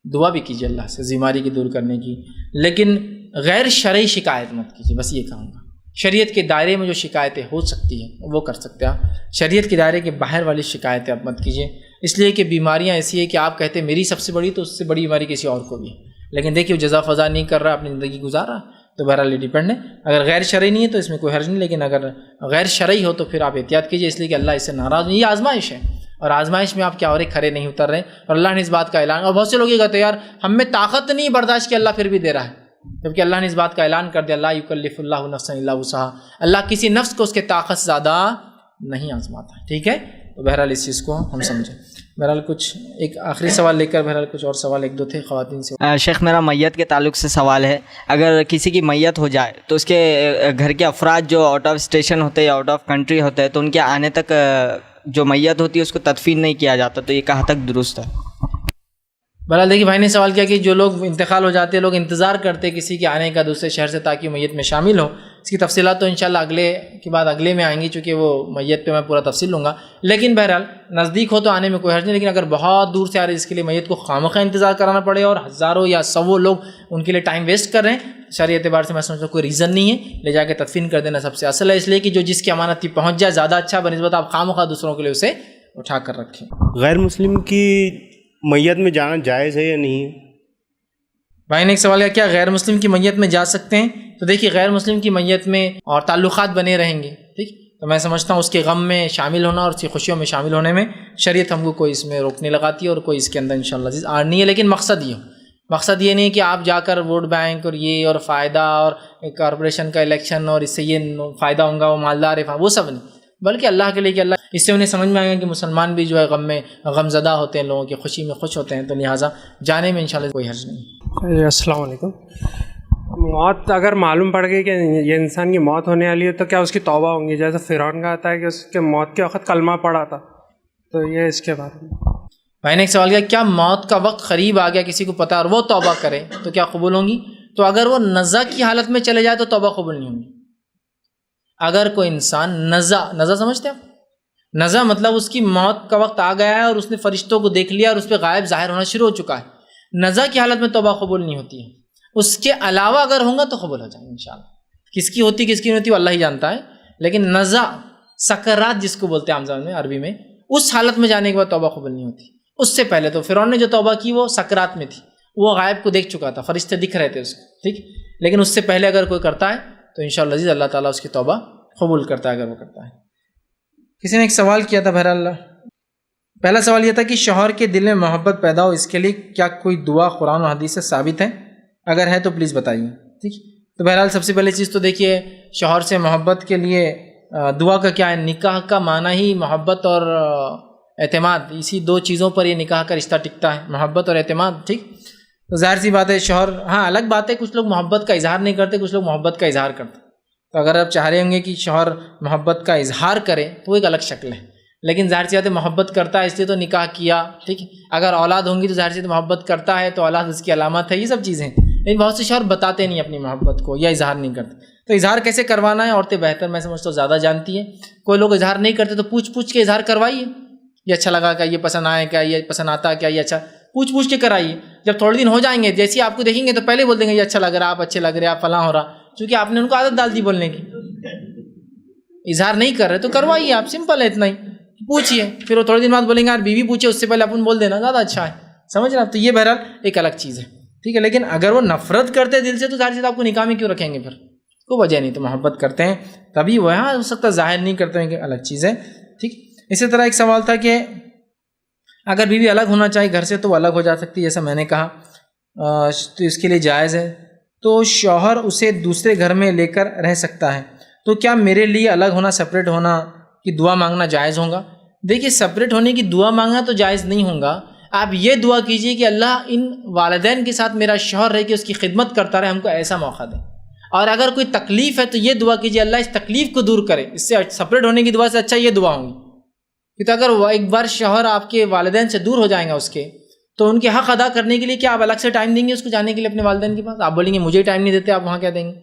دعا بھی کیجیے اللہ سے بیماری کی دور کرنے کی, لیکن غیر شرعی شکایت مت کیجیے. بس یہ کہوں گا, شریعت کے دائرے میں جو شکایتیں ہو سکتی ہیں وہ کر سکتے ہیں آپ. شریعت کے دائرے کے باہر والی شکایتیں آپ مت کیجیے, اس لیے کہ بیماریاں ایسی ہے کہ آپ کہتے ہیں میری سب سے بڑی, تو اس سے بڑی بیماری کسی اور کو بھی ہے. لیکن دیکھیے وہ جزا فضا نہیں کر رہا, اپنی زندگی گزار رہا, تو بہرحال یہ ڈیپینڈ ہے. اگر غیر شرعی نہیں ہے تو اس میں کوئی حرج نہیں, لیکن اگر غیر شرعی ہو تو پھر آپ احتیاط کیجیے, اس لیے کہ اللہ اس سے ناراض نہیں. یہ آزمائش ہے, اور آزمائش میں آپ کیا ہو رہے, کھڑے نہیں اتر رہے, اور اللہ نے اس بات کا اعلان. اور بہت سے لوگ یہ کہتے ہیں یار ہم میں طاقت نہیں برداشت کی, اللہ پھر بھی دے رہا ہے, جبکہ اللہ نے اس بات کا اعلان کر دیا, لا یکلف اللہ نفسا الا وسعها. اللہ کسی نفس کو اس کے طاقت سے زیادہ نہیں آزماتا ہے. ٹھیک ہے, تو بہرحال اس چیز کو ہم سمجھیں. بہرحال کچھ ایک آخری سوال لے کر, بہرحال کچھ اور سوال ایک دو تھے خواتین سے. شیخ میرا میت کے تعلق سے سوال ہے, اگر کسی کی میت ہو جائے تو اس کے گھر کے افراد جو آؤٹ آف اسٹیشن ہوتے ہیں یا آؤٹ آف کنٹری ہوتے ہیں, تو ان کے آنے تک جو میت ہوتی ہے اس کو تدفین نہیں کیا جاتا, تو یہ کہاں تک درست ہے؟ بہرحال دیکھیے بھائی نے سوال کیا کہ جو لوگ انتقال ہو جاتے ہیں, لوگ انتظار کرتے کسی کے آنے کا دوسرے شہر سے تاکہ میت میں شامل ہو. اس کی تفصیلات تو انشاءاللہ اگلے میں آئیں گی, چونکہ وہ میت پہ میں پورا تفصیل لوں گا. لیکن بہرحال نزدیک ہو تو آنے میں کوئی حرج نہیں, لیکن اگر بہت دور سے آ رہے اس کے لیے میت کو خامخواہ انتظار کرانا پڑے اور ہزاروں یا سووں لوگ ان کے لیے ٹائم ویسٹ کر رہے ہیں, شرعی اعتبار سے میں سمجھتا ہوں کوئی ریزن نہیں ہے, لے جا کے تدفین کر دینا سب سے اصل ہے. اس لیے کہ جو جس کی امانت تھی پہنچ جائے زیادہ اچھا بنسبت آپ خامخواہ دوسروں کے لیے اسے اٹھا کر رکھیں. غیر مسلم کی میت میں جانا جائز ہے یا نہیں ہے؟ بھائی نے ایک سوال کیا, کیا غیر مسلم کی میت میں جا سکتے ہیں؟ تو دیکھیے غیر مسلم کی میت میں اور تعلقات بنے رہیں گے, ٹھیک. تو میں سمجھتا ہوں اس کے غم میں شامل ہونا اور اس کی خوشیوں میں شامل ہونے میں شریعت ہم کو کوئی اس میں روکنے لگاتی ہے, اور کوئی اس کے اندر انشاءاللہ عزیز آڑ نہیں ہے. لیکن مقصد یہ نہیں کہ آپ جا کر ووٹ بینک اور یہ اور فائدہ اور کارپوریشن کا الیکشن اور اس سے یہ فائدہ ہوں گا, وہ مالدار ہے, وہ سب نہیں, بلکہ اللہ کے لیے کہ اللہ اس سے انہیں سمجھ میں آئے گا کہ مسلمان بھی جو ہے غم میں غم زدہ ہوتے ہیں, لوگوں کی خوشی میں خوش ہوتے ہیں, تو لہٰذا جانے میں انشاءاللہ کوئی حرج نہیں. السلام علیکم. موت اگر معلوم پڑ گئی کہ یہ انسان کی موت ہونے والی ہے تو کیا اس کی توبہ ہوں گی؟ جیسے فرعون کا آتا ہے کہ اس کے موت کے وقت کلمہ پڑا تھا, تو یہ اس کے بارے میں. میں نے ایک سوال کیا, کیا موت کا وقت قریب آ گیا کسی کو پتہ اور وہ توبہ کرے تو کیا قبول ہوں گی؟ تو اگر وہ نزع کی حالت میں چلے جائے تو توبہ قبول نہیں ہوگی. اگر کوئی انسان نزع سمجھتے ہیں آپ؟ نزع مطلب اس کی موت کا وقت آ گیا ہے اور اس نے فرشتوں کو دیکھ لیا اور اس پہ غائب ظاہر ہونا شروع ہو چکا ہے. نزع کی حالت میں توبہ قبول نہیں ہوتی ہے. اس کے علاوہ اگر ہوں گا تو قبول ہو جائیں گے انشاءاللہ. کس کی ہوتی کس کی نہیں ہوتی وہ اللہ ہی جانتا ہے. لیکن نزع سکرات جس کو بولتے ہیں عام زبان میں عربی میں, اس حالت میں جانے کے بعد توبہ قبول نہیں ہوتی. اس سے پہلے تو فرعون نے جو توبہ کی وہ سکرات میں تھی, وہ غائب کو دیکھ چکا تھا, فرشتے دکھ رہے تھے اس کو, ٹھیک. لیکن اس سے پہلے اگر کوئی کرتا ہے تو انشاءاللہ عزیز اللہ تعالیٰ اس کی توبہ قبول کرتا ہے اگر وہ کرتا ہے. کسی نے ایک سوال کیا تھا, بہرحال پہلا سوال یہ تھا کہ شوہر کے دل میں محبت پیدا ہو اس کے لیے کیا کوئی دعا قرآن و حدیث سے ثابت ہے؟ اگر ہے تو پلیز بتائیے, ٹھیک. تو بہرحال سب سے پہلی چیز تو دیکھیے شوہر سے محبت کے لیے دعا کا کیا ہے؟ نکاح کا معنی ہی محبت اور اعتماد, اسی دو چیزوں پر یہ نکاح کا رشتہ ٹکتا ہے, محبت اور اعتماد, ٹھیک. تو ظاہر سی بات ہے شوہر, ہاں الگ بات ہے کچھ لوگ محبت کا اظہار نہیں کرتے, کچھ لوگ محبت کا اظہار کرتے. تو اگر آپ چاہ رہے ہوں گے کہ شوہر محبت کا اظہار کرے تو وہ ایک الگ شکل ہے, لیکن ظاہر سی بات ہے محبت کرتا ہے اس لیے تو نکاح کیا, ٹھیک. اگر اولاد ہوں گی تو ظاہر سی محبت کرتا ہے تو اولاد اس کی علامت ہے, یہ سب چیزیں. لیکن بہت سے شوہر بتاتے نہیں اپنی محبت کو یا اظہار نہیں کرتے. تو اظہار کیسے کروانا ہے عورتیں بہتر میں سمجھتا ہوں زیادہ جانتی ہیں. کوئی لوگ اظہار نہیں کرتے تو پوچھ کے اظہار کروائیے. یہ اچھا لگا کیا, یہ پسند آیا کیا, یہ پسند آتا کیا, یہ اچھا پوچھ کے کرائیے. جب تھوڑے دن ہو جائیں گے جیسے آپ کو دیکھیں گے تو پہلے بول دیں گے یہ اچھا لگ رہا, آپ اچھے لگ رہے, آپ فلاں ہو رہا, چونکہ آپ نے ان کو عادت ڈال دی بولنے کی. اظہار نہیں کر رہے تو کروائیے آپ, سمپل ہے اتنا ہی. پوچھیے, پھر وہ تھوڑے دن بعد بولیں گے یار بیوی پوچھے اس سے پہلے اپن بول دینا زیادہ اچھا ہے. سمجھ رہے آپ؟ تو یہ بہرحال ایک الگ چیز ہے, ٹھیک ہے. لیکن اگر وہ نفرت کرتے دل سے تو ظاہر سی آپ کو نکاح میں کیوں رکھیں گے, پھر کوئی وجہ نہیں. تو محبت کرتے ہیں تبھی وہ ہو سکتا ہے ظاہر نہیں کرتے ہیں کہ الگ چیز ہے, ٹھیک. اسی طرح ایک سوال تھا کہ اگر بیوی الگ ہونا چاہے گھر سے تو وہ الگ ہو جا سکتی ہے, جیسا میں نے کہا, تو اس کے لیے جائز ہے. تو شوہر اسے دوسرے گھر میں لے کر رہ سکتا ہے, تو کیا میرے لیے الگ ہونا, سپریٹ ہونا کی دعا مانگنا جائز ہوگا؟ دیکھیے سپریٹ ہونے کی دعا مانگنا تو جائز نہیں ہوگا. آپ یہ دعا کیجئے کہ اللہ ان والدین کے ساتھ میرا شوہر رہ کے اس کی خدمت کرتا رہے, ہم کو ایسا موقع دے. اور اگر کوئی تکلیف ہے تو یہ دعا کیجئے اللہ اس تکلیف کو دور کرے. اس سے سپریٹ ہونے کی دعا سے اچھا یہ دعا ہوگی. کہ اگر ایک بار شوہر آپ کے والدین سے دور ہو جائیں گا اس کے, تو ان کے حق ادا کرنے کے لیے کیا آپ الگ سے ٹائم دیں گے اس کو جانے کے لیے اپنے والدین کے پاس؟ آپ بولیں گے مجھے ہی ٹائم نہیں دیتے, آپ وہاں کیا دیں گے؟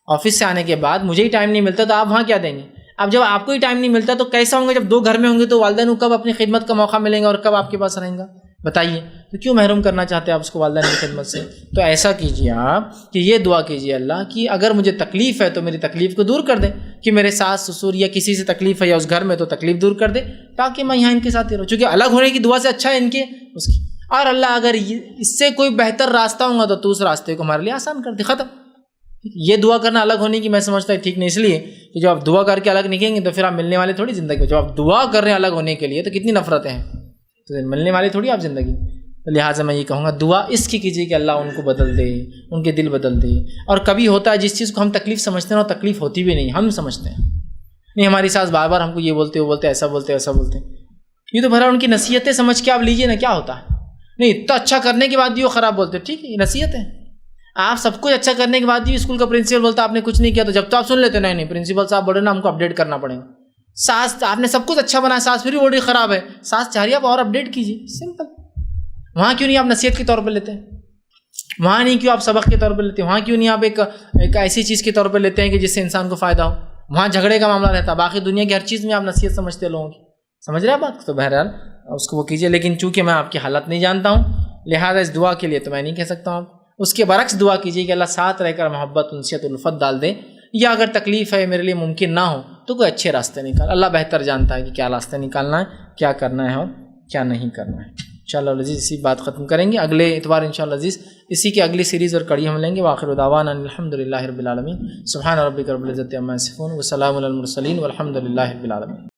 آفس سے آنے کے بعد مجھے ہی ٹائم نہیں ملتا تو آپ وہاں کیا دیں گے؟ اب جب آپ کو ہی ٹائم نہیں ملتا تو کیسا ہوں گے؟ جب دو گھر میں ہوں گے تو والدین کو کب اپنی خدمت کا موقع ملے گا اور کب آپ کے پاس رہیں گا؟ بتائیے. تو کیوں محروم کرنا چاہتے ہیں آپ اس کو والدین کی خدمت سے؟ تو ایسا کیجیے آپ کہ یہ دعا کیجیے اللہ کی اگر مجھے تکلیف ہے تو میری تکلیف کو دور کر دے, کہ میرے ساس سسر یا کسی سے تکلیف ہے یا اس گھر میں تو تکلیف دور کر دے, تاکہ میں یہاں ان کے ساتھ ہی رہوں. چونکہ الگ ہونے کی دعا سے اچھا ہے ان کے اس کی. اور اللہ اگر اس سے کوئی بہتر راستہ ہوگا تو اس راستے کو ہمارے لیے آسان کر دے, ختم. یہ دعا کرنا الگ ہونے کی میں سمجھتا ہوں ٹھیک نہیں, اس لیے کہ جب آپ دعا کر کے الگ نکلیں گے تو پھر آپ ملنے والے تھوڑی زندگی میں. جب آپ دعا کر رہے ہیں الگ ہونے کے لیے تو کتنی نفرتیں ہیں, تو ملنے والے تھوڑی آپ زندگی. تو لہٰذا میں یہ کہوں گا دعا اس کی کیجیے کہ اللہ ان کو بدل دے, ان کے دل بدل دے. اور کبھی ہوتا ہے جس چیز کو ہم تکلیف سمجھتے ہیں وہ تکلیف ہوتی بھی نہیں, ہم سمجھتے ہیں نہیں ہماری ساس بار بار ہم کو یہ بولتے وہ بولتے ایسا بولتے ایسا بولتے. یہ تو بھرا ان کی نصیحتیں سمجھ کے آپ لیجیے نا, کیا ہوتا ہے. نہیں اتنا اچھا کرنے کے بعد بھی وہ خراب بولتے, ٹھیک ہے یہ نصیحت ہے. آپ سب کچھ اچھا کرنے کے بعد بھی اسکول کا پرنسپل بولتا آپ نے کچھ نہیں کیا, تو جب تو آپ سن لیتے نہیں پرنسپل صاحب بول رہے نا ہم کو اپڈیٹ کرنا پڑے گا. ساس آپ نے سب کچھ اچھا بنایا, ساس پھر بھی بول رہی خراب ہے, ساس چاہ رہی آپ اور اپڈیٹ کیجیے, سمپل. وہاں کیوں نہیں آپ نصیحت کے طور پہ لیتے ہیں, وہاں نہیں کیوں آپ سبق کے طور پہ لیتے ہیں, وہاں کیوں نہیں آپ ایک ایسی چیز کے طور پہ لیتے ہیں کہ جس سے انسان کو فائدہ ہو. وہاں جھگڑے کا معاملہ رہتا ہے, باقی دنیا کی ہر چیز میں آپ نصیحت سمجھتے لوگوں کی. سمجھ رہے ہیں بات؟ تو بہرحال اس کو وہ کیجیے. لیکن چونکہ میں آپ کی حالت نہیں جانتا ہوں لہٰذا اس دعا کے لیے تو میں نہیں کہہ سکتا ہوں. اس کے برعکس دعا کیجیے کہ اللہ ساتھ رہ کر محبت انسیت الفت ڈال دے, یا اگر تکلیف ہے میرے لیے ممکن نہ ہو تو کوئی اچھے راستے نکال. اللہ بہتر جانتا ہے کہ کیا راستے نکالنا ہے, کیا کرنا ہے اور کیا نہیں کرنا ہے. انشاءاللہ العزیز اسی بات ختم کریں گے. اگلے اتوار انشاءاللہ العزیز اسی کی اگلی سیریز اور کڑی ہم لیں گے. وآخر دعوانا الحمدللہ رب العالمین. سبحان ربک رب العزۃ عما یصفون وسلام علی المرسلین والحمد للہ رب العالمین.